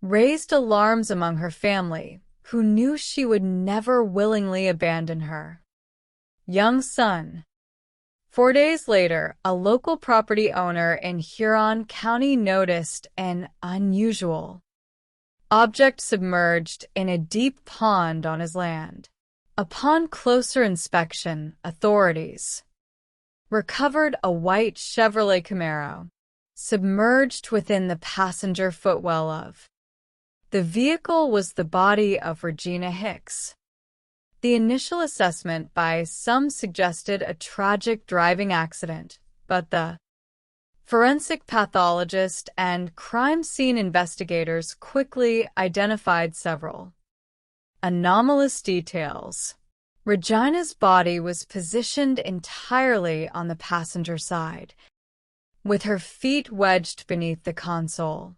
raised alarms among her family, who knew she would never willingly abandon her young son. 4 days later, a local property owner in Huron County noticed an unusual object submerged in a deep pond on his land. Upon closer inspection, authorities recovered a white Chevrolet Camaro submerged within the passenger footwell of the vehicle was the body of Regina Hicks. The initial assessment by some suggested a tragic driving accident, but the forensic pathologist and crime scene investigators quickly identified several anomalous details. Regina's body was positioned entirely on the passenger side, with her feet wedged beneath the console.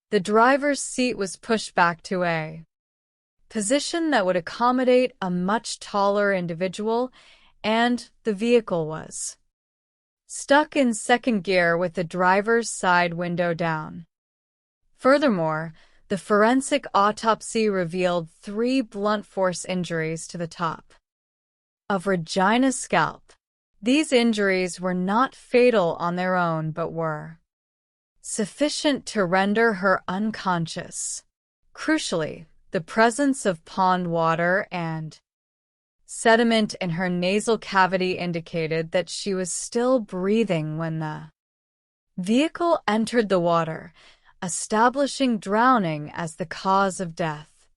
The driver's seat was pushed back to a position that would accommodate a much taller individual, and the vehicle was stuck in second gear with the driver's side window down. Furthermore, the forensic autopsy revealed 3 blunt force injuries to the top of Regina's scalp. These injuries were not fatal on their own but were sufficient to render her unconscious. Crucially, the presence of pond water and sediment in her nasal cavity indicated that she was still breathing when the vehicle entered the water, establishing drowning as the cause of death.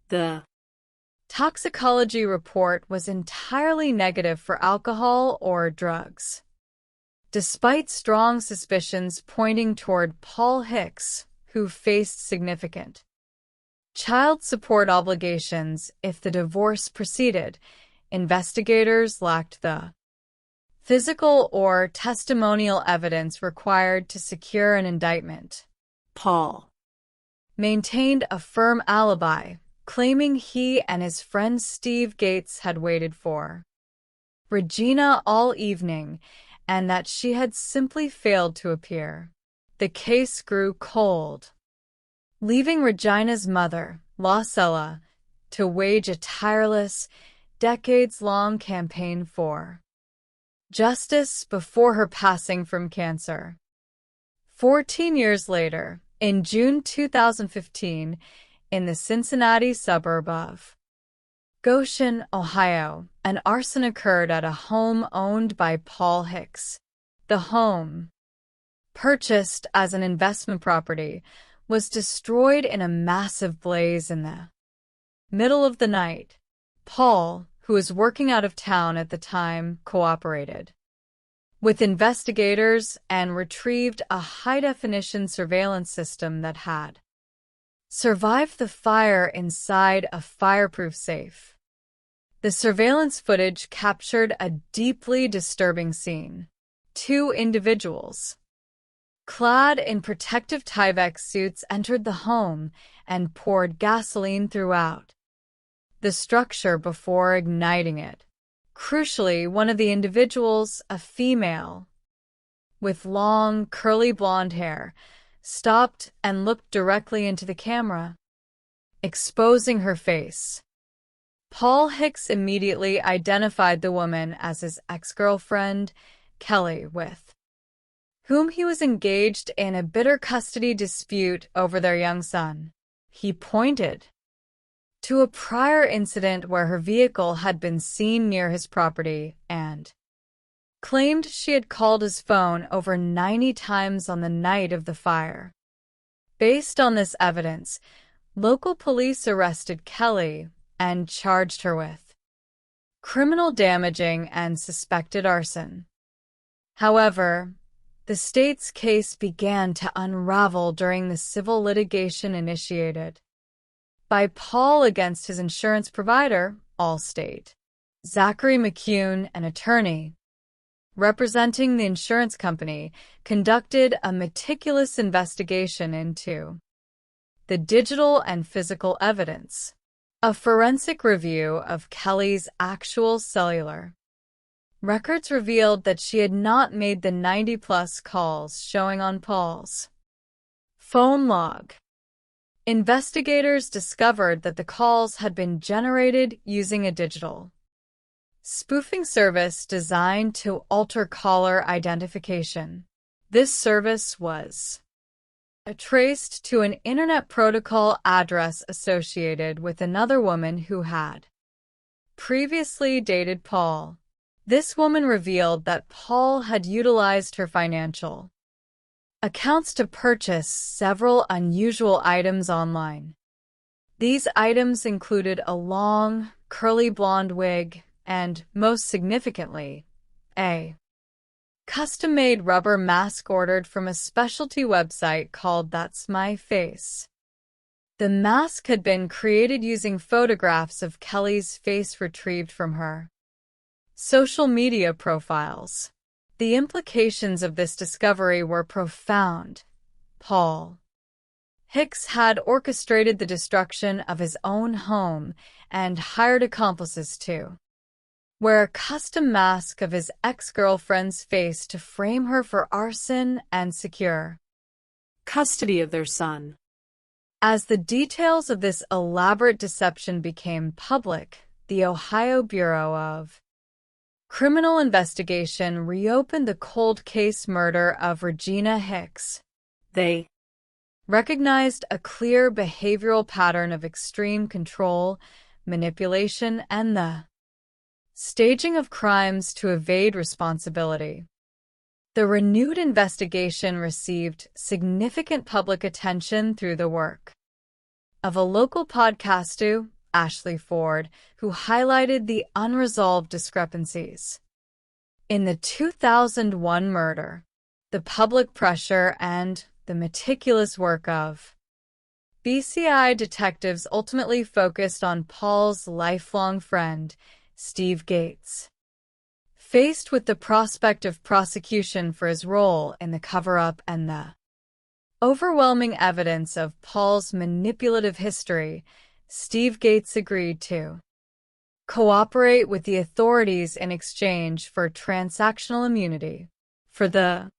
The toxicology report was entirely negative for alcohol or drugs, despite strong suspicions pointing toward Paul Hicks, who faced significant child support obligations if the divorce proceeded. Investigators lacked the physical or testimonial evidence required to secure an indictment. Paul maintained a firm alibi, claiming he and his friend Steve Gates had waited for Regina all evening and that she had simply failed to appear. The case grew cold, leaving Regina's mother, Losella, to wage a tireless, decades-long campaign for justice before her passing from cancer. 14 years later, in June 2015, in the Cincinnati suburb of Goshen, Ohio, an arson occurred at a home owned by Paul Hicks. The home, purchased as an investment property, was destroyed in a massive blaze in the middle of the night. Paul, who was working out of town at the time, cooperated with investigators and retrieved a high-definition surveillance system that had survived the fire inside a fireproof safe. The surveillance footage captured a deeply disturbing scene. 2 individuals, clad in protective Tyvek suits, entered the home and poured gasoline throughout the structure before igniting it. Crucially, one of the individuals, a female with long, curly blonde hair, stopped and looked directly into the camera, exposing her face. Paul Hicks immediately identified the woman as his ex-girlfriend, Kelly, with whom he was engaged in a bitter custody dispute over their young son. He pointed to a prior incident where her vehicle had been seen near his property and claimed she had called his phone over 90 times on the night of the fire. Based on this evidence, local police arrested Kelly and charged her with criminal damaging and suspected arson. However, the state's case began to unravel during the civil litigation initiated by Paul against his insurance provider, Allstate. Zachary McCune, an attorney representing the insurance company, conducted a meticulous investigation into the digital and physical evidence. A forensic review of Kelly's actual cellular records revealed that she had not made the 90-plus calls showing on Paul's phone log. Investigators discovered that the calls had been generated using a digital spoofing service designed to alter caller identification. This service was traced to an Internet Protocol address associated with another woman who had previously dated Paul. This woman revealed that Paul had utilized her financial accounts to purchase several unusual items online. These items included a long, curly blonde wig and, most significantly, a custom-made rubber mask ordered from a specialty website called That's My Face. The mask had been created using photographs of Kelly's face retrieved from her social media profiles. The implications of this discovery were profound. Paul Hicks had orchestrated the destruction of his own home and hired accomplices to wear a custom mask of his ex-girlfriend's face to frame her for arson and secure custody of their son. As the details of this elaborate deception became public, the Ohio Bureau of Criminal Investigation reopened the cold case murder of Regina Hicks. They recognized a clear behavioral pattern of extreme control, manipulation, and the staging of crimes to evade responsibility. The renewed investigation received significant public attention through the work of a local podcaster, Ashley Ford, who highlighted the unresolved discrepancies in the 2001 murder, the public pressure, and the meticulous work of BCI detectives ultimately focused on Paul's lifelong friend, Steve Gates. Faced with the prospect of prosecution for his role in the cover-up and the overwhelming evidence of Paul's manipulative history, Steve Gates agreed to cooperate with the authorities in exchange for transactional immunity. For the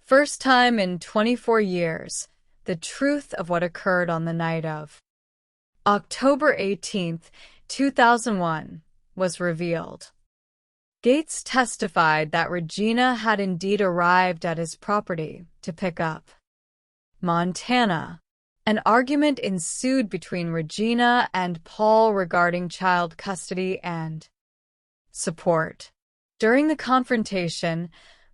first time in 24 years, the truth of what occurred on the night of October 18, 2001, was revealed. Gates testified that Regina had indeed arrived at his property to pick up Montana. An argument ensued between Regina and Paul regarding child custody and support. During the confrontation,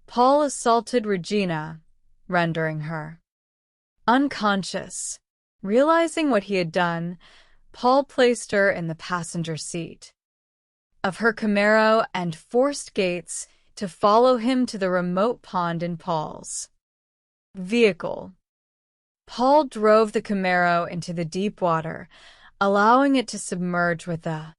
Paul assaulted Regina, rendering her unconscious. Realizing what he had done, Paul placed her in the passenger seat of her Camaro and forced Gates to follow him to the remote pond in Paul's vehicle. Paul drove the Camaro into the deep water, allowing it to submerge with the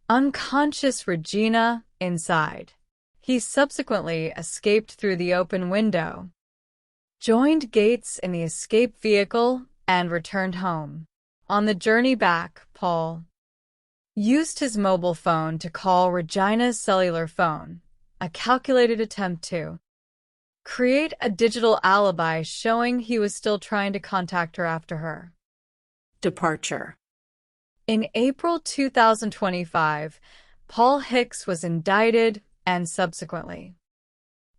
unconscious Regina inside. He subsequently escaped through the open window, joined Gates in the escape vehicle, and returned home. On the journey back, Paul used his mobile phone to call Regina's cellular phone, a calculated attempt to create a digital alibi showing he was still trying to contact her after her departure. In April 2025, Paul Hicks was indicted and subsequently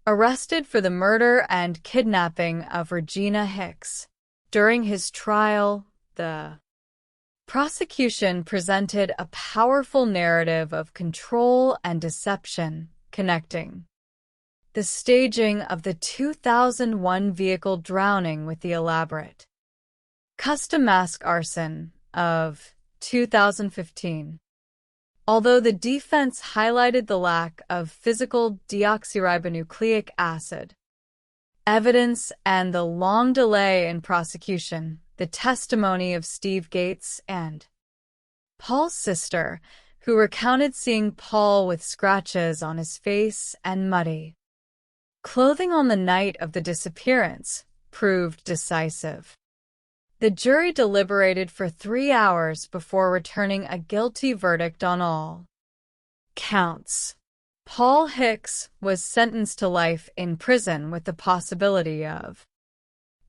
arrested for the murder and kidnapping of Regina Hicks. During his trial, the prosecution presented a powerful narrative of control and deception, connecting the staging of the 2001 vehicle drowning with the elaborate custom mask arson of 2015. Although the defense highlighted the lack of physical deoxyribonucleic acid evidence and the long delay in prosecution, the testimony of Steve Gates and Paul's sister, who recounted seeing Paul with scratches on his face and muddy clothing on the night of the disappearance, proved decisive. The jury deliberated for 3 hours before returning a guilty verdict on all counts. Paul Hicks was sentenced to life in prison with the possibility of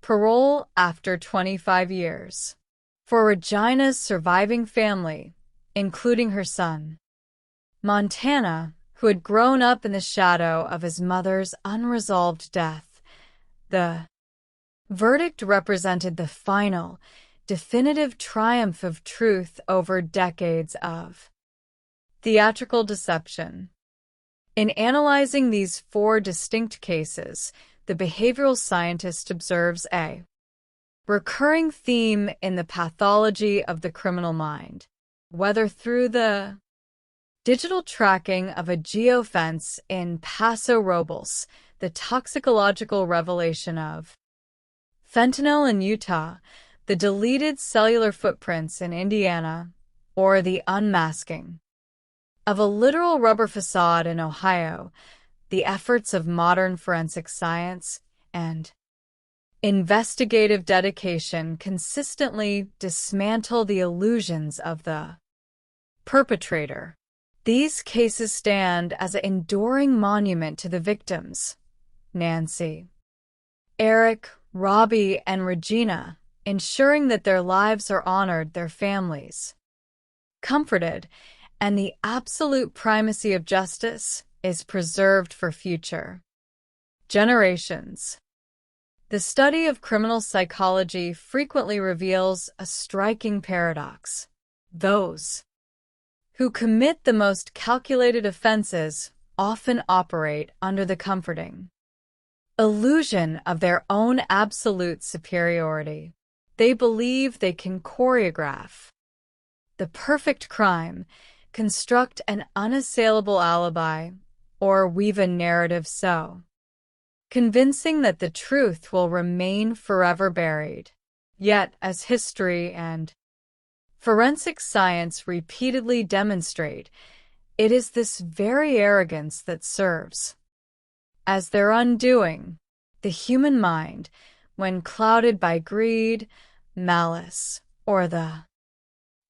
parole after 25 years. For Regina's surviving family, including her son, Montana, who had grown up in the shadow of his mother's unresolved death, the verdict represented the final, definitive triumph of truth over decades of theatrical deception. In analyzing these 4 distinct cases, the behavioral scientist observes a recurring theme in the pathology of the criminal mind, whether through the digital tracking of a geofence in Paso Robles, the toxicological revelation of fentanyl in Utah, the deleted cellular footprints in Indiana, or the unmasking of a literal rubber facade in Ohio, the efforts of modern forensic science and investigative dedication consistently dismantle the illusions of the perpetrator. These cases stand as an enduring monument to the victims, Nancy, Eric, Robbie, and Regina, ensuring that their lives are honored, their families comforted, and the absolute primacy of justice is preserved for future generations. The study of criminal psychology frequently reveals a striking paradox. Those who commit the most calculated offenses often operate under the comforting illusion of their own absolute superiority. They believe they can choreograph the perfect crime, construct an unassailable alibi, or weave a narrative so convincing that the truth will remain forever buried. Yet, as history and forensic science repeatedly demonstrate, it is this very arrogance that serves as their undoing. The human mind, when clouded by greed, malice, or the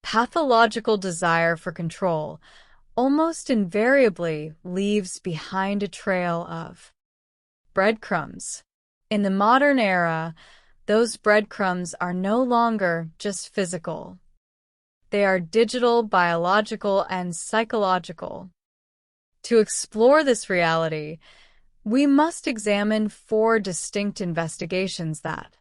pathological desire for control, almost invariably leaves behind a trail of breadcrumbs. In the modern era, those breadcrumbs are no longer just physical. They are digital, biological, and psychological. To explore this reality, we must examine 4 distinct investigations that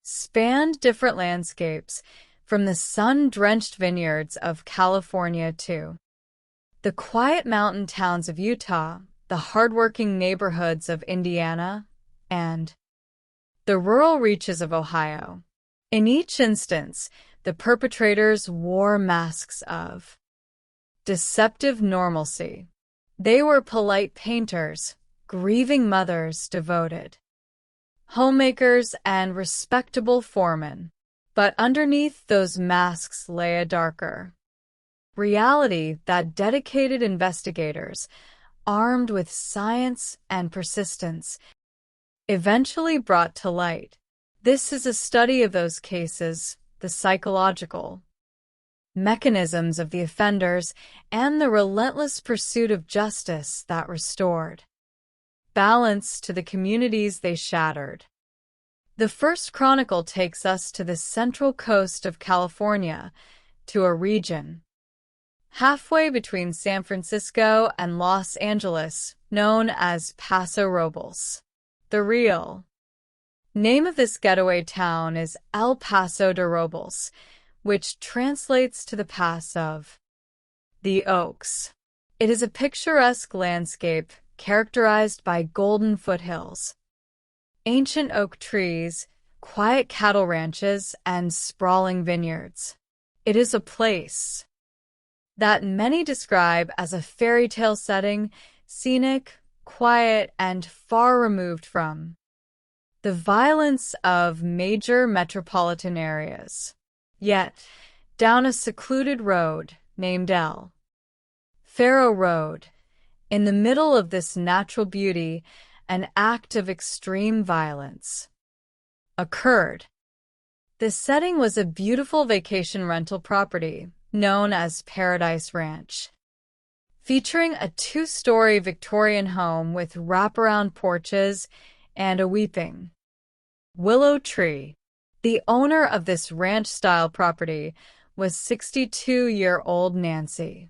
spanned different landscapes, from the sun-drenched vineyards of California to the quiet mountain towns of Utah, the hardworking neighborhoods of Indiana, and the rural reaches of Ohio. In each instance, the perpetrators wore masks of deceptive normalcy. They were polite painters, grieving mothers, devoted homemakers, and respectable foremen. But underneath those masks lay a darker reality that dedicated investigators, armed with science and persistence, eventually brought to light. This is a study of those cases, the psychological mechanisms of the offenders, and the relentless pursuit of justice that restored balance to the communities they shattered. The first chronicle takes us to the central coast of California, to a region halfway between San Francisco and Los Angeles, known as Paso Robles. The real name of this getaway town is El Paso de Robles, which translates to the Pass of the Oaks. It is a picturesque landscape characterized by golden foothills, ancient oak trees, quiet cattle ranches, and sprawling vineyards. It is a place that many describe as a fairy tale setting, scenic, quiet, and far removed from the violence of major metropolitan areas. Yet, down a secluded road named El Faro Road, in the middle of this natural beauty, an act of extreme violence occurred. The setting was a beautiful vacation rental property known as Paradise Ranch, featuring a 2-story Victorian home with wraparound porches and a weeping willow tree. The owner of this ranch-style property was 62-year-old Nancy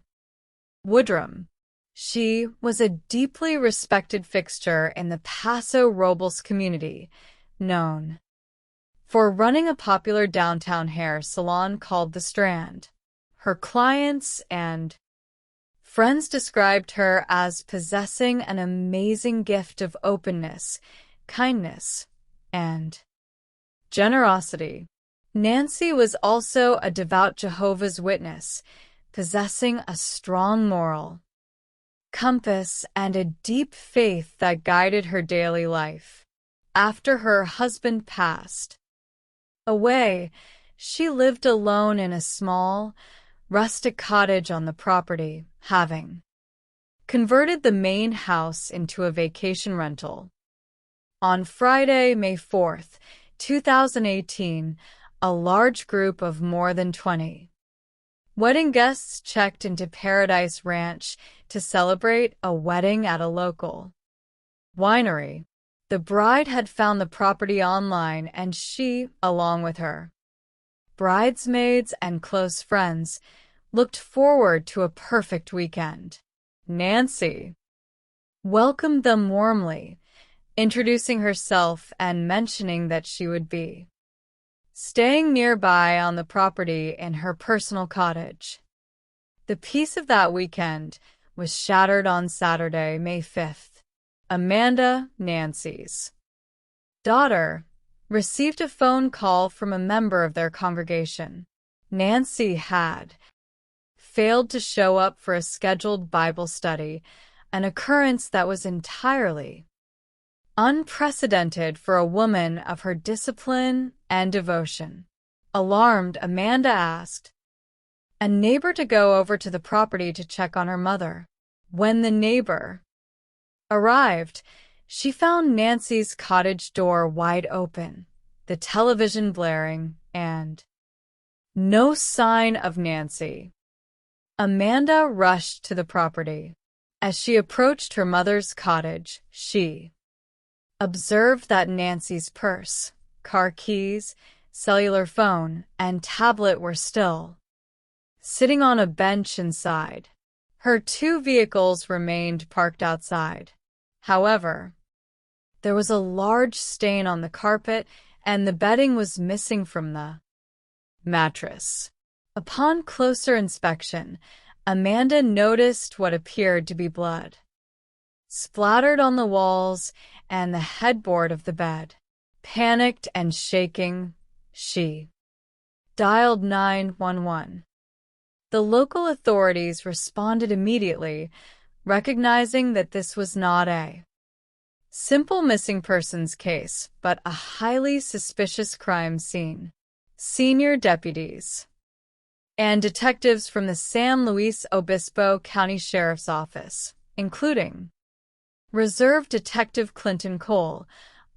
Woodrum. She was a deeply respected fixture in the Paso Robles community, known for running a popular downtown hair salon called The Strand. Her clients and friends described her as possessing an amazing gift of openness, kindness, and generosity. Nancy was also a devout Jehovah's Witness, possessing a strong moral compass and a deep faith that guided her daily life. After her husband passed away, she lived alone in a small, rustic cottage on the property, having converted the main house into a vacation rental. On Friday, May 4th, 2018, a large group of more than 20 wedding guests checked into Paradise Ranch to celebrate a wedding at a local winery. The bride had found the property online, and she, along with her bridesmaids and close friends, looked forward to a perfect weekend. Nancy welcomed them warmly, introducing herself and mentioning that she would be staying nearby on the property in her personal cottage. The peace of that weekend was shattered on Saturday, May 5th. Amanda, Nancy's daughter, received a phone call from a member of their congregation. Nancy had failed to show up for a scheduled Bible study, an occurrence that was entirely unprecedented for a woman of her discipline and devotion. Alarmed, Amanda asked a neighbor to go over to the property to check on her mother. When the neighbor arrived, she found Nancy's cottage door wide open, the television blaring, and no sign of Nancy. Amanda rushed to the property. As she approached her mother's cottage, she observed that Nancy's purse, car keys, cellular phone, and tablet were still sitting on a bench inside. Her 2 vehicles remained parked outside. However, there was a large stain on the carpet, and the bedding was missing from the mattress. Upon closer inspection, Amanda noticed what appeared to be blood splattered on the walls and the headboard of the bed. Panicked and shaking, she dialed 911. The local authorities responded immediately, recognizing that this was not a simple missing persons case, but a highly suspicious crime scene. Senior deputies and detectives from the San Luis Obispo County Sheriff's Office, including Reserve Detective Clinton Cole,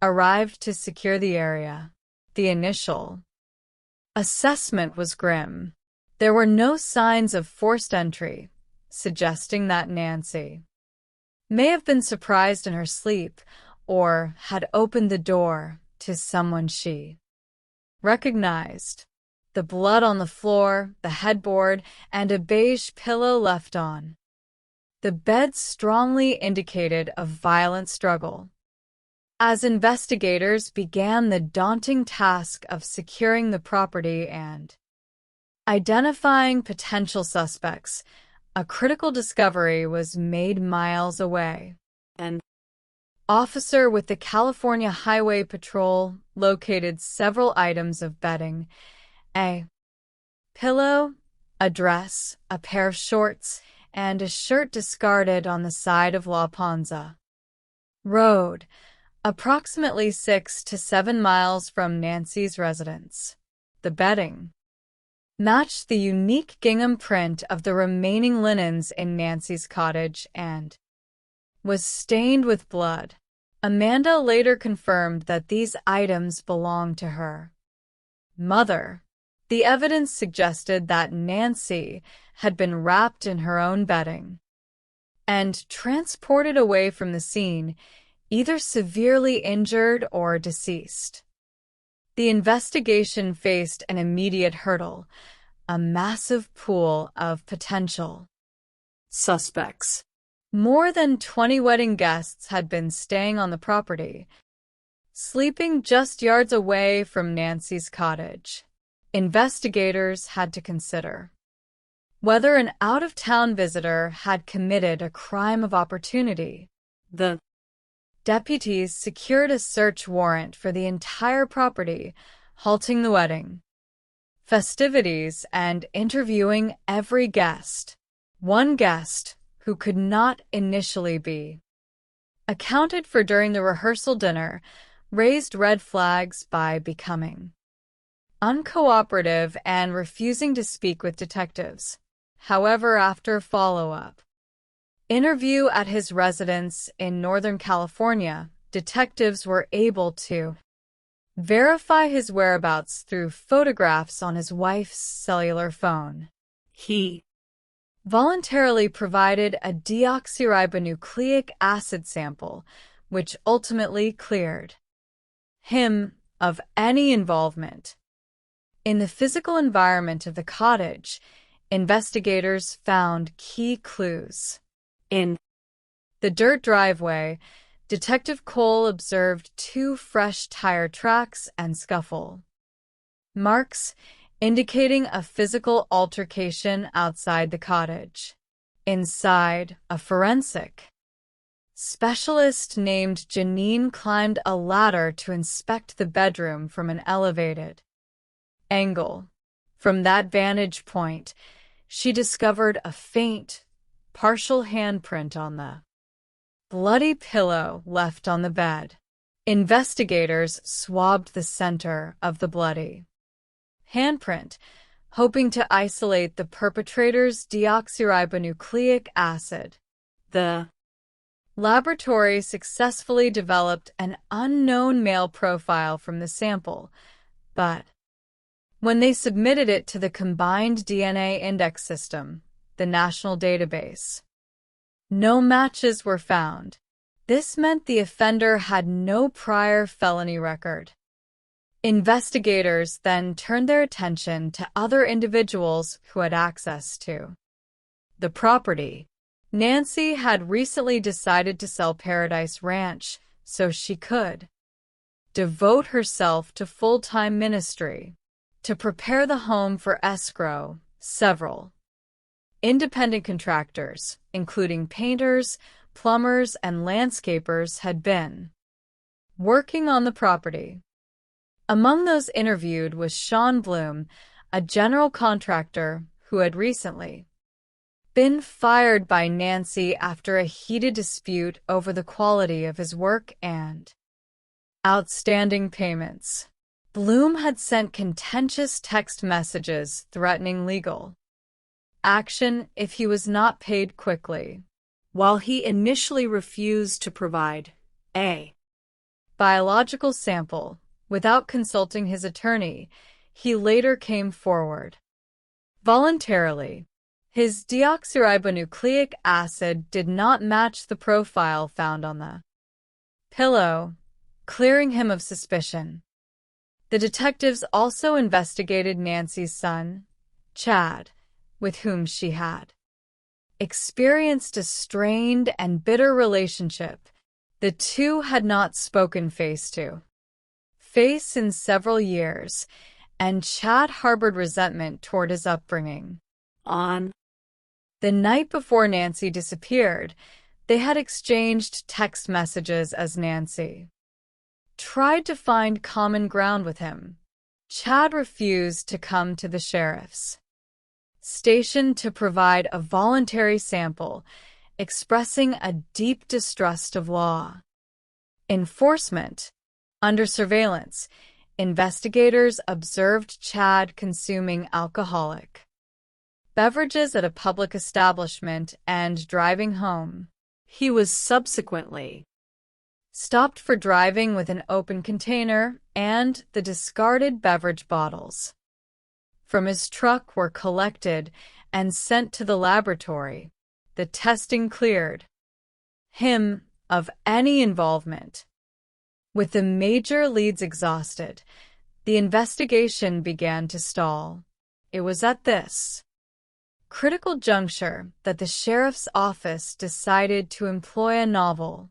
arrived to secure the area. The initial assessment was grim. There were no signs of forced entry, suggesting that Nancy may have been surprised in her sleep or had opened the door to someone she recognized. The blood on the floor, the headboard, and a beige pillow left on the bed strongly indicated a violent struggle. As investigators began the daunting task of securing the property and identifying potential suspects, a critical discovery was made miles away. An officer with the California Highway Patrol located several items of bedding: a pillow, a dress, a pair of shorts, and a shirt discarded on the side of La Ponza Road, approximately 6 to 7 miles from Nancy's residence. The bedding matched the unique gingham print of the remaining linens in Nancy's cottage and was stained with blood. Amanda later confirmed that these items belonged to her mother. The evidence suggested that Nancy had been wrapped in her own bedding and transported away from the scene, either severely injured or deceased. The investigation faced an immediate hurdle: a massive pool of potential suspects. More than 20 wedding guests had been staying on the property, sleeping just yards away from Nancy's cottage. Investigators had to consider whether an out-of-town visitor had committed a crime of opportunity. The deputies secured a search warrant for the entire property, halting the wedding festivities and interviewing every guest. One guest, who could not initially be accounted for during the rehearsal dinner, raised red flags by becoming uncooperative and refusing to speak with detectives. However, after a follow-up interview at his residence in Northern California, detectives were able to verify his whereabouts through photographs on his wife's cellular phone. He voluntarily provided a deoxyribonucleic acid sample, which ultimately cleared him of any involvement. In the physical environment of the cottage, investigators found key clues. In the dirt driveway, Detective Cole observed 2 fresh tire tracks and scuffle marks, indicating a physical altercation outside the cottage. Inside, a forensic specialist named Janine climbed a ladder to inspect the bedroom from an elevated angle. From that vantage point, she discovered a faint, partial handprint on the bloody pillow left on the bed. Investigators swabbed the center of the bloody handprint, hoping to isolate the perpetrator's deoxyribonucleic acid. The laboratory successfully developed an unknown male profile from the sample, but when they submitted it to the Combined DNA Index System, the national database, no matches were found. This meant the offender had no prior felony record. Investigators then turned their attention to other individuals who had access to the property. Nancy had recently decided to sell Paradise Ranch so she could devote herself to full-time ministry. To prepare the home for escrow, several independent contractors, including painters, plumbers, and landscapers, had been working on the property. Among those interviewed was Sean Bloom, a general contractor who had recently been fired by Nancy after a heated dispute over the quality of his work and outstanding payments. Bloom had sent contentious text messages threatening legal action if he was not paid quickly. While he initially refused to provide a biological sample without consulting his attorney, he later came forward voluntarily. His deoxyribonucleic acid did not match the profile found on the pillow, clearing him of suspicion. The detectives also investigated Nancy's son, Chad, with whom she had experienced a strained and bitter relationship. The two had not spoken face to face in several years, and Chad harbored resentment toward his upbringing. On the night before Nancy disappeared, they had exchanged text messages as Nancy tried to find common ground with him. Chad refused to come to the sheriff's station to provide a voluntary sample, expressing a deep distrust of law enforcement. Under surveillance, investigators observed Chad consuming alcoholic beverages at a public establishment and driving home. He was subsequently stopped for driving with an open container, and the discarded beverage bottles from his truck were collected and sent to the laboratory. The testing cleared him of any involvement. With the major leads exhausted, the investigation began to stall. It was at this critical juncture that the sheriff's office decided to employ a novel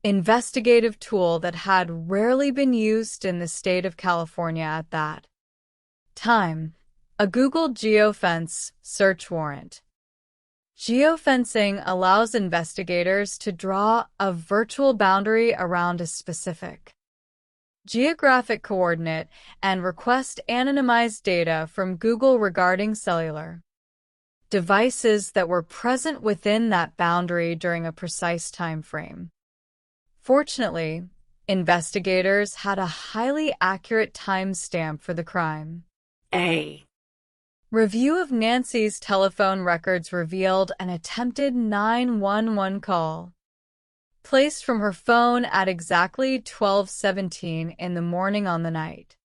investigative tool that had rarely been used in the state of California at that time: a Google geofence search warrant. Geofencing allows investigators to draw a virtual boundary around a specific geographic coordinate and request anonymized data from Google regarding cellular devices that were present within that boundary during a precise time frame. Fortunately, investigators had a highly accurate timestamp for the crime. A review of Nancy's telephone records revealed an attempted 911 call placed from her phone at exactly 12:17 in the morning on the night.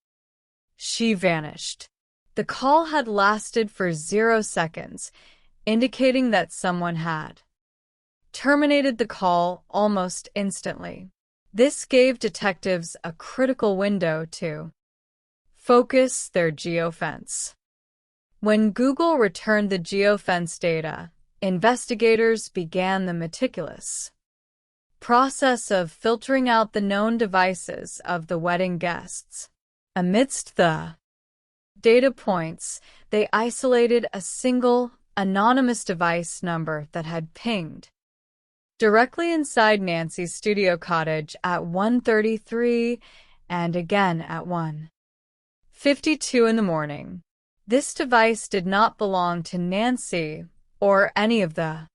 She vanished. The call had lasted for 0 seconds, indicating that someone had terminated the call almost instantly. This gave detectives a critical window to focus their geofence. When Google returned the geofence data, investigators began the meticulous process of filtering out the known devices of the wedding guests. Amidst the data points, they isolated a single, anonymous device number that had pinged directly inside Nancy's studio cottage at 1:33 and again at 1:52 in the morning. This device did not belong to Nancy or any of the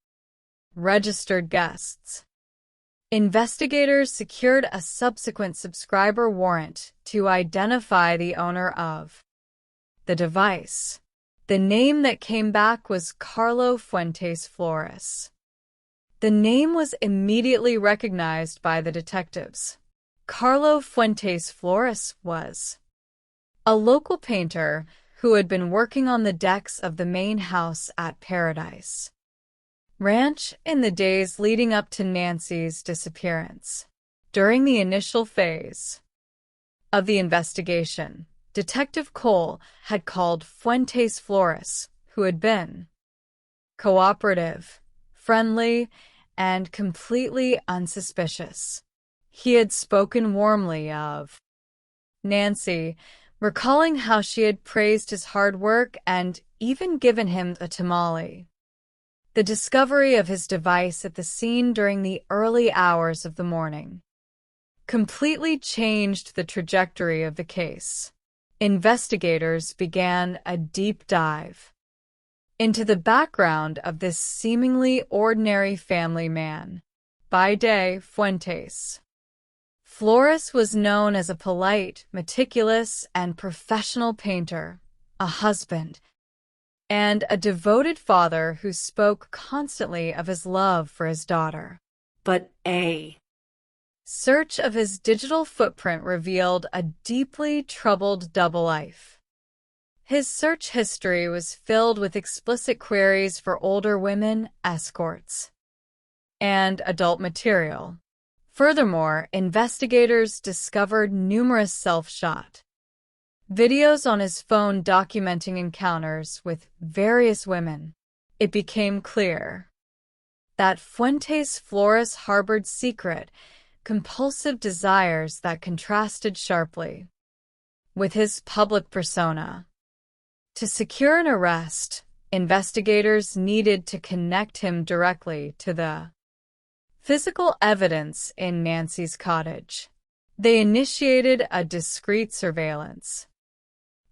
registered guests. Investigators secured a subsequent subscriber warrant to identify the owner of the device. The name that came back was Carlo Fuentes Flores. The name was immediately recognized by the detectives. Carlo Fuentes Flores was a local painter who had been working on the decks of the main house at Paradise Ranch in the days leading up to Nancy's disappearance. During the initial phase of the investigation, Detective Cole had called Fuentes Flores, who had been cooperative, friendly, and completely unsuspicious. He had spoken warmly of Nancy, recalling how she had praised his hard work and even given him a tamale. The discovery of his device at the scene during the early hours of the morning completely changed the trajectory of the case. Investigators began a deep dive into the background of this seemingly ordinary family man. By day, Fuentes Flores was known as a polite, meticulous, and professional painter, a husband, and a devoted father who spoke constantly of his love for his daughter. But a search of his digital footprint revealed a deeply troubled double life. His search history was filled with explicit queries for older women, escorts, and adult material. Furthermore, investigators discovered numerous self-shot videos on his phone documenting encounters with various women. It became clear that Fuentes Flores harbored secret, compulsive desires that contrasted sharply with his public persona. To secure an arrest, investigators needed to connect him directly to the physical evidence in Nancy's cottage. They initiated a discreet surveillance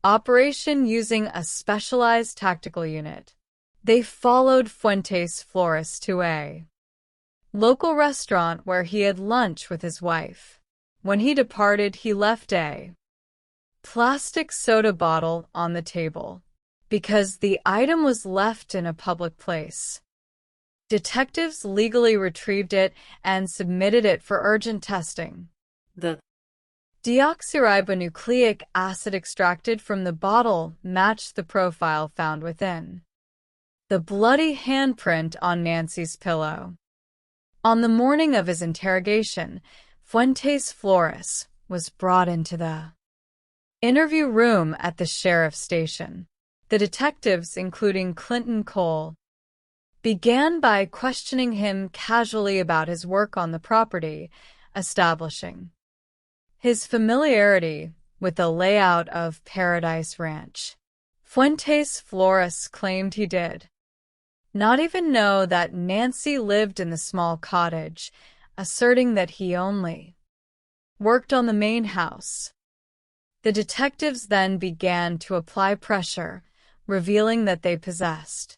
operation using a specialized tactical unit. They followed Fuentes Flores to a local restaurant where he had lunch with his wife. When he departed, he left a plastic soda bottle on the table. Because the item was left in a public place, detectives legally retrieved it and submitted it for urgent testing. The deoxyribonucleic acid extracted from the bottle matched the profile found within the bloody handprint on Nancy's pillow. On the morning of his interrogation, Fuentes Flores was brought into the interview room at the sheriff's station. The detectives, including Clinton Cole, began by questioning him casually about his work on the property, establishing his familiarity with the layout of Paradise Ranch. Fuentes Flores claimed he did not even know that Nancy lived in the small cottage, asserting that he only worked on the main house. The detectives then began to apply pressure, revealing that they possessed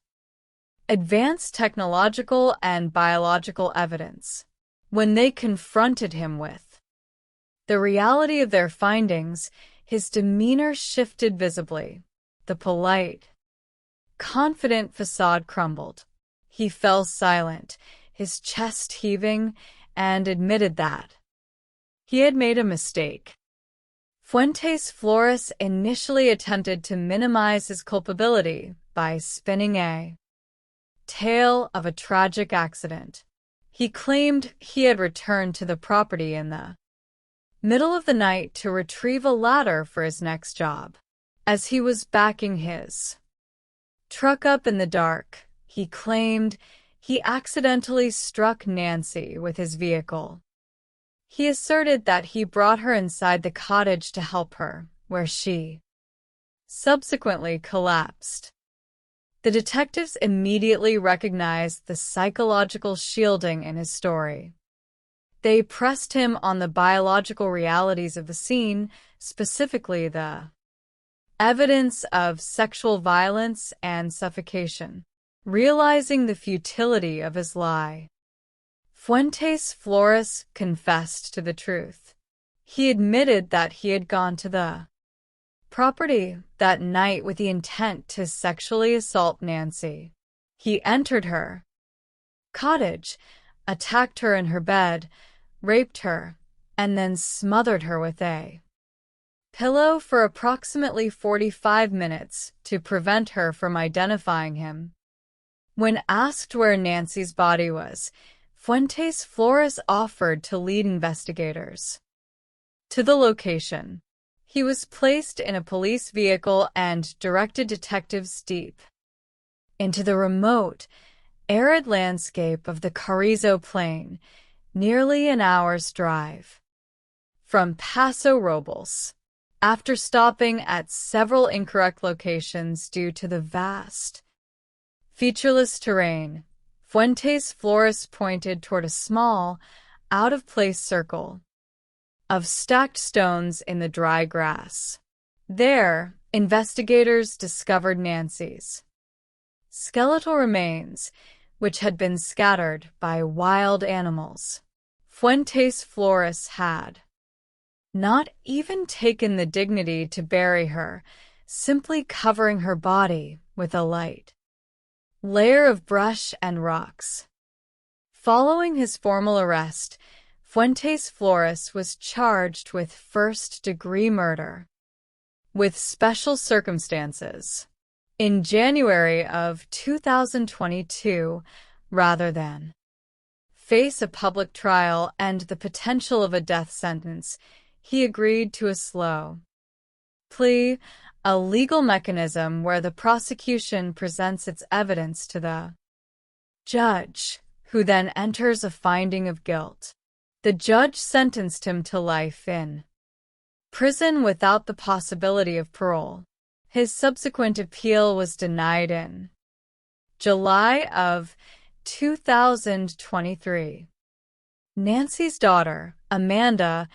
advanced technological and biological evidence. When they confronted him with the reality of their findings, his demeanor shifted visibly. The polite, confident facade crumbled. He fell silent, his chest heaving, and admitted that he had made a mistake. Fuentes Flores initially attempted to minimize his culpability by spinning a tale of a tragic accident. He claimed he had returned to the property in the middle of the night to retrieve a ladder for his next job. As he was backing his truck up in the dark, he claimed he accidentally struck Nancy with his vehicle. He asserted that he brought her inside the cottage to help her, where she subsequently collapsed. The detectives immediately recognized the psychological shielding in his story. They pressed him on the biological realities of the scene, specifically the evidence of sexual violence and suffocation. Realizing the futility of his lie, Fuentes Flores confessed to the truth. He admitted that he had gone to the property that night with the intent to sexually assault Nancy. He entered her cottage, attacked her in her bed, raped her, and then smothered her with a pillow for approximately 45 minutes to prevent her from identifying him. When asked where Nancy's body was, Fuentes Flores offered to lead investigators to the location. He was placed in a police vehicle and directed detectives deep into the remote, arid landscape of the Carrizo Plain, nearly an hour's drive from Paso Robles. After stopping at several incorrect locations due to the vast, featureless terrain, Fuentes Flores pointed toward a small, out-of-place circle of stacked stones in the dry grass. There, investigators discovered Nancy's skeletal remains, which had been scattered by wild animals. Fuentes Flores had not even taken the dignity to bury her, simply covering her body with a light layer of brush and rocks. Following his formal arrest, Fuentes Flores was charged with first-degree murder with special circumstances in January of 2022, rather than face a public trial and the potential of a death sentence. He agreed to a slow plea, a legal mechanism where the prosecution presents its evidence to the judge, who then enters a finding of guilt. The judge sentenced him to life in prison without the possibility of parole. His subsequent appeal was denied in July of 2023. Nancy's daughter, Amanda,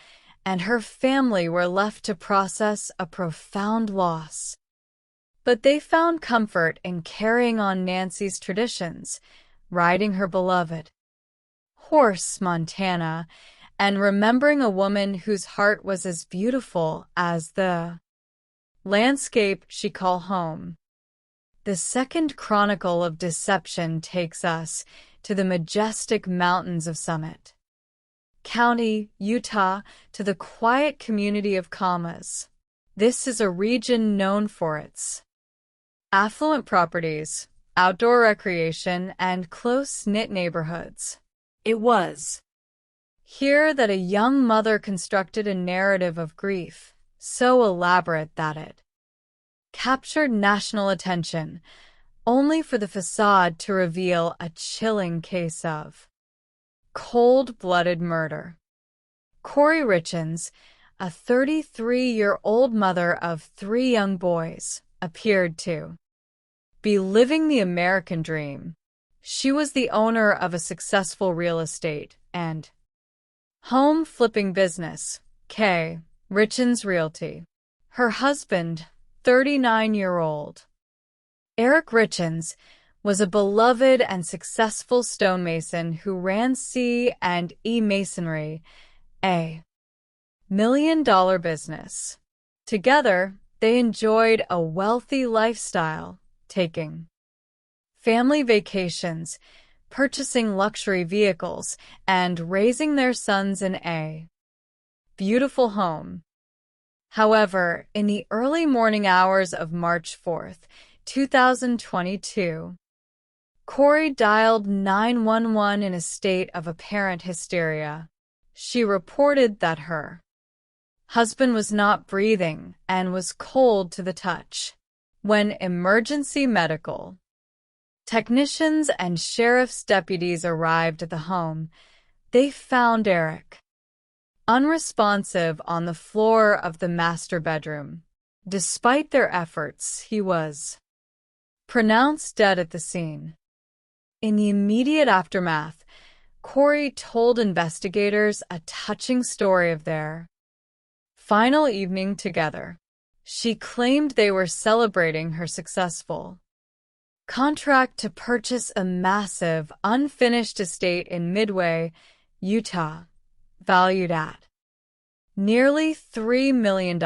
and her family were left to process a profound loss. But they found comfort in carrying on Nancy's traditions, riding her beloved horse, Montana, and remembering a woman whose heart was as beautiful as the landscape she called home. The second chronicle of deception takes us to the majestic mountains of Summit County, Utah, to the quiet community of Camas. This is a region known for its affluent properties, outdoor recreation, and close-knit neighborhoods. It was here that a young mother constructed a narrative of grief, so elaborate that it captured national attention, only for the facade to reveal a chilling case of cold-blooded murder. Corey Richens, a 33-year-old mother of 3 young boys, appeared to be living the American dream. She was the owner of a successful real estate and home flipping business, K. Richens Realty. Her husband, 39-year-old Eric Richens, was a beloved and successful stonemason who ran C&E Masonry, a million-dollar business. Together, they enjoyed a wealthy lifestyle, taking family vacations, purchasing luxury vehicles, and raising their sons in a beautiful home. However, in the early morning hours of March 4th, 2022, Corey dialed 911 in a state of apparent hysteria. She reported that her husband was not breathing and was cold to the touch. When emergency medical technicians and sheriff's deputies arrived at the home, they found Eric unresponsive on the floor of the master bedroom. Despite their efforts, he was pronounced dead at the scene. In the immediate aftermath, Corey told investigators a touching story of their final evening together. She claimed they were celebrating her successful contract to purchase a massive, unfinished estate in Midway, Utah, valued at nearly $3 million.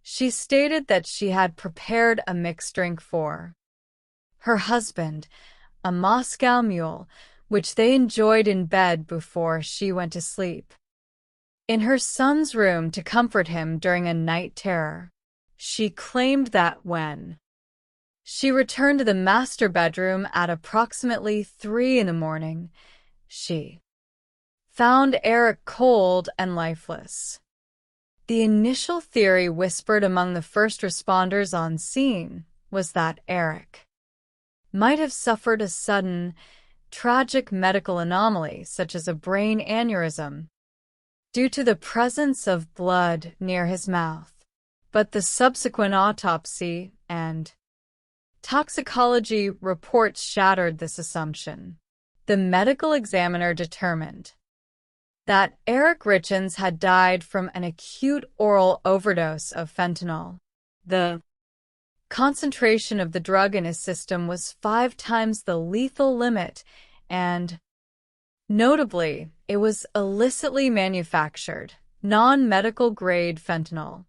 She stated that she had prepared a mixed drink for her husband, a Moscow Mule, which they enjoyed in bed before she went to sleep. In her son's room to comfort him during a night terror, she claimed that when she returned to the master bedroom at approximately 3 a.m, she found Eric cold and lifeless. The initial theory whispered among the first responders on scene was that Eric might have suffered a sudden, tragic medical anomaly such as a brain aneurysm due to the presence of blood near his mouth. But the subsequent autopsy and toxicology reports shattered this assumption. The medical examiner determined that Eric Richens had died from an acute oral overdose of fentanyl. The concentration of the drug in his system was 5 times the lethal limit, and notably, it was illicitly manufactured, non-medical grade fentanyl.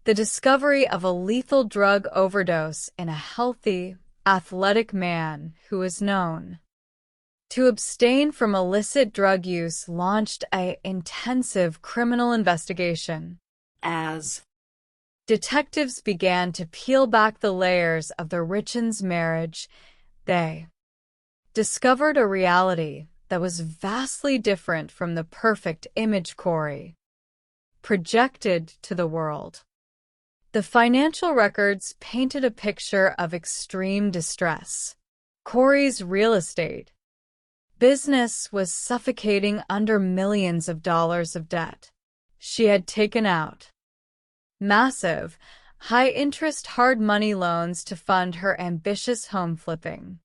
The discovery of a lethal drug overdose in a healthy, athletic man who is known to abstain from illicit drug use launched an intensive criminal investigation. As detectives began to peel back the layers of the Richens marriage, they discovered a reality that was vastly different from the perfect image Corey projected to the world. The financial records painted a picture of extreme distress. Corey's real estate business was suffocating under millions of dollars of debt. She had taken out massive, high-interest hard money loans to fund her ambitious home flipping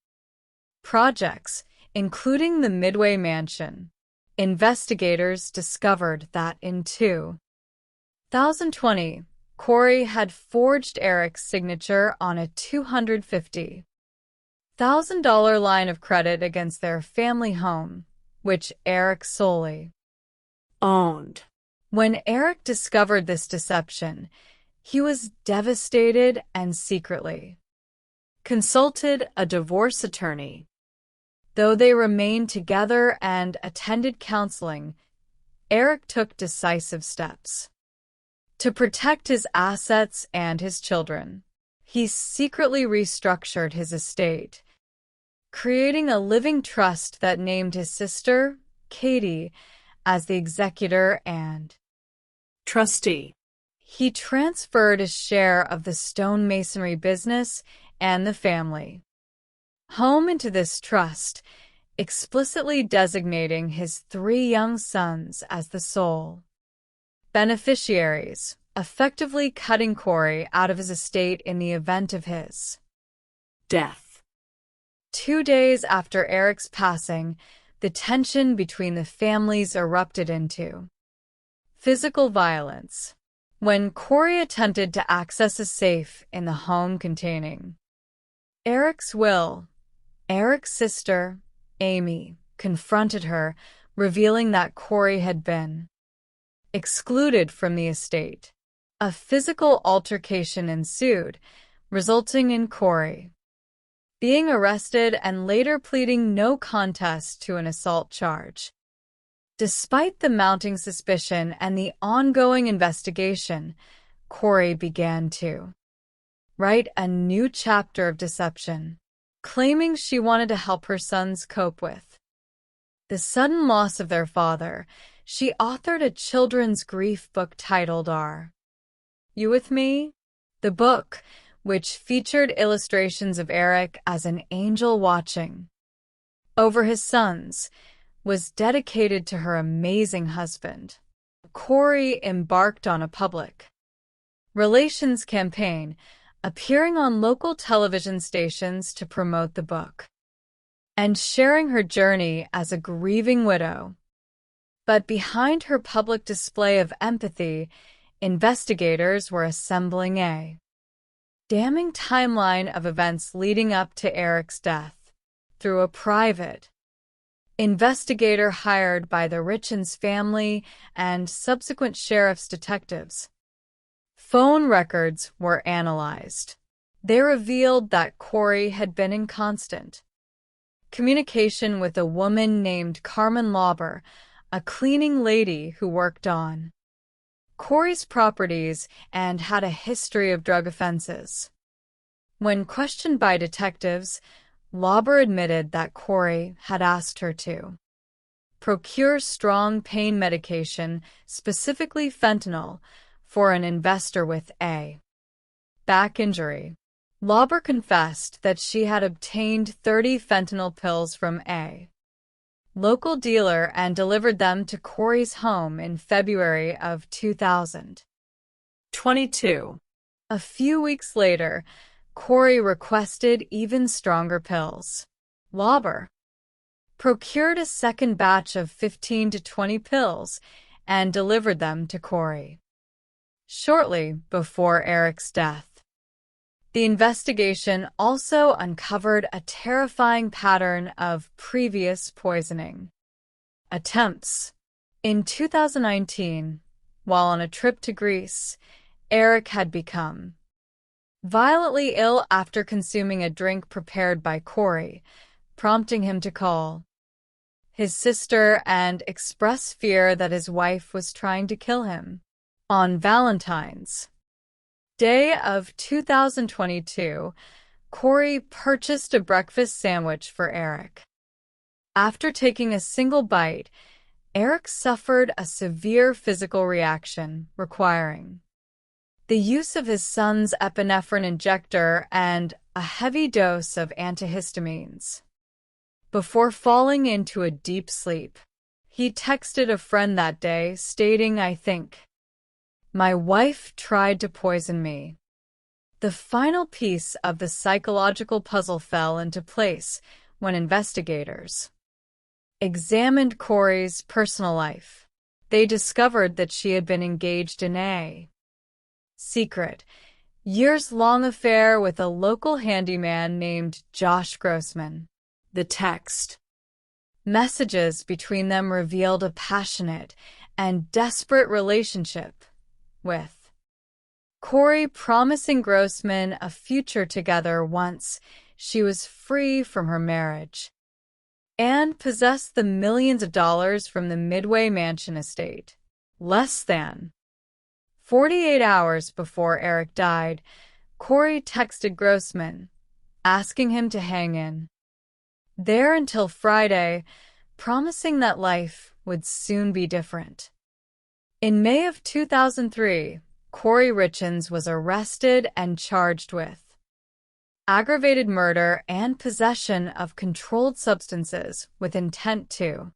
projects, including the Midway Mansion. Investigators discovered that in 2020, Corey had forged Eric's signature on a $250,000 line of credit against their family home, which Eric solely owned. When Eric discovered this deception, he was devastated and secretly consulted a divorce attorney. Though they remained together and attended counseling, Eric took decisive steps to protect his assets and his children. He secretly restructured his estate, creating a living trust that named his sister, Katie, as the executor and trustee. He transferred a share of the stonemasonry business and the family home into this trust, explicitly designating his 3 young sons as the sole beneficiaries, effectively cutting Corey out of his estate in the event of his death. 2 days after Eric's passing, the tension between the families erupted into physical violence. When Corey attempted to access a safe in the home containing Eric's will, Eric's sister, Amy, confronted her, revealing that Corey had been excluded from the estate. A physical altercation ensued, resulting in Corey being arrested and later pleading no contest to an assault charge. Despite the mounting suspicion and the ongoing investigation, Corey began to write a new chapter of deception, claiming she wanted to help her sons cope with the sudden loss of their father. She authored a children's grief book titled Are You With Me? The book, which featured illustrations of Eric as an angel watching over his sons, was dedicated to her amazing husband. Corey embarked on a public relations campaign, appearing on local television stations to promote the book and sharing her journey as a grieving widow. But behind her public display of empathy, investigators were assembling a damning timeline of events leading up to Eric's death through a private investigator hired by the Richens family and subsequent sheriff's detectives. Phone records were analyzed. They revealed that Corey had been in constant communication with a woman named Carmen Lauber, a cleaning lady who worked on Corey's properties and had a history of drug offenses. When questioned by detectives, Lauber admitted that Corey had asked her to procure strong pain medication, specifically fentanyl, for an investor with a back injury. Lauber confessed that she had obtained 30 fentanyl pills from a local dealer and delivered them to Corey's home in February of 2022. A few weeks later, Corey requested even stronger pills. Lauber procured a second batch of 15 to 20 pills and delivered them to Corey shortly before Eric's death. The investigation also uncovered a terrifying pattern of previous poisoning attempts. In 2019, while on a trip to Greece, Eric had become violently ill after consuming a drink prepared by Corey, prompting him to call his sister and express fear that his wife was trying to kill him. On Valentine's Day of 2022, Corey purchased a breakfast sandwich for Eric. After taking a single bite, Eric suffered a severe physical reaction requiring the use of his son's epinephrine injector and a heavy dose of antihistamines. Before falling into a deep sleep, he texted a friend that day stating, "I think my wife tried to poison me." The final piece of the psychological puzzle fell into place when investigators examined Corey's personal life. They discovered that she had been engaged in a secret, years-long affair with a local handyman named Josh Grossman. The text messages between them revealed a passionate and desperate relationship, with Corey promising Grossman a future together once she was free from her marriage and possessed the millions of dollars from the Midway Mansion estate. Less than 48 hours before Eric died, Corey texted Grossman, asking him to hang in there until Friday, promising that life would soon be different. In May of 2003, Corey Richens was arrested and charged with aggravated murder and possession of controlled substances with intent to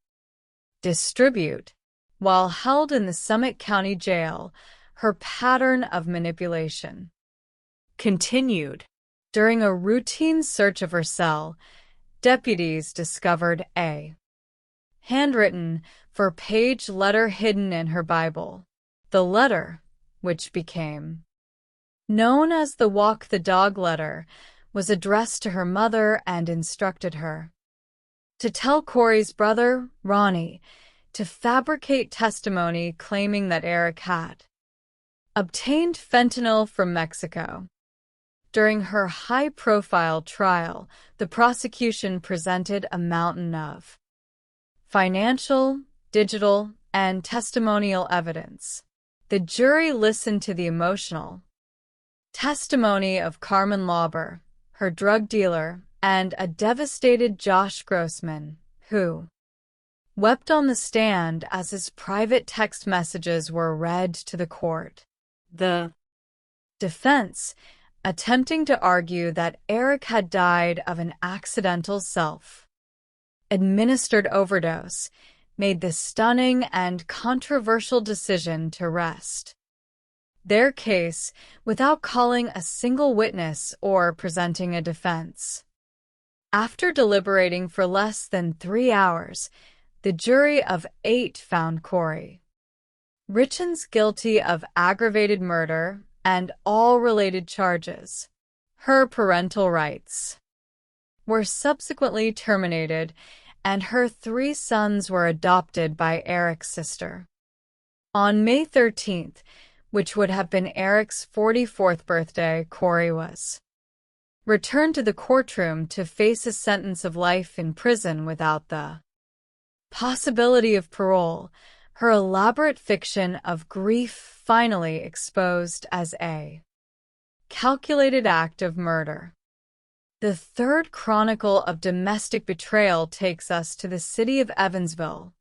distribute. While held in the Summit County Jail, her pattern of manipulation continued. During a routine search of her cell, deputies discovered a handwritten, four-page letter hidden in her Bible. The letter, which became known as the Walk the Dog letter, was addressed to her mother and instructed her to tell Corey's brother, Ronnie, to fabricate testimony claiming that Eric had obtained fentanyl from Mexico. During her high-profile trial, the prosecution presented a mountain of financial, digital, and testimonial evidence. The jury listened to the emotional testimony of Carmen Lauber, her drug dealer, and a devastated Josh Grossman, who wept on the stand as his private text messages were read to the court. The defense, attempting to argue that Eric had died of an accidental self-administered overdose, made the stunning and controversial decision to rest their case without calling a single witness or presenting a defense. After deliberating for less than 3 hours, the jury of 8 found Corey Richens guilty of aggravated murder and all related charges. Her parental rights were subsequently terminated, and her 3 sons were adopted by Eric's sister. On May 13th, which would have been Eric's 44th birthday, Corey was returned to the courtroom to face a sentence of life in prison without the possibility of parole, her elaborate fiction of grief finally exposed as a calculated act of murder. The third chronicle of domestic betrayal takes us to the city of Evansville,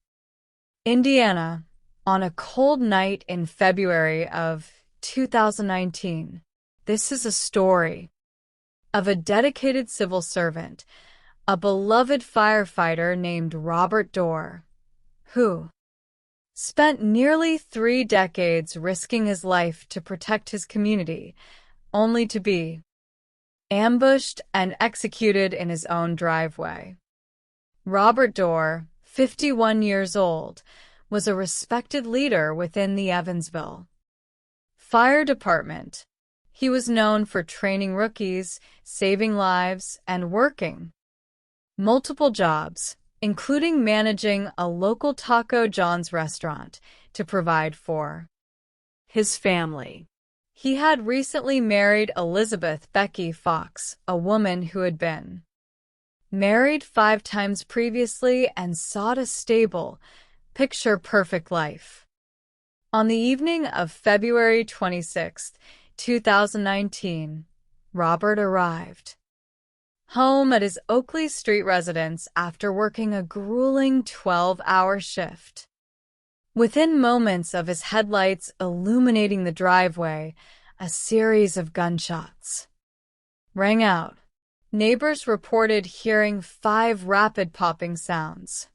Indiana, on a cold night in February of 2019. This is a story of a dedicated civil servant, a beloved firefighter named Robert Dorr, who spent nearly 3 decades risking his life to protect his community, only to be ambushed and executed in his own driveway. Robert Dorr, 51 years old, was a respected leader within the Evansville Fire Department. He was known for training rookies, saving lives, and working multiple jobs, including managing a local Taco John's restaurant to provide for his family. He had recently married Elizabeth Becky Fox, a woman who had been married 5 times previously and sought a stable, picture-perfect life. On the evening of February 26, 2019, Robert arrived home at his Oakley Street residence after working a grueling 12-hour shift. Within moments of his headlights illuminating the driveway, a series of gunshots rang out. Neighbors reported hearing 5 rapid popping sounds.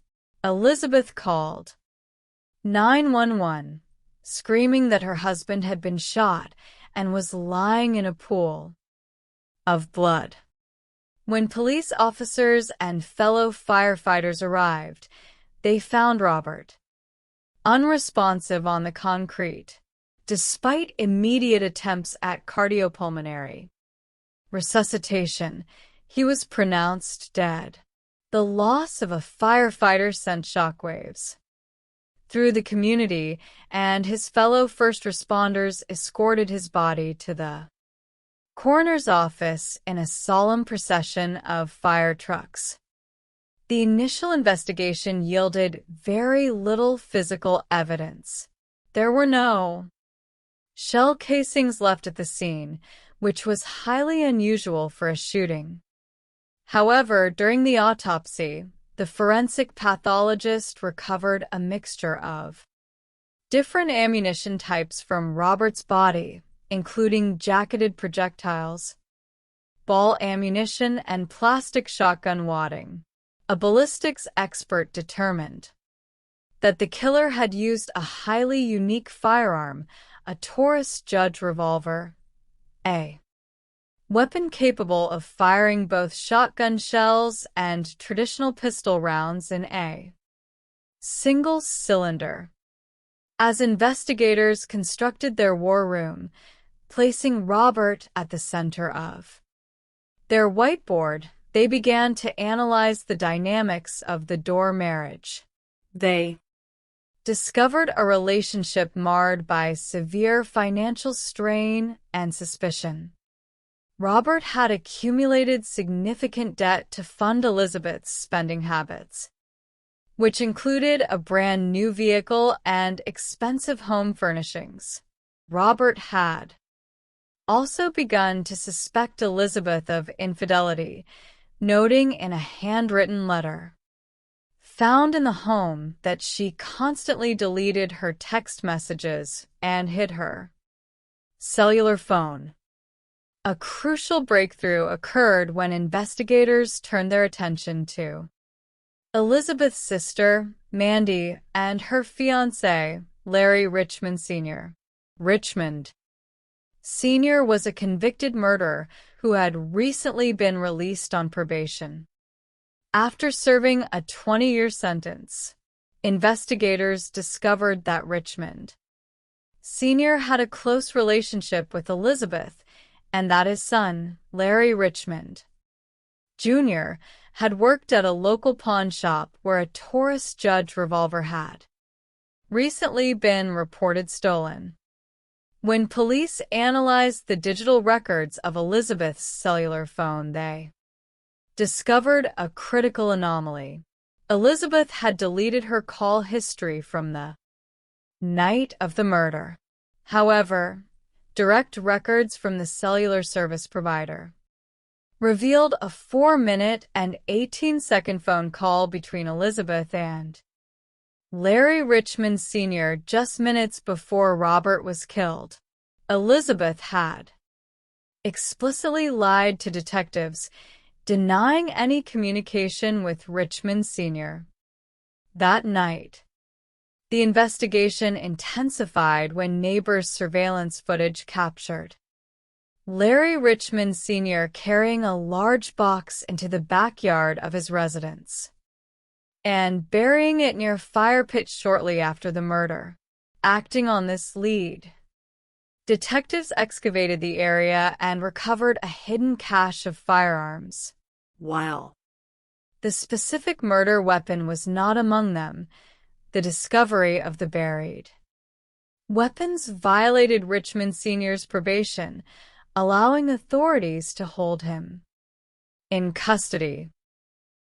Elizabeth called 911, screaming that her husband had been shot and was lying in a pool of blood. When police officers and fellow firefighters arrived, they found Robert unresponsive on the concrete, despite immediate attempts at cardiopulmonary resuscitation. He was pronounced dead. The loss of a firefighter sent shockwaves through the community, and his fellow first responders escorted his body to the coroner's office in a solemn procession of fire trucks. The initial investigation yielded very little physical evidence. There were no shell casings left at the scene, which was highly unusual for a shooting. However, during the autopsy, the forensic pathologist recovered a mixture of different ammunition types from Robert's body, including jacketed projectiles, ball ammunition, and plastic shotgun wadding. A ballistics expert determined that the killer had used a highly unique firearm, a Taurus Judge revolver, a weapon capable of firing both shotgun shells and traditional pistol rounds in a single cylinder. As investigators constructed their war room, placing Robert at the center of their whiteboard, they began to analyze the dynamics of the Dorr marriage. They discovered a relationship marred by severe financial strain and suspicion. Robert had accumulated significant debt to fund Elizabeth's spending habits, which included a brand new vehicle and expensive home furnishings. Robert had also begun to suspect Elizabeth of infidelity, noting in a handwritten letter found in the home that she constantly deleted her text messages and hid her cellular phone. A crucial breakthrough occurred when investigators turned their attention to Elizabeth's sister, Mandy, and her fiancé, Larry Richmond Sr. Richmond Sr. was a convicted murderer who had recently been released on probation. After serving a 20-year sentence, investigators discovered that Richmond Sr. had a close relationship with Elizabeth and that his son, Larry Richmond Jr., had worked at a local pawn shop where a Taurus Judge revolver had recently been reported stolen. When police analyzed the digital records of Elizabeth's cellular phone, they discovered a critical anomaly. Elizabeth had deleted her call history from the night of the murder. However, direct records from the cellular service provider revealed a 4-minute and 18-second phone call between Elizabeth and Larry Richmond Sr. just minutes before Robert was killed. Elizabeth had explicitly lied to detectives, denying any communication with Richmond Sr. That night, the investigation intensified when neighbors' surveillance footage captured Larry Richmond Sr. carrying a large box into the backyard of his residence and burying it near a fire pit shortly after the murder. Acting on this lead, detectives excavated the area and recovered a hidden cache of firearms. While the specific murder weapon was not among them, the discovery of the buried weapons violated Richmond Sr.'s probation, allowing authorities to hold him in custody.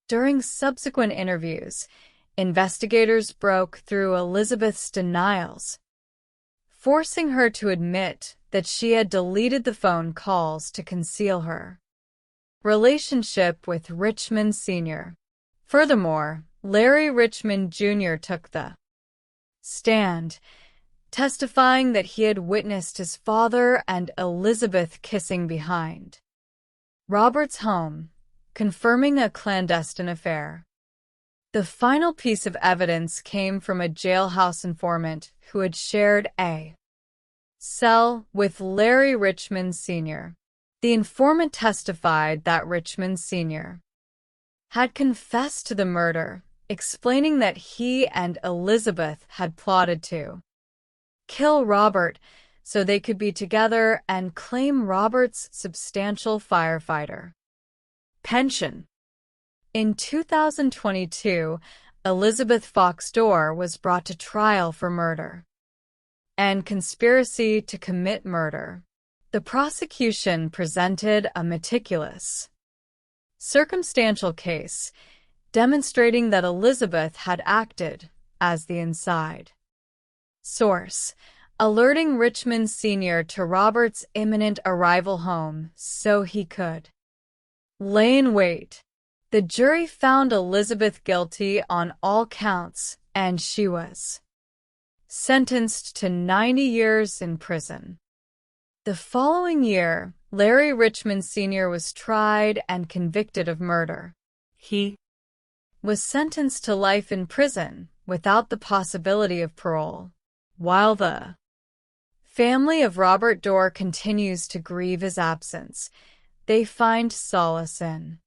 During subsequent interviews, investigators broke through Elizabeth's denials, forcing her to admit that she had deleted the phone calls to conceal her relationship with Richmond Sr. Furthermore, Larry Richmond Jr. took the stand, testifying that he had witnessed his father and Elizabeth kissing behind Robert's home, confirming a clandestine affair. The final piece of evidence came from a jailhouse informant who had shared a cell with Larry Richmond Sr. The informant testified that Richmond Sr. had confessed to the murder, explaining that he and Elizabeth had plotted to kill Robert so they could be together and claim Robert's substantial firefighter pension. In 2022, Elizabeth Fox Dorr was brought to trial for murder and conspiracy to commit murder. The prosecution presented a meticulous, circumstantial case demonstrating that Elizabeth had acted as the inside source, alerting Richmond Sr. to Robert's imminent arrival home so he could lay in wait. The jury found Elizabeth guilty on all counts, and she was sentenced to 90 years in prison. The following year, Larry Richmond Sr. was tried and convicted of murder. He was sentenced to life in prison without the possibility of parole. While the family of Robert Dorr continues to grieve his absence, they find solace in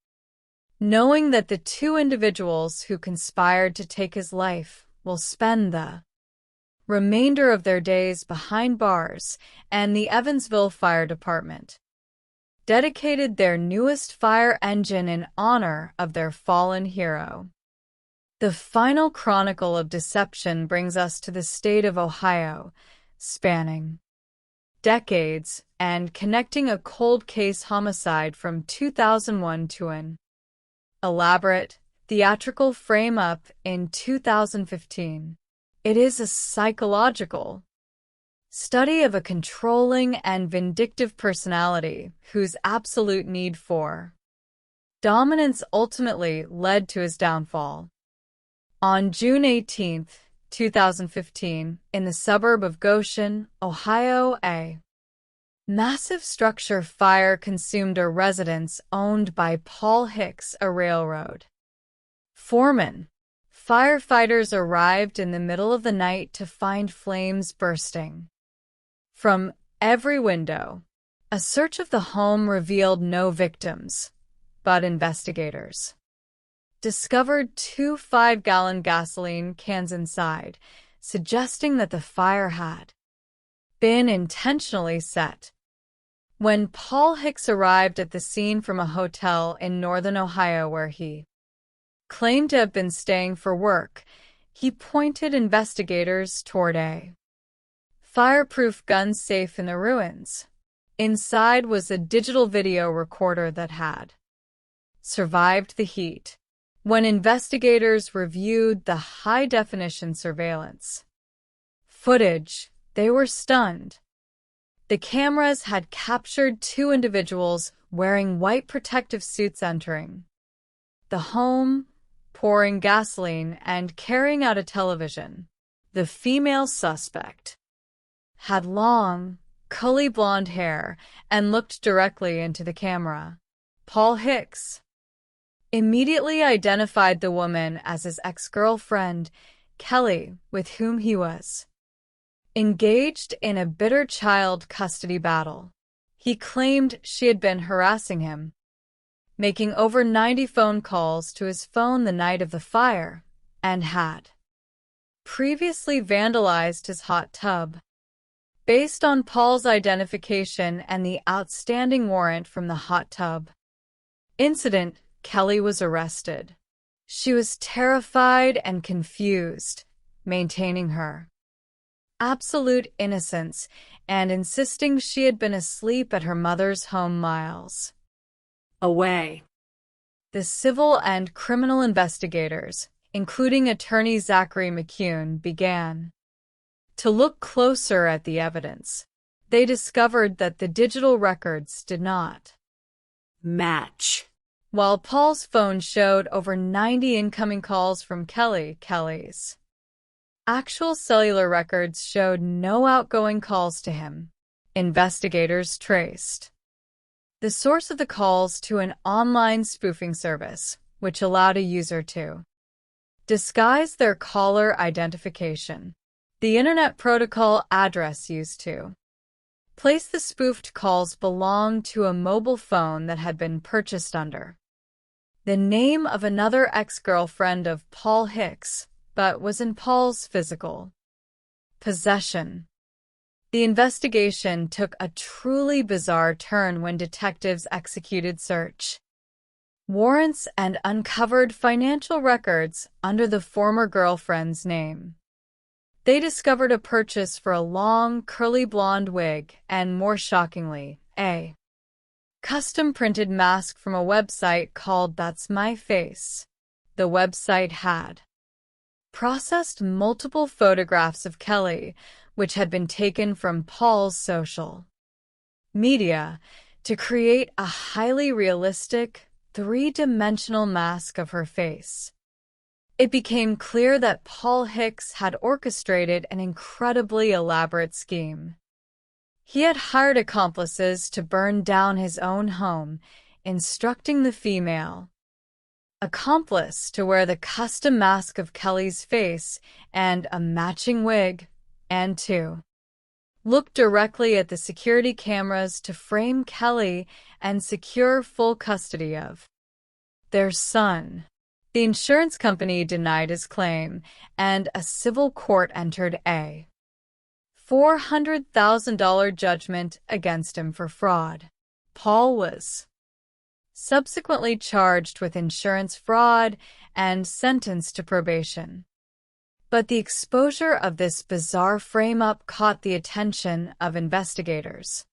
knowing that the two individuals who conspired to take his life will spend the remainder of their days behind bars, and the Evansville Fire Department dedicated their newest fire engine in honor of their fallen hero. The final chronicle of deception brings us to the state of Ohio, spanning decades and connecting a cold case homicide from 2001 to an elaborate theatrical frame-up in 2015. It is a psychological study of a controlling and vindictive personality whose absolute need for dominance ultimately led to his downfall. On June 18, 2015, in the suburb of Goshen, Ohio, a massive structure fire consumed a residence owned by Paul Hicks, a railroad foreman. Firefighters arrived in the middle of the night to find flames bursting from every window. A search of the home revealed no victims, but investigators discovered 2 5-gallon gasoline cans inside, suggesting that the fire had been intentionally set. When Paul Hicks arrived at the scene from a hotel in northern Ohio where he claimed to have been staying for work, he pointed investigators toward a fireproof gun safe in the ruins. Inside was a digital video recorder that had survived the heat. When investigators reviewed the high-definition surveillance footage, they were stunned. The cameras had captured 2 individuals wearing white protective suits entering the home, pouring gasoline, and carrying out a television. The female suspect had long, curly blonde hair and looked directly into the camera. Paul Hicks immediately identified the woman as his ex-girlfriend, Kelly, with whom he was engaged in a bitter child custody battle. He claimed she had been harassing him, making over 90 phone calls to his phone the night of the fire, and had previously vandalized his hot tub. Based on Paul's identification and the outstanding warrant from the hot tub incident, Kelly was arrested. She was terrified and confused, maintaining her absolute innocence and insisting she had been asleep at her mother's home miles away. The civil and criminal investigators, including attorney Zachary McCune, began to look closer at the evidence. They discovered that the digital records did not match. While Paul's phone showed over 90 incoming calls from Kelly's actual cellular records showed no outgoing calls to him. Investigators traced the source of the calls to an online spoofing service, which allowed a user to disguise their caller identification. The Internet Protocol address used to place the spoofed calls belonged to a mobile phone that had been purchased under the name of another ex-girlfriend of Paul Hicks, but was in Paul's physical possession. The investigation took a truly bizarre turn when detectives executed search warrants and uncovered financial records under the former girlfriend's name. They discovered a purchase for a long, curly blonde wig and, more shockingly, a custom-printed mask from a website called That's My Face. The website had processed multiple photographs of Kelly, which had been taken from Paul's social media, to create a highly realistic, 3-dimensional mask of her face. It became clear that Paul Hicks had orchestrated an incredibly elaborate scheme. He had hired accomplices to burn down his own home, instructing the female accomplice to wear the custom mask of Kelly's face and a matching wig, and to look directly at the security cameras to frame Kelly and secure full custody of their son. The insurance company denied his claim, and a civil court entered a $400,000 judgment against him for fraud. Paul was subsequently charged with insurance fraud and sentenced to probation. But the exposure of this bizarre frame-up caught the attention of investigators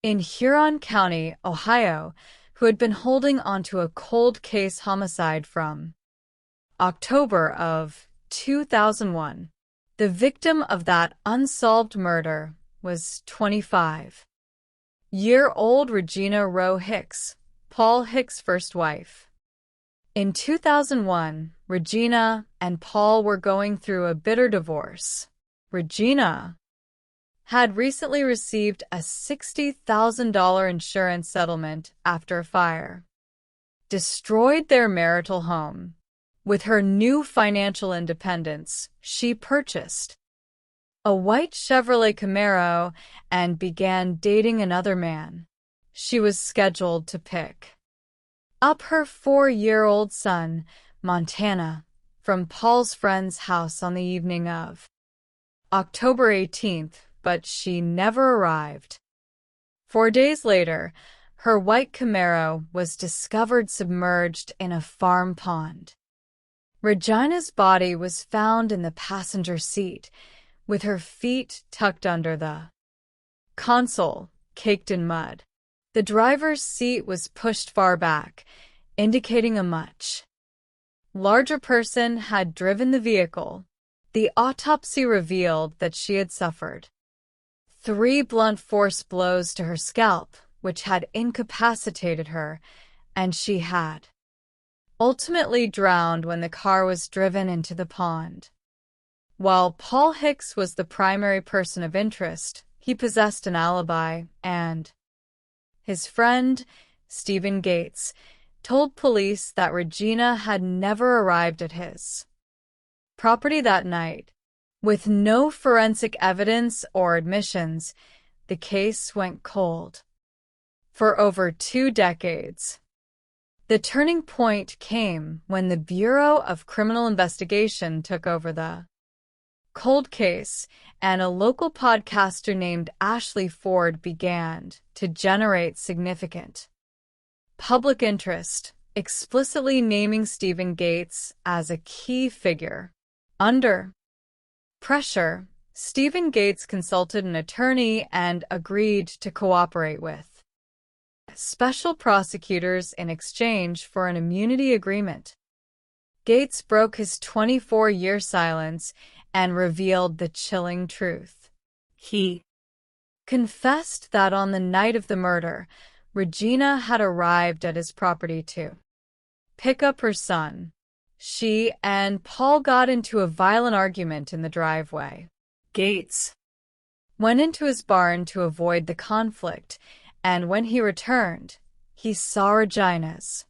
in Huron County, Ohio, who had been holding onto a cold case homicide from October of 2001. The victim of that unsolved murder was 25-year-old Regina Roe Hicks, Paul Hicks' first wife. In 2001, Regina and Paul were going through a bitter divorce. Regina had recently received a $60,000 insurance settlement after a fire destroyed their marital home. With her new financial independence, she purchased a white Chevrolet Camaro and began dating another man. She was scheduled to pick up her 4-year-old son, Montana, from Paul's friend's house on the evening of October 18th, but she never arrived. 4 days later, her white Camaro was discovered submerged in a farm pond. Regina's body was found in the passenger seat, with her feet tucked under the console, caked in mud. The driver's seat was pushed far back, indicating a much larger person had driven the vehicle. The autopsy revealed that she had suffered 3 blunt force blows to her scalp, which had incapacitated her, and she had ultimately drowned when the car was driven into the pond. While Paul Hicks was the primary person of interest, he possessed an alibi, and his friend, Stephen Gates, told police that Regina had never arrived at his property that night. With no forensic evidence or admissions, the case went cold for over 2 decades. The turning point came when the Bureau of Criminal Investigation took over the cold case, and a local podcaster named Ashley Ford began to generate significant public interest, explicitly naming Stephen Gates as a key figure. Under pressure, Stephen Gates consulted an attorney and agreed to cooperate with special prosecutors in exchange for an immunity agreement. Gates broke his 24-year silence and revealed the chilling truth. He confessed that on the night of the murder, Regina had arrived at his property to pick up her son. She and Paul got into a violent argument in the driveway. Gates went into his barn to avoid the conflict, and when he returned, he saw Regina's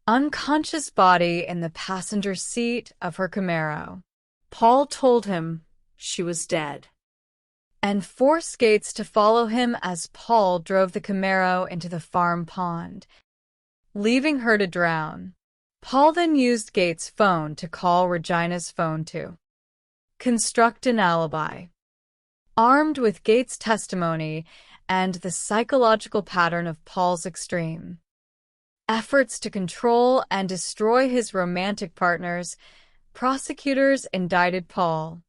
unconscious body in the passenger seat of her Camaro. Paul told him she was dead and forced Gates to follow him as Paul drove the Camaro into the farm pond, leaving her to drown. Paul then used Gates' phone to call Regina's phone to construct an alibi. Armed with Gates' testimony and the psychological pattern of Paul's extreme efforts to control and destroy his romantic partners, prosecutors indicted Paul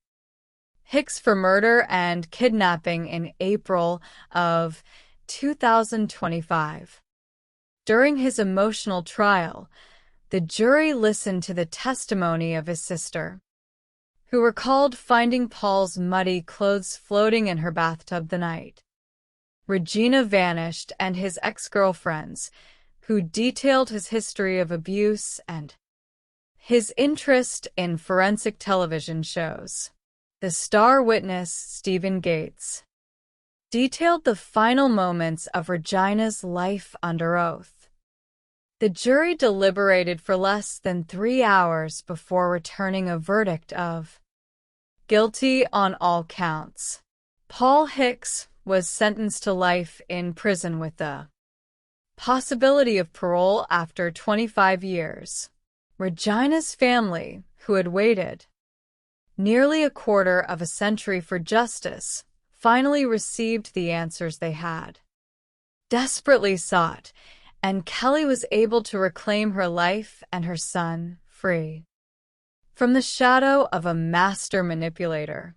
Hicks for murder and kidnapping in April of 2025. During his emotional trial, the jury listened to the testimony of his sister, who recalled finding Paul's muddy clothes floating in her bathtub the night Regina vanished, and his ex-girlfriends, who detailed his history of abuse and his interest in forensic television shows. The star witness, Stephen Gates, detailed the final moments of Regina's life under oath. The jury deliberated for less than 3 hours before returning a verdict of guilty on all counts. Paul Hicks was sentenced to life in prison with the possibility of parole after 25 years. Regina's family, who had waited nearly a quarter of a century for justice, finally received the answers they had desperately sought, and Kelly was able to reclaim her life and her son free from the shadow of a master manipulator.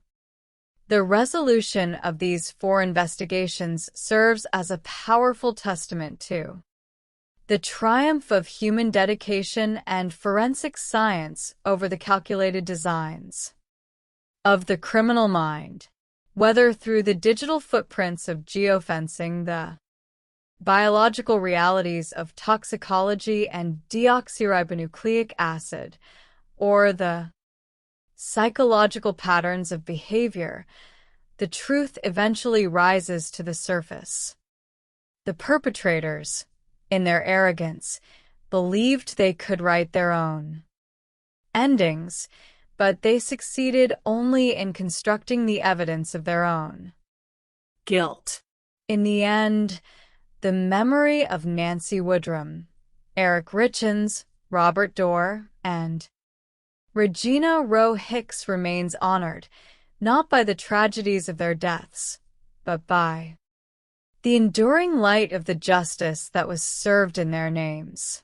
The resolution of these 4 investigations serves as a powerful testament to the triumph of human dedication and forensic science over the calculated designs of the criminal mind, whether through the digital footprints of geofencing, the biological realities of toxicology and deoxyribonucleic acid, or the psychological patterns of behavior. The truth eventually rises to the surface. The perpetrators, in their arrogance, believed they could write their own endings, but they succeeded only in constructing the evidence of their own guilt. In the end, the memory of Nancy Woodrum, Eric Richins, Robert Dorr, and Regina Roe Hicks remains honored, not by the tragedies of their deaths, but by the enduring light of the justice that was served in their names.